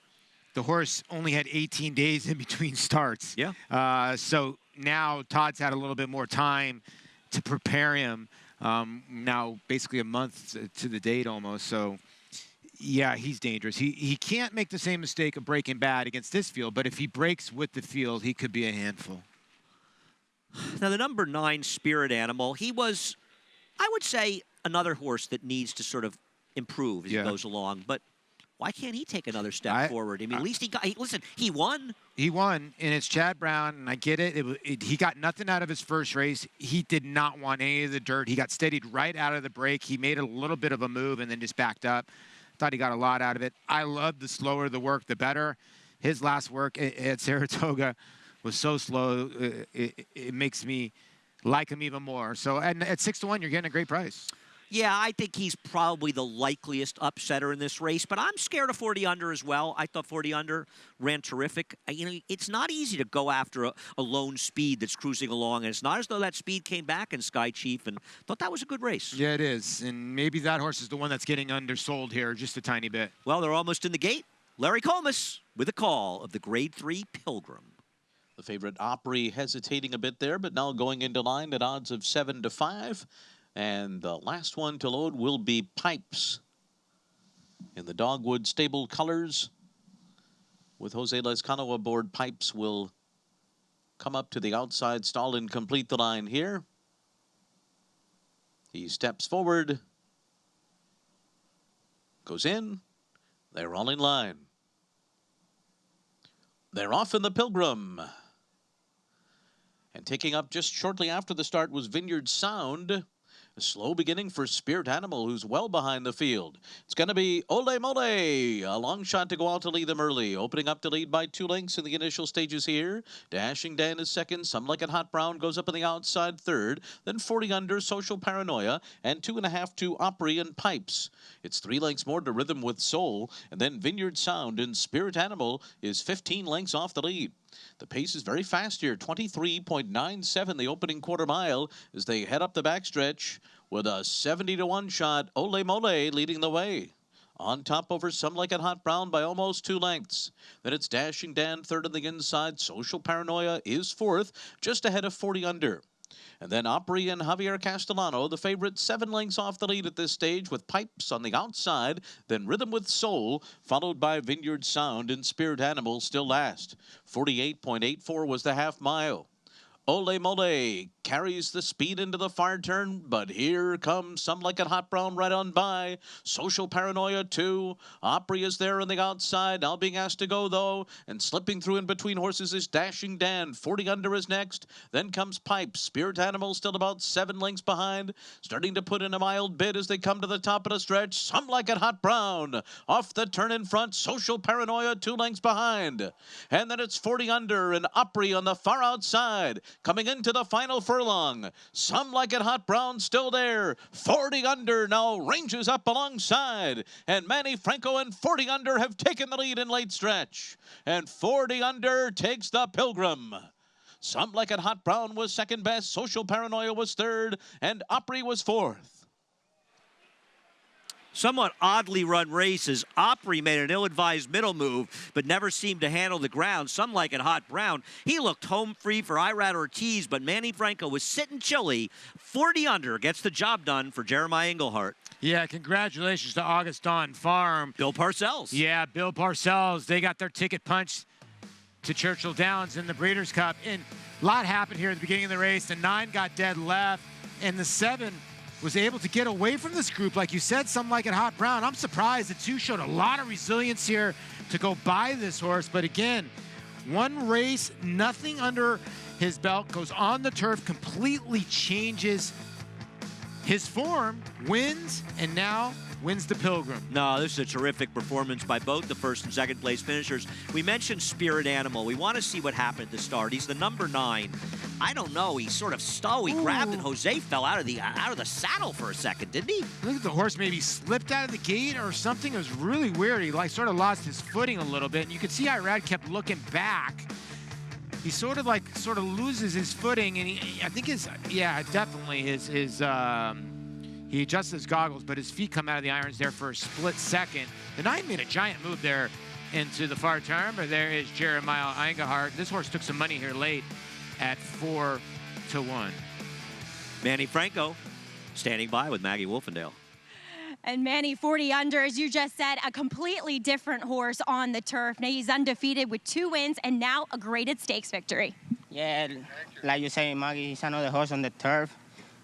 the horse only had 18 days in between starts. Yeah. So now Todd's had a little bit more time to prepare him. Now basically a month to the date almost. So yeah, he's dangerous. He can't make the same mistake of breaking bad against this field, but if he breaks with the field, he could be a handful. Now the number 9 Spirit Animal, he was, I would say, another horse that needs to sort of improve as he goes along, but why can't he take another step forward? I mean, at least listen, he won. He won, and it's Chad Brown, and I get it. He got nothing out of his first race. He did not want any of the dirt. He got steadied right out of the break. He made a little bit of a move and then just backed up. Thought he got a lot out of it. I love the slower the work, the better. His last work at Saratoga was so slow, it makes me like him even more. So, and at 6-1, you're getting a great price. Yeah, I think he's probably the likeliest upsetter in this race, but I'm scared of 40 under as well. I thought 40 under ran terrific. You know, it's not easy to go after a lone speed that's cruising along, and it's not as though that speed came back in Sky Chief, and thought that was a good race. Yeah, it is, and maybe that horse is the one that's getting undersold here just a tiny bit. Well, they're almost in the gate. Larry Comas with a call of the Grade 3 Pilgrim. The favorite Opry hesitating a bit there, but now going into line at odds of 7-5. And the last one to load will be Pipes in the Dogwood Stable colors. With Jose Lezcano aboard, Pipes will come up to the outside stall and complete the line here. He steps forward, goes in. They're all in line. They're off in the Pilgrim. And taking up just shortly after the start was Vineyard Sound. A slow beginning for Spirit Animal, who's well behind the field. It's going to be Ole Mole, a long shot to go out to lead them early. Opening up to lead by 2 lengths in the initial stages here. Dashing Dan is second. Some Like It Hot Brown goes up on the outside third. Then 40 under, Social Paranoia, and 2.5 to Opry and Pipes. It's 3 lengths more to Rhythm with Soul, and then Vineyard Sound and Spirit Animal is 15 lengths off the lead. The pace is very fast here, 23.97 the opening quarter mile as they head up the backstretch with a 70-1 shot. Ole Mole leading the way. On top over Some Like It Hot Brown by almost 2 lengths. Then it's Dashing Dan third on the inside. Social Paranoia is fourth, just ahead of 40 under. And then Opry and Javier Castellano, the favorite, 7 lengths off the lead at this stage with Pipes on the outside. Then Rhythm with Soul, followed by Vineyard Sound and Spirit Animal still last. 48.84 was the half mile. Ole Mole carries the speed into the far turn, but here comes Some Like It Hot Brown right on by. Social Paranoia too. Opry is there on the outside, now being asked to go though, and slipping through in between horses is Dashing Dan. 40 under is next. Then comes Pipe. Spirit Animal still about 7 lengths behind, starting to put in a mild bid as they come to the top of the stretch. Some Like It Hot Brown off the turn in front. Social Paranoia 2 lengths behind, and then it's 40 under and Opry on the far outside. Coming into the final furlong, Some Like It Hot Brown still there. 40 under now ranges up alongside. And Manny Franco and 40 under have taken the lead in late stretch. And 40 under takes the Pilgrim. Some Like It Hot Brown was second best. Social Paranoia was third. And Opry was fourth. Somewhat oddly run races. Opry made an ill-advised middle move, but never seemed to handle the ground. Some Like It Hot Brown. He looked home free for Irad Ortiz, but Manny Franco was sitting chilly. 40 under gets the job done for Jeremiah Englehart. Yeah, congratulations to Augustin Farm. Bill Parcells. Yeah, Bill Parcells. They got their ticket punched to Churchill Downs in the Breeders' Cup. And a lot happened here at the beginning of the race. The 9 got dead left, and the 7 was able to get away from this group. Like you said, Some Like It Hot Brown. I'm surprised the 2 showed a lot of resilience here to go by this horse. But again, 1 race, nothing under his belt, goes on the turf, completely changes his form, wins, and now wins the Pilgrim. No, this is a terrific performance by both the first and second place finishers. We mentioned Spirit Animal. We want to see what happened at the start. He's the number 9. I don't know. He sort of he grabbed and Jose fell out of the saddle for a second, didn't he? I think the horse maybe slipped out of the gate or something. It was really weird. He sort of lost his footing a little bit, and you could see Irad kept looking back. He sort of loses his footing, and I think he adjusts his goggles, but his feet come out of the irons there for a split second. The 9 made a giant move there into the far turn, but there is Jeremiah Engelhardt. This horse took some money here late at 4-1. Manny Franco standing by with Maggie Wolfendale. And Manny, 40 under, as you just said, a completely different horse on the turf. Now he's undefeated with 2 wins and now a graded stakes victory. Yeah, like you say, Maggie, he's another horse on the turf.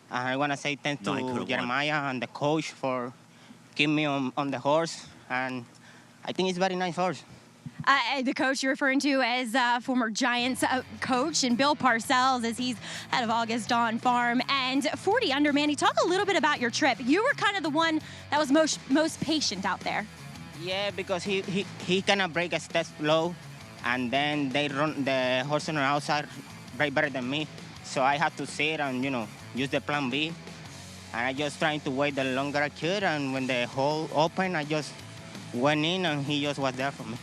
I want to say thanks to Jeremiah and the coach for keeping me on the horse. And I think it's a very nice horse. The coach you're referring to as former Giants coach, and Bill Parcells, as he's head of August Dawn Farm. And 40 under, Manny, talk a little bit about your trip. You were kind of the one that was most patient out there. Yeah, because he kind of break a step low, and then the horse on the outside break better than me. So I had to sit and, use the plan B. And I just trying to wait the longer I could, and when the hole opened, I just went in, and he just was there for me.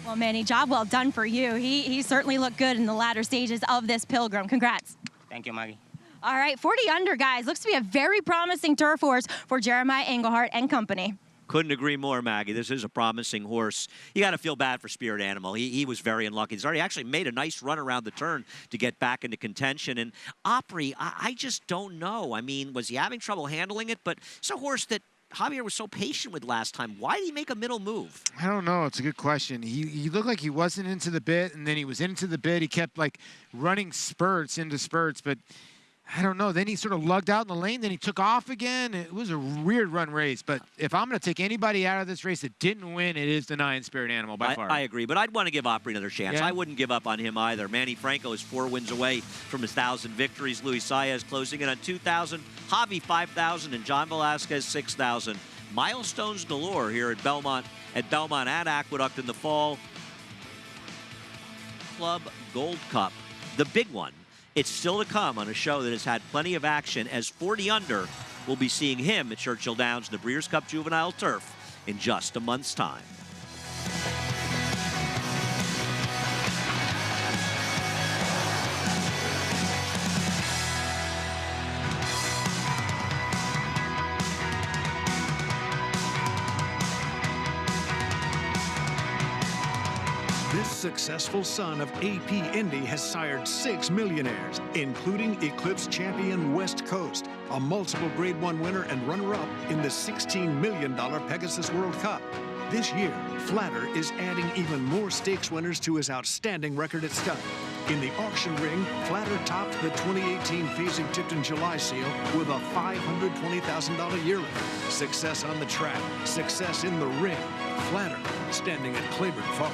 Well, Manny, job well done for you. He certainly looked good in the latter stages of this Pilgrim. Congrats. Thank you, Maggie. All right, 40 under, guys. Looks to be a very promising turf horse for Jeremiah Engelhardt and company. Couldn't agree more, Maggie. This is a promising horse. You got to feel bad for Spirit Animal. He was very unlucky. He's already actually made a nice run around the turn to get back into contention. And Opry, I just don't know. I mean, was he having trouble handling it? But it's a horse that Javier was so patient with last time. Why did he make a middle move? I don't know. It's a good question. He looked like he wasn't into the bit, and then he was into the bit. He kept running spurts into spurts, but I don't know. Then he sort of lugged out in the lane. Then he took off again. It was a weird run race. But if I'm going to take anybody out of this race that didn't win, it is the 9 Spirit Animal by far. I agree, but I'd want to give Opry another chance. Yeah. I wouldn't give up on him either. Manny Franco is 4 wins away from 1,000 victories. Luis Saez closing in on 2,000. Javi 5,000 and John Velasquez 6,000. Milestones galore here at Belmont and Aqueduct in the fall. Club Gold Cup, the big one. It's still to come on a show that has had plenty of action, as 40 under will be seeing him at Churchill Downs, the Breeders' Cup Juvenile Turf, in just a month's time. This successful son of AP Indy has sired 6 millionaires, including Eclipse champion West Coast, a multiple Grade 1 winner and runner-up in the $16 million Pegasus World Cup. This year, Flatter is adding even more stakes winners to his outstanding record at stud. In the auction ring, Flatter topped the 2018 Phasing Tipton July Seal with a $520,000 yearling. Success on the track, success in the ring. Flatter standing at Claiborne Farm.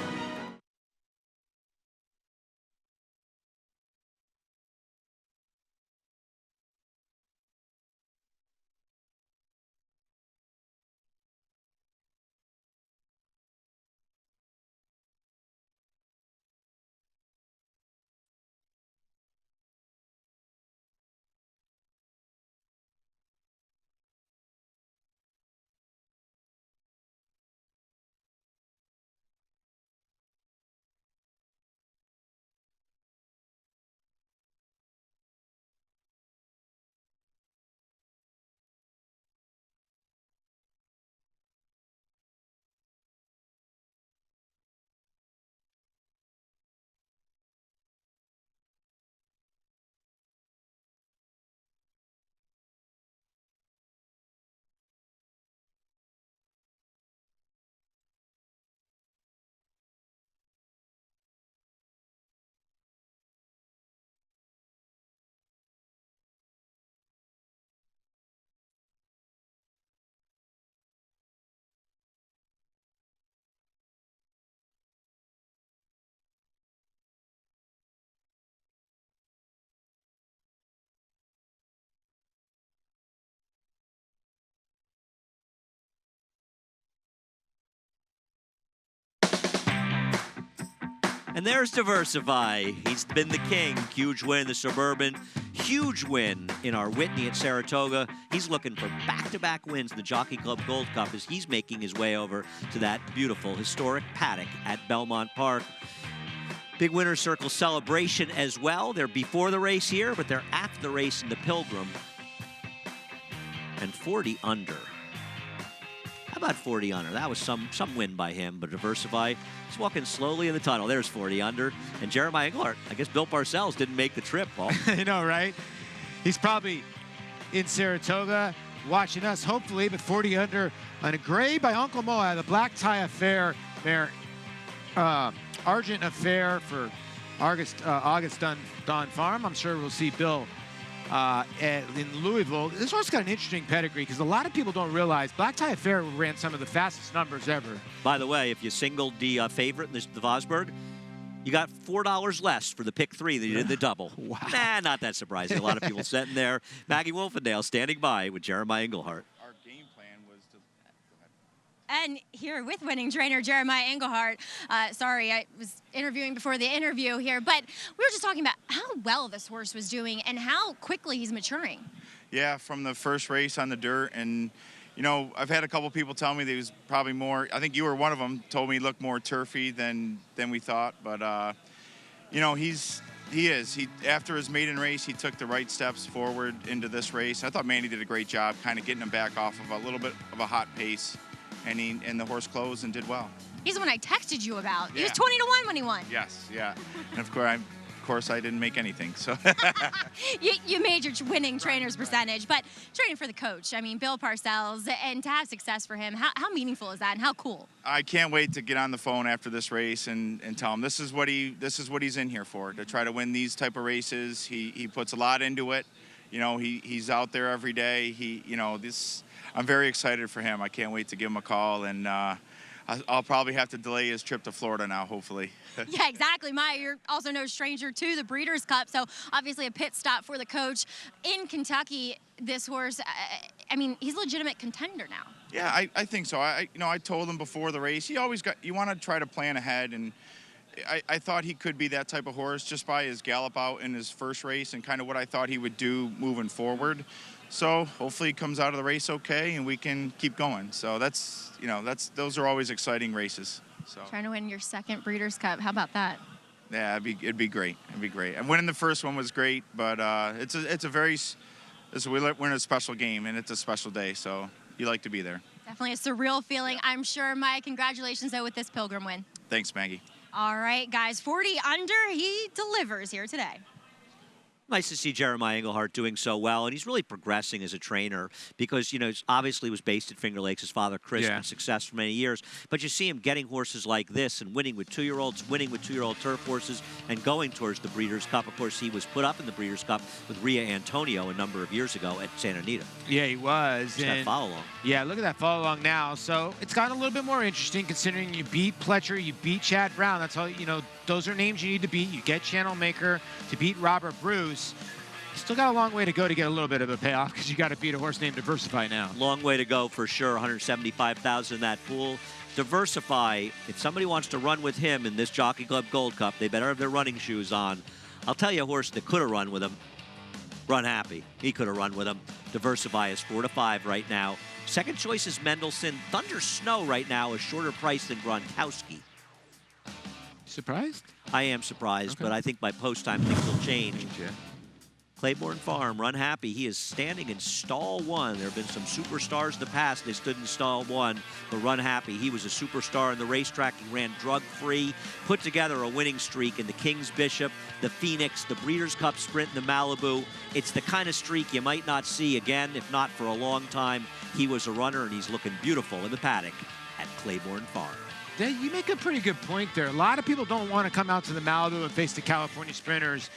And there's Diversify. He's been the king. Huge win in the Suburban. Huge win in our Whitney at Saratoga. He's looking for back-to-back wins in the Jockey Club Gold Cup as he's making his way over to that beautiful, historic paddock at Belmont Park. Big winner's circle celebration as well. They're before the race here, but they're after the race in the Pilgrim. And 40 under. How about 40 under? That was some win by him, but Diversify is walking slowly in the tunnel. There's 40 under. And Jeremiah Englehart, I guess Bill Parcells didn't make the trip, Paul. I know, right? He's probably in Saratoga watching us, hopefully, but 40 under on a gray by Uncle Mo out of the Black Tie Affair there. Argent Affair for August Don Farm. I'm sure we'll see Bill in Louisville. This horse got an interesting pedigree because a lot of people don't realize Black Tie Affair ran some of the fastest numbers ever. By the way, if you singled the favorite in the Vosburgh, you got $4 less for the pick 3 than you did the double. Wow. Nah, not that surprising. A lot of people sitting there. Maggie Wolfendale standing by with Jeremiah Englehart. And here with winning trainer Jeremiah Englehart. Sorry, I was interviewing before the interview here, but we were just talking about how well this horse was doing and how quickly he's maturing. Yeah, from the first race on the dirt. And, you know, I've had a couple people tell me that he was probably more, I think you were one of them, told me he looked more turfy than we thought. But, you know, he after his maiden race, he took the right steps forward into this race. I thought Manny did a great job kind of getting him back off of a little bit of a hot pace. And the horse closed and did well. He's the one I texted you about. Yeah. He was 20-1 when he won. Yes, yeah. And of course, I didn't make anything. So you made your winning trainer's percentage, but training for the coach. I mean, Bill Parcells, and to have success for him, how meaningful is that and how cool? I can't wait to get on the phone after this race and tell him this is what he's in here for, to try to win these type of races. He puts a lot into it. You know, he's out there every day. I'm very excited for him. I can't wait to give him a call, and I'll probably have to delay his trip to Florida now, hopefully. Yeah, exactly. Maya, you're also no stranger to the Breeders' Cup, so obviously a pit stop for the coach. In Kentucky, this horse, I mean, he's a legitimate contender now. Yeah, I think so. I told him before the race, you want to try to plan ahead, and I thought he could be that type of horse just by his gallop out in his first race and kind of what I thought he would do moving forward. So hopefully he comes out of the race okay and we can keep going. So those are always exciting races. So trying to win your second Breeders' Cup. How about that? Yeah, it'd be great. It'd be great. And winning the first one was great, but we're in a special game and it's a special day. So you like to be there. Definitely a surreal feeling, I'm sure. Maya, congratulations though with this Pilgrim win. Thanks, Maggie. All right, guys, 40 under, he delivers here today. Nice to see Jeremiah Englehart doing so well, and he's really progressing as a trainer because, you know, obviously was based at Finger Lakes. His father, Chris, been success for many years. But you see him getting horses like this and winning with 2-year-olds, winning with 2-year-old turf horses, and going towards the Breeders' Cup. Of course, he was put up in the Breeders' Cup with Ria Antonio a number of years ago at Santa Anita. Yeah, he was. Just that follow-along. Yeah, look at that follow-along now. So it's gotten a little bit more interesting considering you beat Pletcher, you beat Chad Brown. That's all, you know, those are names you need to beat. You get Channel Maker to beat Robert Bruce. Still got a long way to go to get a little bit of a payoff because you got to beat a horse named Diversify now. Long way to go for sure. 175,000 in that pool. Diversify, if somebody wants to run with him in this Jockey Club Gold Cup, they better have their running shoes on. I'll tell you a horse that could have run with him. Run Happy. He could have run with him. Diversify is 4-5 right now. Second choice is Mendelssohn. Thunder Snow right now is shorter price than Gronkowski. Surprised? I am surprised, but I think by post time things will change. Claiborne Farm, Run Happy. He is standing in stall 1. There have been some superstars in the past. They stood in stall 1. But Run Happy, he was a superstar in the racetrack. He ran drug-free, put together a winning streak in the King's Bishop, the Phoenix, the Breeders' Cup Sprint in the Malibu. It's the kind of streak you might not see again, if not for a long time. He was a runner, and he's looking beautiful in the paddock at Claiborne Farm. You make a pretty good point there. A lot of people don't want to come out to the Malibu and face the California sprinters.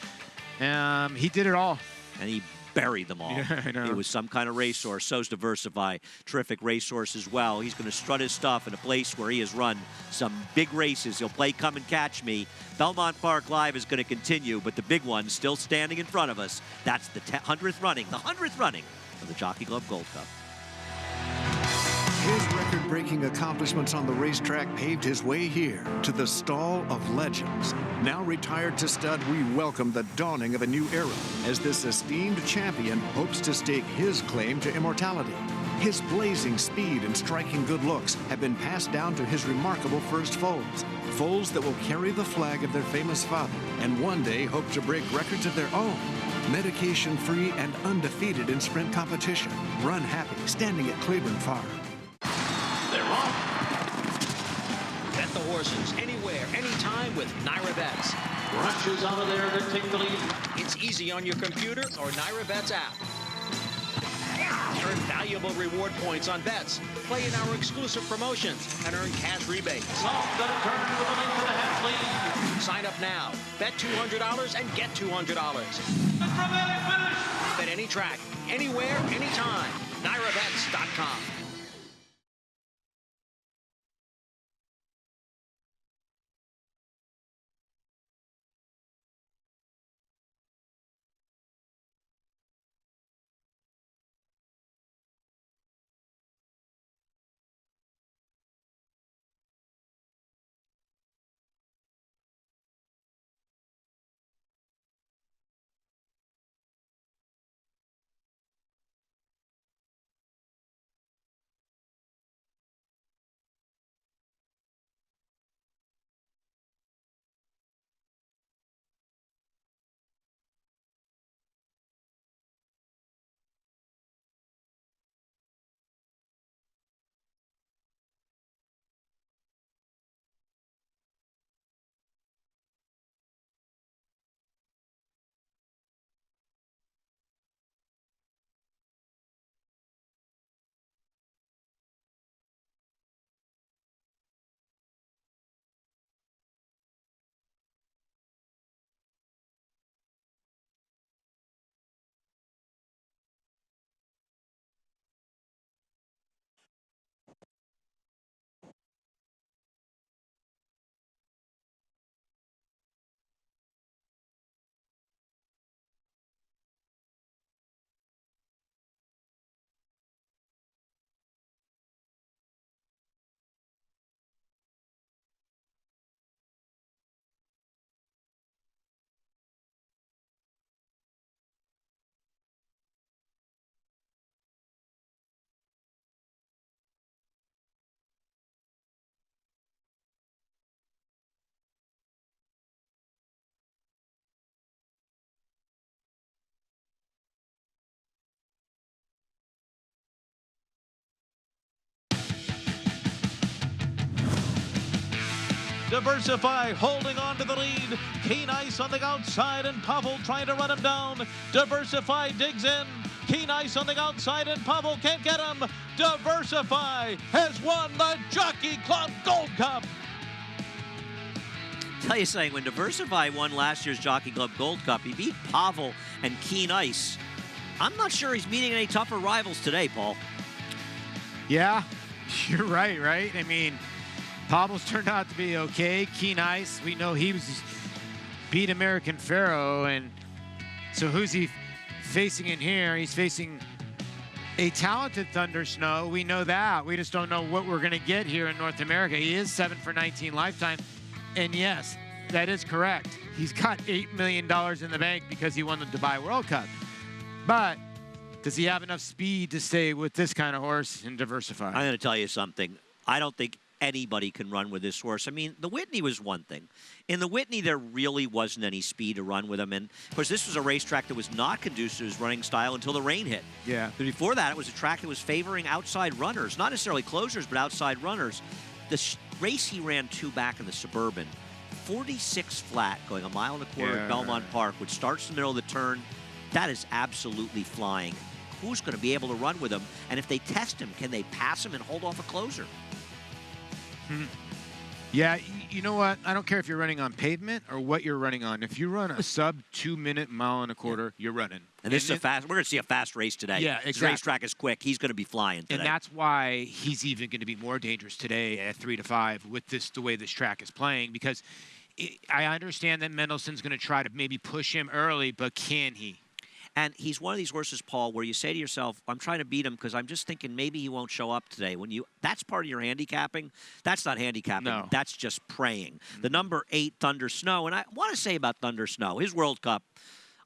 He did it all. And he buried them all. Yeah, I know. He was some kind of racehorse. So's Diversify. Terrific racehorse as well. He's going to strut his stuff in a place where he has run some big races. He'll play Come and Catch Me. Belmont Park Live is going to continue, but the big one's still standing in front of us. That's the 100th running of the Jockey Club Gold Cup. His record-breaking accomplishments on the racetrack paved his way here to the Stall of Legends. Now retired to stud, we welcome the dawning of a new era as this esteemed champion hopes to stake his claim to immortality. His blazing speed and striking good looks have been passed down to his remarkable first foals. Foals that will carry the flag of their famous father and one day hope to break records of their own. Medication-free and undefeated in sprint competition. Run happy, standing at Claiborne Farm. They're off. Bet the horses anywhere, anytime with Naira Bets. Rushes out of there to take the lead. It's easy on your computer or Naira Bets app. Earn valuable reward points on bets. Play in our exclusive promotions and earn cash rebates. Sign up now. Bet $200 and get $200. Bet any track, anywhere, anytime. NairaBets.com. Diversify holding on to the lead. Keen Ice on the outside and Pavel trying to run him down. Diversify digs in. Keen Ice on the outside and Pavel can't get him. Diversify has won the Jockey Club Gold Cup. Tell you something, when Diversify won last year's Jockey Club Gold Cup, he beat Pavel and Keen Ice. I'm not sure he's meeting any tougher rivals today, Paul. Yeah, you're right? I mean, Pavel's turned out to be okay. Keen Ice, we know he beat American Pharaoh, and so who's he facing in here? He's facing a talented Thunder Snow. We know that. We just don't know what we're going to get here in North America. He is 7 for 19 lifetime, and yes, that is correct. He's got $8 million in the bank because he won the Dubai World Cup. But does he have enough speed to stay with this kind of horse and diversify? I'm going to tell you something. I don't think anybody can run with this horse. I mean, the Whitney was one thing. In the Whitney, there really wasn't any speed to run with him. And, of course, this was a racetrack that was not conducive to his running style until the rain hit. Yeah. But before that, it was a track that was favoring outside runners. Not necessarily closers, but outside runners. The race he ran 2 back in the Suburban, 46 flat, going a mile and a quarter at Belmont Park, which starts in the middle of the turn. That is absolutely flying. Who's going to be able to run with him? And if they test him, can they pass him and hold off a closer? Yeah, you know what? I don't care if you're running on pavement or what you're running on. If you run a sub 2-minute mile and a quarter, you're running. And this is a fast. We're going to see a fast race today. Yeah, exactly. This racetrack is quick. He's going to be flying today. And that's why he's even going to be more dangerous today at 3 to 5 with the way this track is playing. Because I understand that Mendelssohn's going to try to maybe push him early, but can he? And he's one of these horses, Paul, where you say to yourself, I'm trying to beat him because I'm just thinking maybe he won't show up today. That's part of your handicapping. That's not handicapping. No. That's just praying. The number 8, Thunder Snow, and I want to say about Thunder Snow, his World Cup,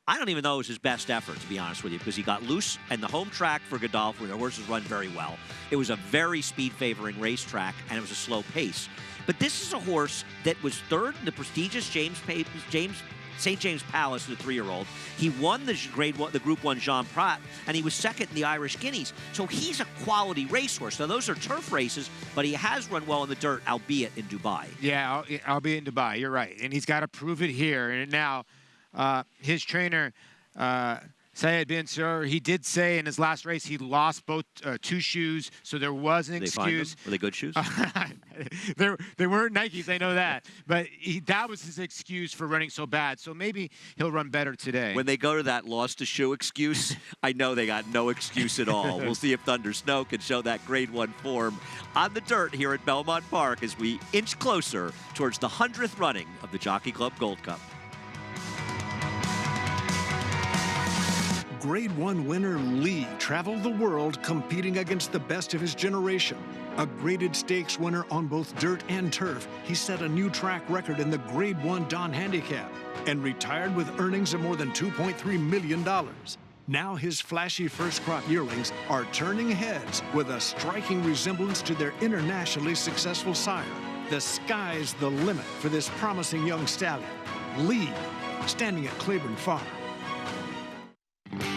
I don't even know it was his best effort, to be honest with you, because he got loose, and the home track for Godolphin, the horses run very well. It was a very speed-favoring racetrack, and it was a slow pace. But this is a horse that was third in the prestigious St. James Palace, the 3-year-old. He won the Group 1 Jean Prat, and he was second in the Irish Guineas. So he's a quality racehorse. Now, those are turf races, but he has run well in the dirt, albeit in Dubai. Yeah, albeit in Dubai. You're right. And he's got to prove it here. And now his trainer, Sayed bin Sur, he did say in his last race he lost both 2 shoes, so there was an excuse. Were they good shoes? They weren't Nikes, I know that. But that was his excuse for running so bad. So maybe he'll run better today. When they go to that lost a shoe excuse, I know they got no excuse at all. We'll see if Thunder Snow can show that Grade 1 form on the dirt here at Belmont Park as we inch closer towards the 100th running of the Jockey Club Gold Cup. Grade 1 winner Lee traveled the world competing against the best of his generation. A graded stakes winner on both dirt and turf, he set a new track record in the Grade 1 Don Handicap and retired with earnings of more than $2.3 million. Now his flashy first crop yearlings are turning heads with a striking resemblance to their internationally successful sire. The sky's the limit for this promising young stallion. Lee, standing at Claiborne Farm.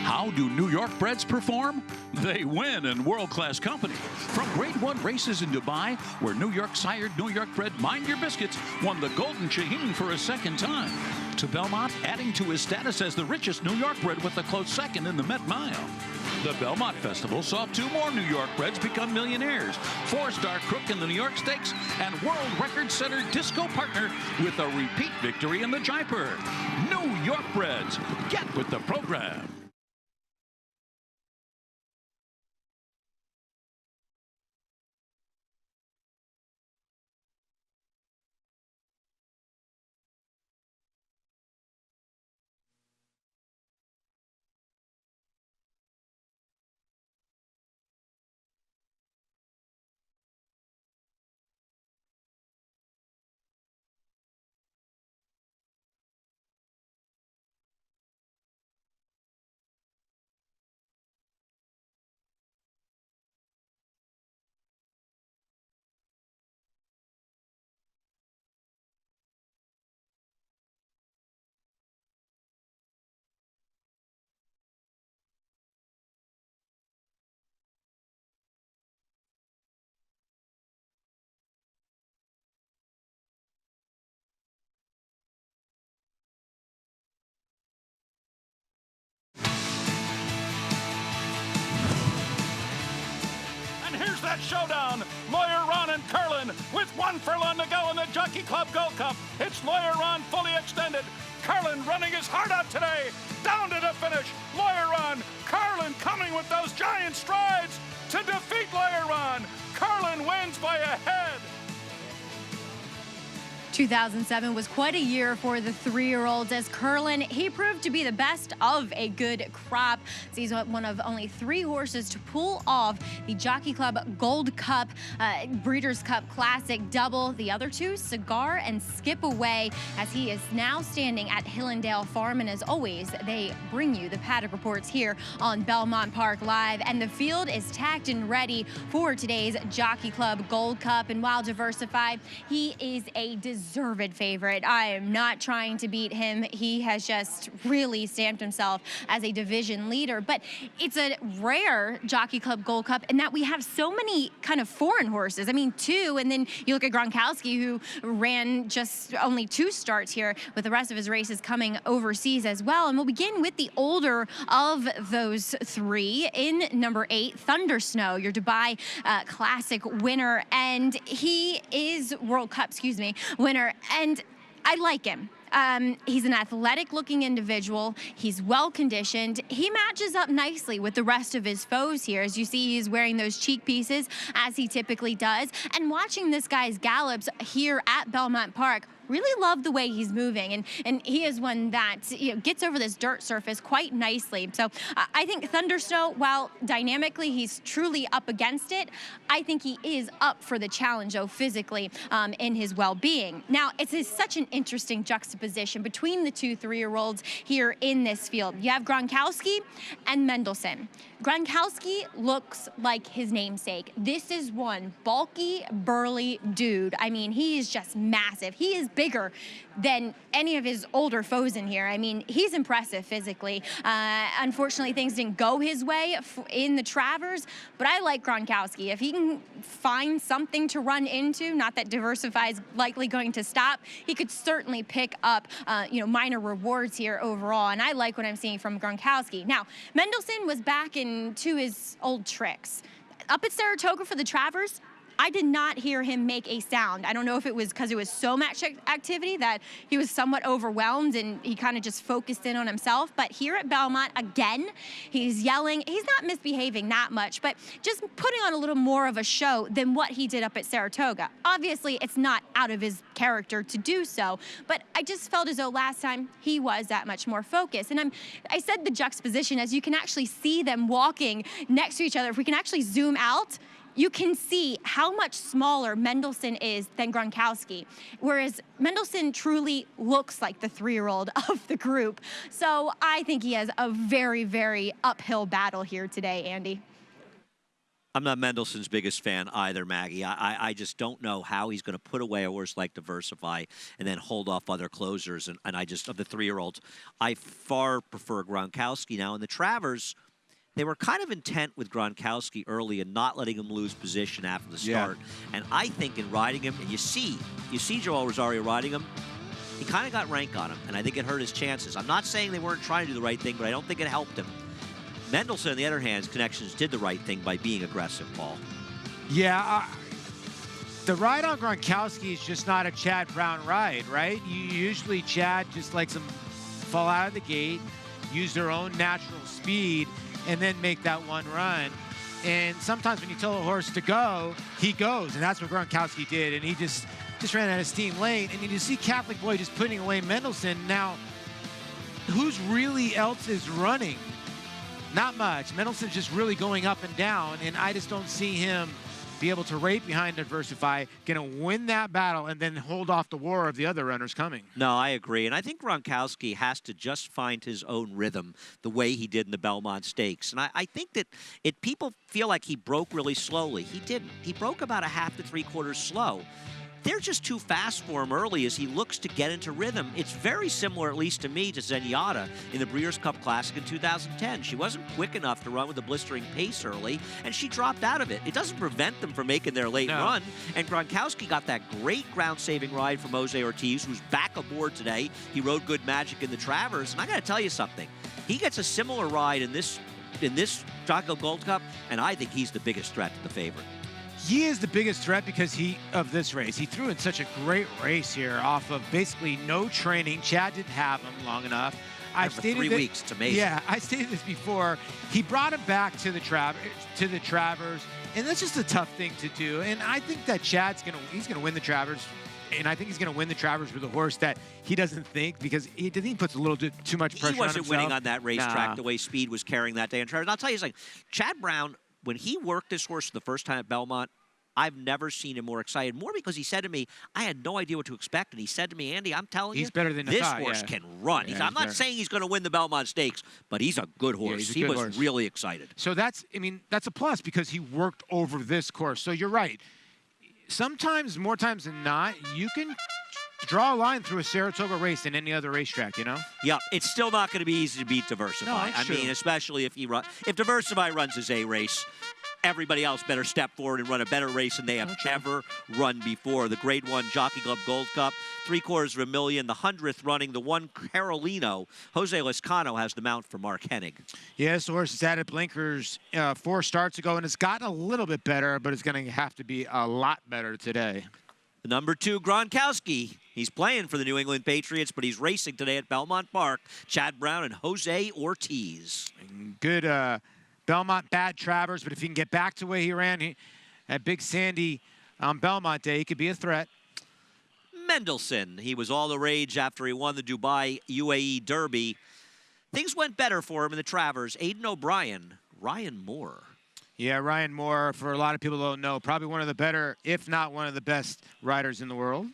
How do New York breds perform? They win in world-class company. From Grade 1 races in Dubai, where New York sired, New York bred Mind Your Biscuits won the Golden Shaheen for a second time, to Belmont adding to his status as the richest New York bred with a close second in the Met Mile. The Belmont Festival saw 2 more New York breds become millionaires, 4-star Crook in the New York Stakes, and world record setter Disco Partner with a repeat victory in the Jaipur. New York breds, get with the program. That showdown, Lawyer Ron and Curlin with 1 furlong to go in the Jockey Club Gold Cup. It's Lawyer Ron fully extended. Curlin running his heart out today, down to the finish. Lawyer Ron, Curlin coming with those giant strides to defeat Lawyer Ron. Curlin wins by a head. 2007 was quite a year for the 3-year-olds as Curlin, he proved to be the best of a good crop. So he's one of only 3 horses to pull off the Jockey Club Gold Cup, Breeders' Cup Classic double. The other 2, Cigar and Skip Away, as he is now standing at Hillendale Farm. And as always, they bring you the paddock reports here on Belmont Park Live. And the field is tacked and ready for today's Jockey Club Gold Cup. And while diversified, he is a deserved favorite. I am not trying to beat him. He has just really stamped himself as a division leader. But it's a rare Jockey Club Gold Cup in that we have so many kind of foreign horses. I mean, 2, and then you look at Gronkowski, who ran just only 2 starts here, with the rest of his races coming overseas as well. And we'll begin with the older of those 3 in number 8, Thunder Snow, your Dubai Classic winner. And he is World Cup, winner. And I like him. He's an athletic-looking individual. He's well-conditioned. He matches up nicely with the rest of his foes here. As you see, he's wearing those cheek pieces, as he typically does. And watching this guy's gallops here at Belmont Park, really love the way he's moving, and he is one that gets over this dirt surface quite nicely. So I think Thundersnow, while dynamically he's truly up against it, I think he is up for the challenge, though, physically in his well-being. Now, it's such an interesting juxtaposition between the two 3-year-olds here in this field. You have Gronkowski and Mendelssohn. Gronkowski looks like his namesake. This is one bulky, burly dude. I mean, he is just massive. He is bigger than any of his older foes in here. I mean, he's impressive physically. Unfortunately, things didn't go his way in the Travers, but I like Gronkowski. If he can find something to run into, not that Diversify is likely going to stop, he could certainly pick up minor rewards here overall, and I like what I'm seeing from Gronkowski. Now, Mendelssohn was back into his old tricks. Up at Saratoga for the Travers, I did not hear him make a sound. I don't know if it was because it was so much activity that he was somewhat overwhelmed and he kind of just focused in on himself. But here at Belmont, again, he's yelling. He's not misbehaving that much, but just putting on a little more of a show than what he did up at Saratoga. Obviously, it's not out of his character to do so, but I just felt as though last time he was that much more focused. And I said the juxtaposition, as you can actually see them walking next to each other. If we can actually zoom out, you can see how much smaller Mendelssohn is than Gronkowski, whereas Mendelssohn truly looks like the 3-year-old of the group. So I think he has a very, very uphill battle here today, Andy. I'm not Mendelssohn's biggest fan either, Maggie. I just don't know how he's going to put away a horse like Diversify and then hold off other closers. And I just, of the 3-year-olds, I far prefer Gronkowski. Now, in the Travers, they were kind of intent with Gronkowski early and not letting him lose position after the start. Yeah. And I think in riding him, and you see Joel Rosario riding him, he kind of got rank on him, and I think it hurt his chances. I'm not saying they weren't trying to do the right thing, but I don't think it helped him. Mendelssohn, on the other hand, connections did the right thing by being aggressive, Paul. Yeah, the ride on Gronkowski is just not a Chad Brown ride, right? Usually Chad just lets them fall out of the gate, use their own natural speed, and then make that one run. And sometimes when you tell a horse to go, he goes, and that's what Gronkowski did. And he just ran out of steam late. And you see Catholic Boy just putting away Mendelssohn. Now, who's really else is running? Not much. Mendelssohn's just really going up and down, and I just don't see him be able to rate behind Diversify, going to win that battle, and then hold off the war of the other runners coming. No, I agree. And I think Gronkowski has to just find his own rhythm the way he did in the Belmont Stakes. And I think that people feel like he broke really slowly. He didn't. He broke about a half to 3/4 slow. They're just too fast for him early as he looks to get into rhythm. It's very similar, at least to me, to Zenyatta in the Breeders' Cup Classic in 2010. She wasn't quick enough to run with a blistering pace early, and she dropped out of it. It doesn't prevent them from making their late run. And Gronkowski got that great ground-saving ride from Jose Ortiz, who's back aboard today. He rode Good Magic in the Travers, and I got to tell you something. He gets a similar ride in this Jockey Club Gold Cup, and I think he's the biggest threat to the favorite. He is the biggest threat because of this race. He threw in such a great race here off of basically no training. Chad didn't have him long enough. For 3 weeks, it's amazing. Yeah, I stated this before. He brought him back to the Travers, and that's just a tough thing to do. And I think that he's gonna win the Travers, and I think he's gonna win the Travers with a horse that he doesn't think, because he puts a little too much pressure on himself. He wasn't winning on that racetrack the way Speed was carrying that day in Travers. I'll tell you something. Chad Brown, when he worked this horse for the first time at Belmont, I've never seen him more excited. More because he said to me, I had no idea what to expect. And he said to me, Andy, I'm telling you, better than this horse can run. I'm not saying he's going to win the Belmont Stakes, but he's a good horse. He was really excited. So that's a plus because he worked over this course. So you're right. Sometimes, more times than not, you can draw a line through a Saratoga race than any other racetrack, you know? Yeah, it's still not going to be easy to beat Diversify. No, I mean, especially if Diversify runs his A race, everybody else better step forward and run a better race than they have ever run before. The Grade 1 Jockey Club Gold Cup, $750,000, the 100th running, the one Carolino. Jose Lescano has the mount for Mark Hennig. Yes, the horse is added blinkers 4 starts ago, and it's gotten a little bit better, but it's going to have to be a lot better today. The number 2, Gronkowski. He's playing for the New England Patriots, but he's racing today at Belmont Park. Chad Brown and Jose Ortiz. Good Belmont, bad Travers, but if he can get back to the way he ran at Big Sandy on Belmont Day, he could be a threat. Mendelssohn. He was all the rage after he won the Dubai UAE Derby. Things went better for him in the Travers. Aidan O'Brien, Ryan Moore. Yeah, Ryan Moore, for a lot of people who don't know, probably one of the better, if not one of the best riders in the world.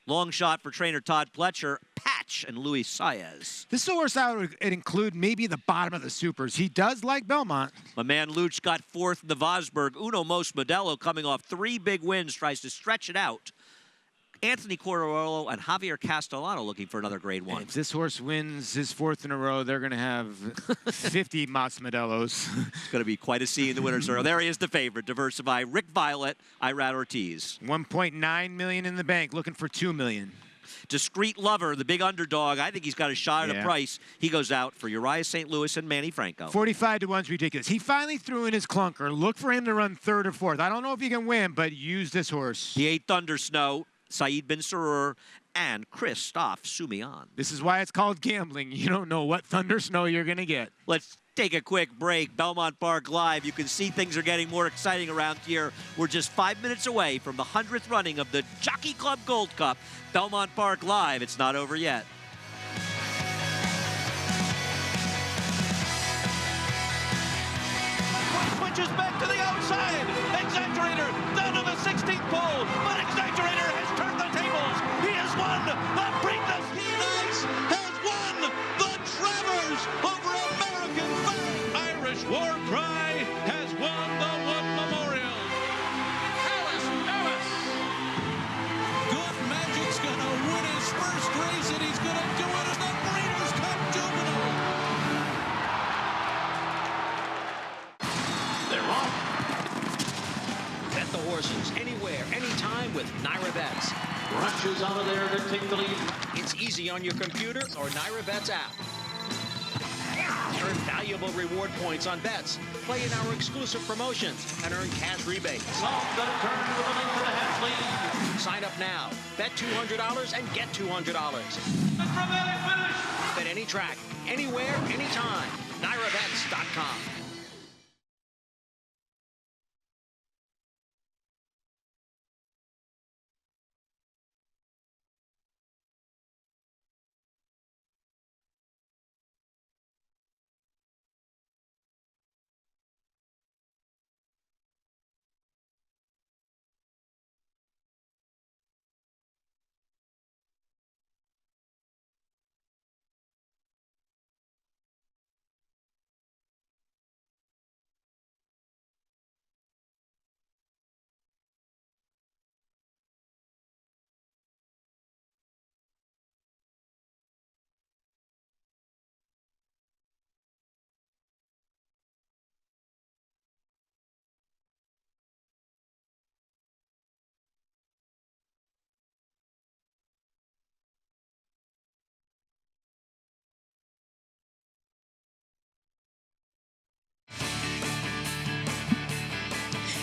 Long shot for trainer Todd Pletcher, Patch, and Luis Saez. This horse I would include maybe the bottom of the supers. He does like Belmont. My man Luch got fourth in the Vosburgh. Uno Mos Modelo, coming off 3 big wins, tries to stretch it out. Anthony Cordarolo and Javier Castellano looking for another grade 1. If this horse wins his 4th in a row, they're going to have 50 Mos Modelos. It's going to be quite a scene in the winner's circle. There he is, the favorite. Diversify. Rick Violet, Irad Ortiz. $1.9 million in the bank, looking for $2 million. Discreet Lover, the big underdog. I think he's got a shot at a price. He goes out for Uriah St. Louis and Manny Franco. 45 to 1's ridiculous. He finally threw in his clunker. Look for him to run 3rd or 4th. I don't know if he can win, but use this horse. The 8 Thunder Snow, Saeed Bin Sarur, and Christophe Soumillon. This is why it's called gambling. You don't know what Thunder Snow you're going to get. Let's take a quick break. Belmont Park Live. You can see things are getting more exciting around here. We're just 5 minutes away from the 100th running of the Jockey Club Gold Cup. Belmont Park Live. It's not over yet. Switches back to the outside. Exaggerator down to the 16th pole. But Exaggerator has turned the tables. He has won the Preakness. He has won the Travers over American Flag. Irish War Cry has won the Wood Memorial. Alice. Good Magic's going to win his first race, and he's going to do it as the Breeders' Cup Juvenile. They're off. Bet the horses anywhere, anytime with Naira Bets. Rushes out of there to take the lead. It's easy on your computer or Naira Bets app. Earn valuable reward points on bets. Play in our exclusive promotions and earn cash rebates. Off the turn with a link to the half lead. Sign up now. Bet $200 and get $200. Dramatic finish. Bet any track, anywhere, anytime. NairaBets.com.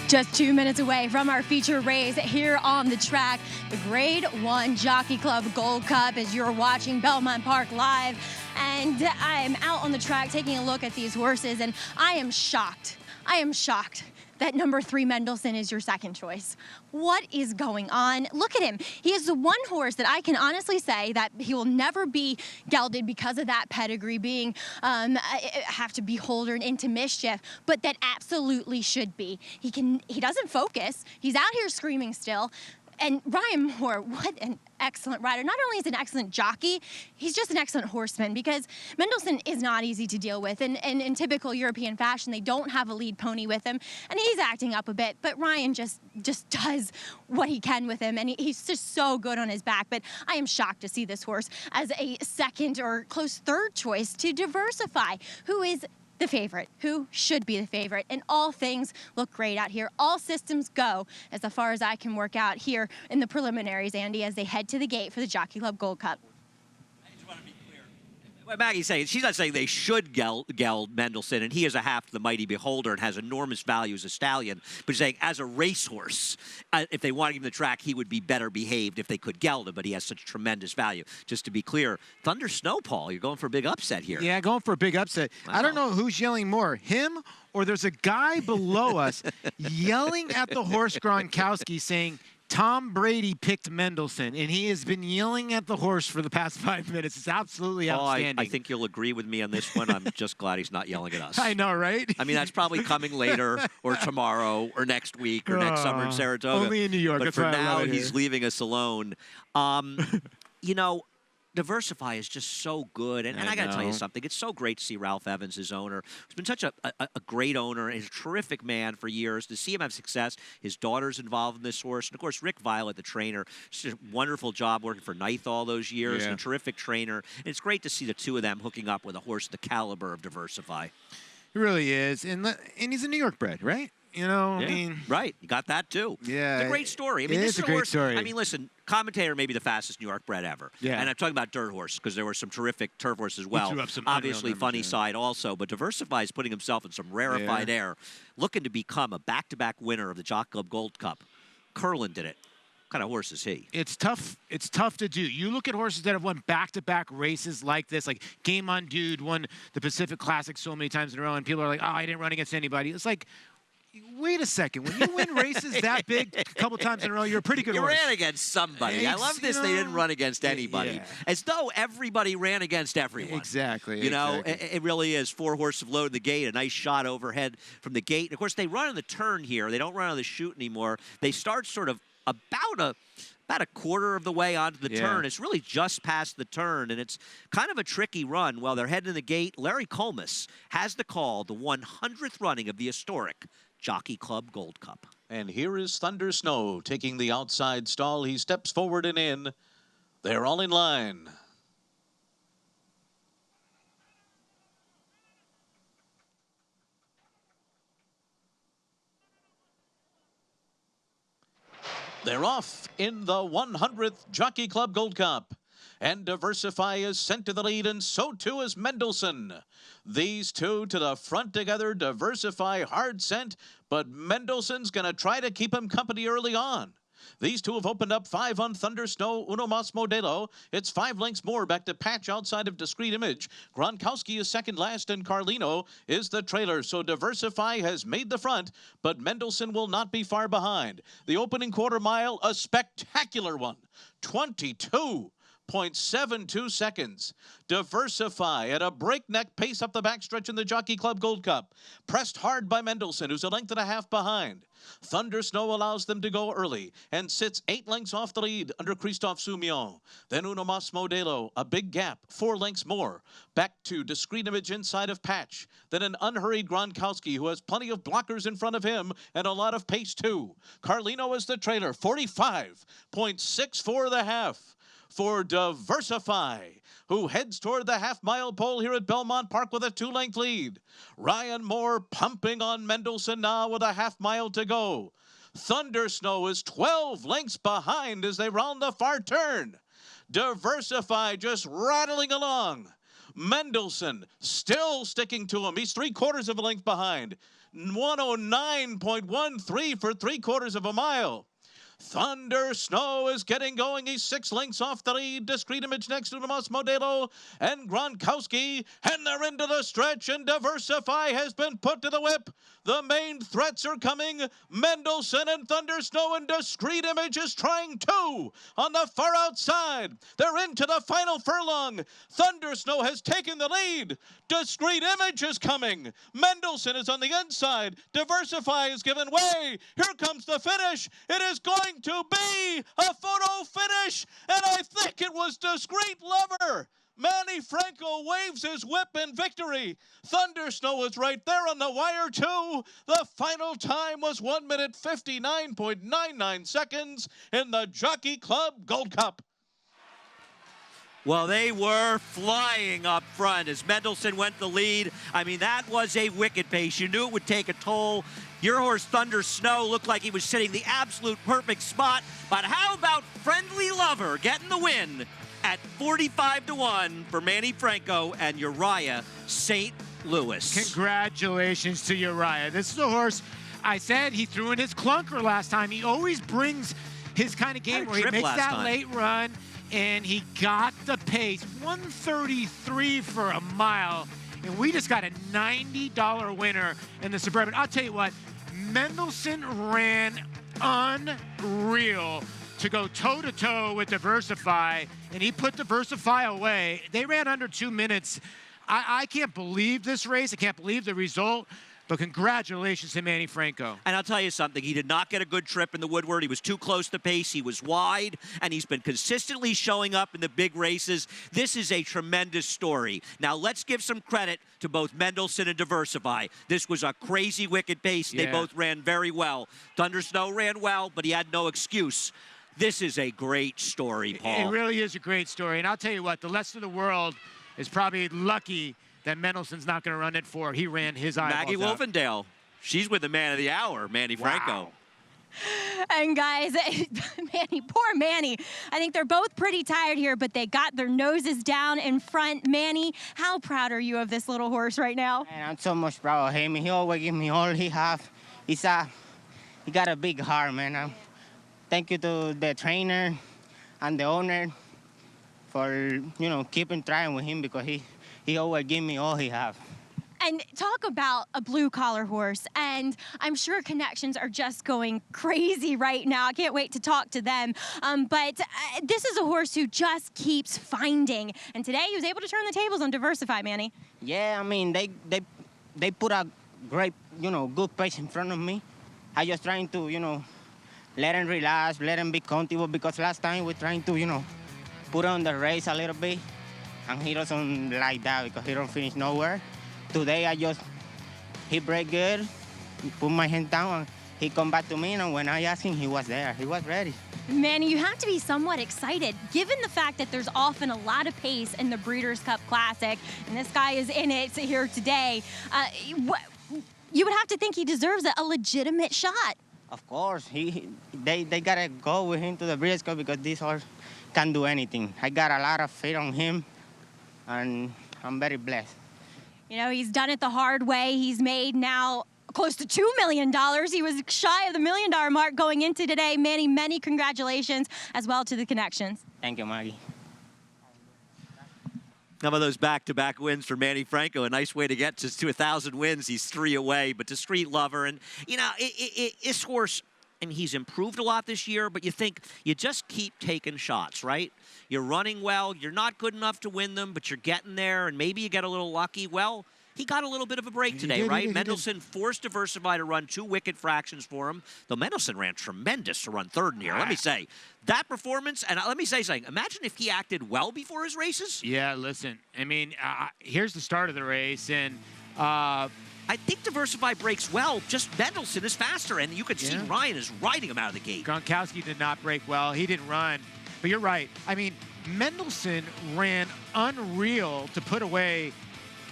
Just 2 minutes away from our feature race here on the track, the Grade 1 Jockey Club Gold Cup, as you're watching Belmont Park Live. And I'm out on the track taking a look at these horses, and I am shocked. I am shocked that number 3 Mendelssohn is your second choice. What is going on? Look at him. He is the one horse that I can honestly say that he will never be gelded because of that pedigree being have to be beholden into mischief, but that absolutely should be. He doesn't focus. He's out here screaming still. And Ryan Moore, what an excellent rider. Not only is he an excellent jockey, he's just an excellent horseman, because Mendelssohn is not easy to deal with. And in typical European fashion, they don't have a lead pony with him, and he's acting up a bit. But Ryan just does what he can with him, and he's just so good on his back. But I am shocked to see this horse as a second or close third choice to Diversify, who is the favorite, who should be the favorite. And all things look great out here. All systems go as far as I can work out here in the preliminaries, Andy, as they head to the gate for the Jockey Club Gold Cup. What Maggie's saying, she's not saying they should geld Mendelssohn, and he is a half the mighty beholder and has enormous value as a stallion. But she's saying, as a racehorse, if they wanted him to the track, he would be better behaved if they could geld him, but he has such tremendous value. Just to be clear, Thunder Snow, Paul, you're going for a big upset here. Yeah, going for a big upset. Wow. I don't know who's yelling more, him or there's a guy below us yelling at the horse Gronkowski saying, Tom Brady picked Mendelssohn, and he has been yelling at the horse for the past 5 minutes. It's absolutely outstanding. I think you'll agree with me on this one. I'm just glad he's not yelling at us. I know, right? I mean, that's probably coming later or tomorrow or next week or next summer in Saratoga. Only in New York. But That's for why I now, love it he's here. leaving us alone. You know, Diversify is just so good. And I got to tell you something. It's so great to see Ralph Evans, his owner, who's been such a great owner. He's a terrific man for years. To see him have success, his daughter's involved in this horse. And, of course, Rick Violet, the trainer, just a wonderful job working for Knight all those years. And a terrific trainer. And it's great to see the two of them hooking up with a horse the caliber of Diversify. He really is. And he's a New York bred, right? You know, Yeah, I mean, right. You got that, too. Yeah. It's a great story. I mean, it this is a great horse, story. I mean, listen, Commentator may be the fastest New York bred ever. Yeah. And I'm talking about dirt horse because there were some terrific turf horses as well. threw up some Obviously, unreal funny numbers, side also. But Diversify is putting himself in some rarefied air, looking to become a back-to-back winner of the Jockey Club Gold Cup. Curlin did it. What kind of horse is he? It's tough. It's tough to do. You look at horses that have won back-to-back races like this, like Game On Dude won the Pacific Classic so many times in a row, and people are like, "Oh, I didn't run against anybody." It's like, wait a second. When you win races that big a couple times in a row, you're a pretty good You horse. ran against somebody. I love this. They didn't run against anybody. Yeah. As though everybody ran against everyone. Exactly. You know, exactly. it really is. 4 horses have loaded the gate. A nice shot overhead from the gate. And, of course, they run on the turn here. They don't run on the chute anymore. They start sort of about a quarter of the way onto the turn. It's really just past the turn, and it's kind of a tricky run. Well, they're heading to the gate. Larry Colmus has the call, the 100th running of the historic Jockey Club Gold Cup. And here is Thunder Snow taking the outside stall. He steps forward and in. They're all in line. They're off in the 100th Jockey Club Gold Cup. And Diversify is sent to the lead, and so too is Mendelssohn. These two to the front together. Diversify hard sent, but Mendelssohn's going to try to keep him company early on. These two have opened up 5 on Thunder Snow, Uno Mas Modelo. It's 5 lengths more back to Patch outside of Discreet Image. Gronkowski is second last, and Carlino is the trailer. So Diversify has made the front, but Mendelssohn will not be far behind. The opening quarter mile, a spectacular one. 22.72 seconds. Diversify at a breakneck pace up the backstretch in the Jockey Club Gold Cup. Pressed hard by Mendelssohn, who's a length and a half behind. Thunder Snow allows them to go early and sits 8 lengths off the lead under Christophe Soumillon. Then Uno Mas Modelo, a big gap, 4 lengths more. Back to Discreet Image inside of Patch. Then an unhurried Gronkowski, who has plenty of blockers in front of him and a lot of pace too. Carlino is the trailer, 45.64 the half. For Diversify, who heads toward the half-mile pole here at Belmont Park with a 2-length lead. Ryan Moore pumping on Mendelssohn now with a half-mile to go. Thunder Snow is 12 lengths behind as they round the far turn. Diversify just rattling along. Mendelssohn still sticking to him. He's 3/4 of a length behind. 109.13 for 3/4 of a mile. Thunder Snow is getting going. He's 6 lengths off the lead. Discreet Image next to Mas Modelo and Gronkowski. And they're into the stretch, and Diversify has been put to the whip. The main threats are coming. Mendelssohn and Thunder Snow, and Discreet Image is trying too on the far outside. They're into the final furlong. Thunder Snow has taken the lead. Discreet Image is coming. Mendelssohn is on the inside. Diversify is given way. Here comes the finish. It is going to be a photo finish, and I think it was Discreet Lover. Manny Franco waves his whip in victory. Thunder Snow is right there on the wire too. The final time was 1 minute 59.99 seconds in the Jockey Club Gold Cup. Well, they were flying up front as Mendelssohn went the lead. I mean, that was a wicked pace. You knew it would take a toll. Your horse, Thunder Snow, looked like he was sitting the absolute perfect spot. But how about Friendly Lover getting the win at 45-1 for Manny Franco and Uriah St. Louis? Congratulations to Uriah. This is a horse, I said he threw in his clunker last time. He always brings his kind of game where he makes that late run, and he got the pace. 133 for a mile, and we just got a $90 winner in the Suburban. I'll tell you what, Mendelssohn ran unreal to go toe-to-toe with Diversify, and he put Diversify away. They ran under 2 minutes. I can't believe this race. I can't believe the result. But congratulations to Manny Franco. And I'll tell you something. He did not get a good trip in the Woodward. He was too close to pace. He was wide, and he's been consistently showing up in the big races. This is a tremendous story. Now, let's give some credit to both Mendelssohn and Diversify. This was a crazy, wicked pace. They both ran very well. Thunder Snow ran well, but he had no excuse. This is a great story, Paul. It really is a great story. And I'll tell you what, the rest of the world is probably lucky that Mendelssohn's not going to run it for. He ran his eyeballs Maggie out. Wolfendale. She's with the man of the hour, Manny Franco. And guys, poor Manny. I think they're both pretty tired here, but they got their noses down in front. Manny, how proud are you of this little horse right now? And I'm so much proud of him. He always gives me all he have. He got a big heart, man. Thank you to the trainer and the owner for, keeping trying with him, because he always give me all he have. And talk about a blue-collar horse, and I'm sure connections are just going crazy right now. I can't wait to talk to them. But this is a horse who just keeps finding, and today he was able to turn the tables on Diversify, Manny. Yeah, I mean, they put a great, good pace in front of me. I just trying to, let him relax, let him be comfortable, because last time we trying to, put on the race a little bit, and he doesn't like that because he don't finish nowhere. Today, he break good, put my hand down, and he come back to me, and when I asked him, he was there. He was ready. Manny, you have to be somewhat excited, given the fact that there's often a lot of pace in the Breeders' Cup Classic, and this guy is in it here today. You would have to think he deserves a legitimate shot. Of course. They got to go with him to the Breeders' Cup, because this horse can do anything. I got a lot of faith on him, and I'm very blessed. He's done it the hard way. He's made now close to $2 million. He was shy of the $1 million mark going into today. Manny, many congratulations as well to the connections. Thank you, Maggie. Some of those back-to-back wins for Manny Franco. A nice way to get to 1,000 wins. He's 3 away, but Discreet Lover. And, this horse, and he's improved a lot this year, but you think you just keep taking shots, right? You're running well. You're not good enough to win them, but you're getting there, and maybe you get a little lucky. Well, he got a little bit of a break today, right? Mendelssohn forced Diversify to run 2 wicked fractions for him, though Mendelssohn ran tremendous to run third in here. Let me say, that performance, and let me say something. Imagine if he acted well before his races. Yeah, listen, I mean, here's the start of the race, and I think Diversify breaks well, just Mendelssohn is faster, and you could see Ryan is riding him out of the gate. Gronkowski did not break well. He didn't run. But you're right. I mean, Mendelssohn ran unreal to put away.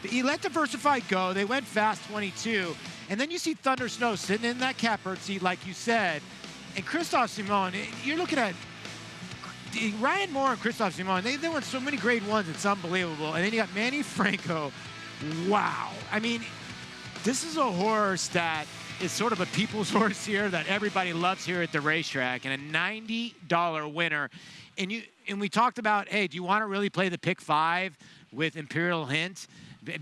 He let Diversify go. They went fast 22. And then you see Thunder Snow sitting in that catbird seat, like you said. And Christophe Simon, you're looking at Ryan Moore and Christophe Simon. They won so many grade ones. It's unbelievable. And then you got Manny Franco. Wow. I mean, this is a horse that is sort of a people's horse here that everybody loves here at the racetrack, and a $90 winner. And we talked about, hey, do you want to really play the pick 5 with Imperial Hint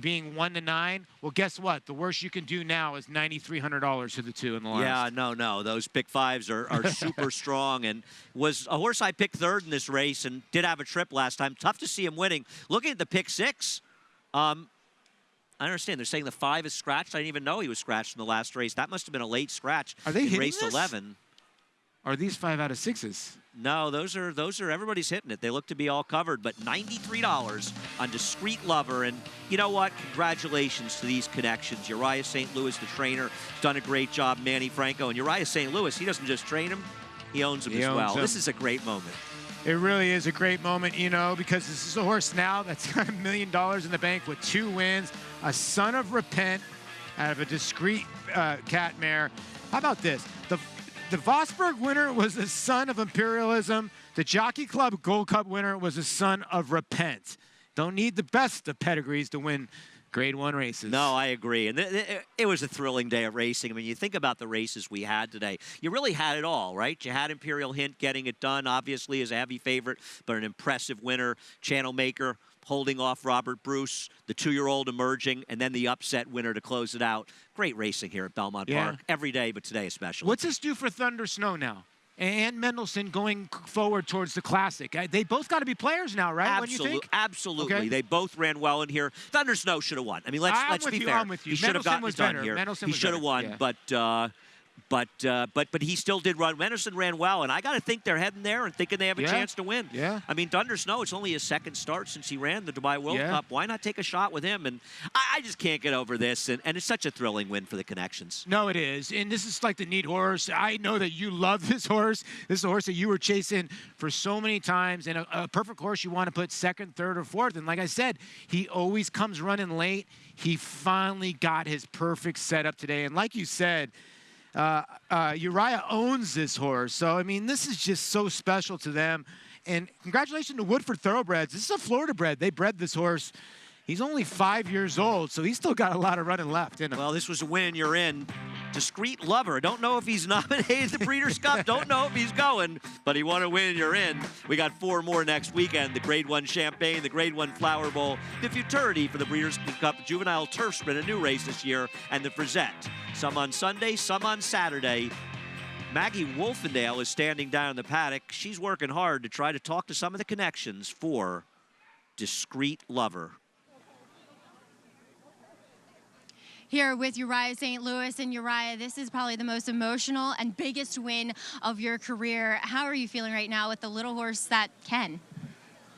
being 1 to 9? Well, guess what? The worst you can do now is $9,300 to the 2 in the last. Yeah, no. Those pick 5s are super strong, and was a horse I picked third in this race and did have a trip last time. Tough to see him winning. Looking at the pick 6, I understand. They're saying the 5 is scratched. I didn't even know he was scratched in the last race. That must have been a late scratch. Are they hitting race this? 11? Are these 5 out of 6s? No, those are everybody's hitting it. They look to be all covered, but $93 on Discreet Lover. And you know what? Congratulations to these connections. Uriah St. Louis, the trainer, has done a great job. Manny Franco. And Uriah St. Louis, he doesn't just train him, he owns him as well. This is a great moment. It really is a great moment, because this is a horse now that's got $1 million in the bank with 2 wins, a Son of Repent out of a Discreet cat mare. How about this? The Vosburgh winner was a Son of Imperialism. The Jockey Club Gold Cup winner was a Son of Repent. Don't need the best of pedigrees to win grade 1 races. No, I agree. And it was a thrilling day of racing. I mean, you think about the races we had today. You really had it all, right? You had Imperial Hint getting it done, obviously, as a heavy favorite, but an impressive winner. Channel Maker holding off Robert Bruce, the 2-year-old emerging, and then the upset winner to close it out. Great racing here at Belmont Park every day, but today especially. What's this do for Thunder Snow now? And Mendelssohn going forward towards the Classic. They both got to be players now, right? What do you think? Absolutely. Okay. They both ran well in here. Thunder Snow should have won. I mean, let's be fair. I'm with you. He should have gotten it done here. He should have won, but he still did run. Mendelssohn ran well, and I got to think they're heading there and thinking they have a chance to win. Yeah. I mean, Thunder Snow, it's only his second start since he ran the Dubai World Cup. Why not take a shot with him? And I just can't get over this, and it's such a thrilling win for the Connections. No, it is, and this is like the neat horse. I know that you love this horse. This is a horse that you were chasing for so many times, and a perfect horse you want to put second, third, or fourth. And like I said, he always comes running late. He finally got his perfect setup today, and like you said, Uriah owns this horse. So, I mean, this is just so special to them. And congratulations to Woodford Thoroughbreds. This is a Florida bred. They bred this horse. He's only 5 years old, so he's still got a lot of running left in him. Well, this was a win. You're in. Discreet Lover. Don't know if he's nominated the Breeders' Cup. Don't know if he's going, but he won a win. You're in. We got 4 more next weekend. The Grade 1 Champagne, the Grade 1 Flower Bowl, the Futurity for the Breeders' Cup, Juvenile Turf Sprint, a new race this year, and the Frisette. Some on Sunday, some on Saturday. Maggie Wolfendale is standing down in the paddock. She's working hard to try to talk to some of the connections for Discreet Lover. Here with Uriah St. Louis. And Uriah, this is probably the most emotional and biggest win of your career. How are you feeling right now with the little horse that can?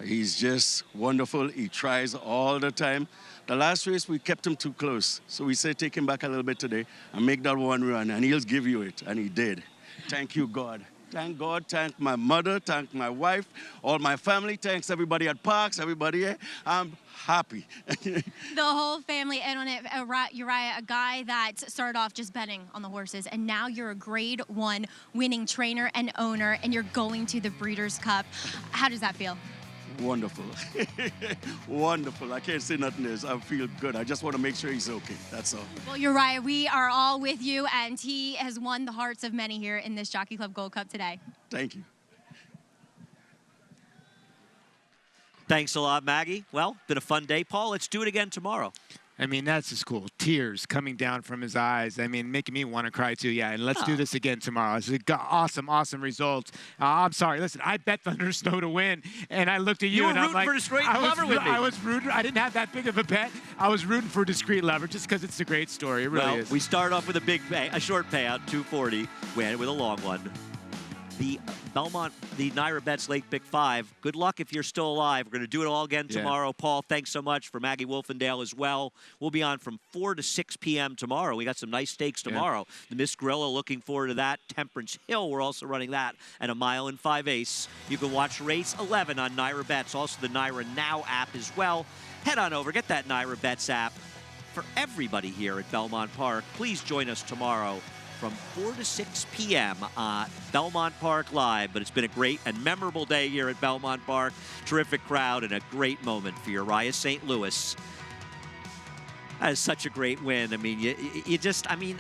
He's just wonderful. He tries all the time. The last race, we kept him too close. So we said, take him back a little bit today and make that one run, and he'll give you it. And he did. Thank you, God. Thank God, thank my mother, thank my wife, all my family, thanks everybody at Parks, everybody here. I'm happy. The whole family, and on it, Uriah, a guy that started off just betting on the horses, and now you're a Grade 1 winning trainer and owner, and you're going to the Breeders' Cup. How does that feel? Wonderful. Wonderful. I can't say nothing else. I feel good. I just want to make sure he's okay. That's all. Well, Uriah, we are all with you, and he has won the hearts of many here in this Jockey Club Gold Cup today. Thank you. Thanks a lot, Maggie. Well, been a fun day. Paul, let's do it again tomorrow. I mean, that's just cool. Tears coming down from his eyes. I mean, making me want to cry too. Yeah, and let's do this again tomorrow. It's awesome, awesome results. I'm sorry. Listen, I bet Thunder Snow to win, and I looked at you, and I'm like, for Discreet Lover with me. I was rooting. I didn't have that big of a bet. I was rooting for Discreet Lover just because it's a great story. It really is. We start off with a short payout, 240, win with a long one. The Belmont, the Naira Bets Late Pick 5. Good luck if you're still alive. We're going to do it all again tomorrow. Paul, thanks so much for Maggie Wolfendale as well. We'll be on from 4 to 6 p.m. tomorrow. We got some nice stakes tomorrow. The Miss Gorilla, looking forward to that. Temperance Hill, we're also running that. And a mile and 5/8. You can watch race 11 on Naira Bets. Also the Naira Now app as well. Head on over, get that Naira Bets app. For everybody here at Belmont Park, please join us tomorrow from 4 to 6 p.m. Belmont Park Live. But it's been a great and memorable day here at Belmont Park. Terrific crowd and a great moment for Uriah St. Louis. That is such a great win. I mean, you just, I mean,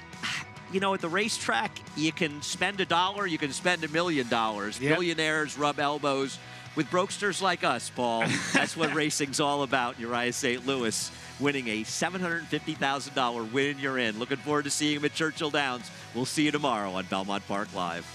you know, at the racetrack, you can spend $1, you can spend $1 million. Millionaires rub elbows with brokesters like us, Paul. That's what racing's all about. Uriah St. Louis winning a $750,000 win. You're in. Looking forward to seeing him at Churchill Downs. We'll see you tomorrow on Belmont Park Live.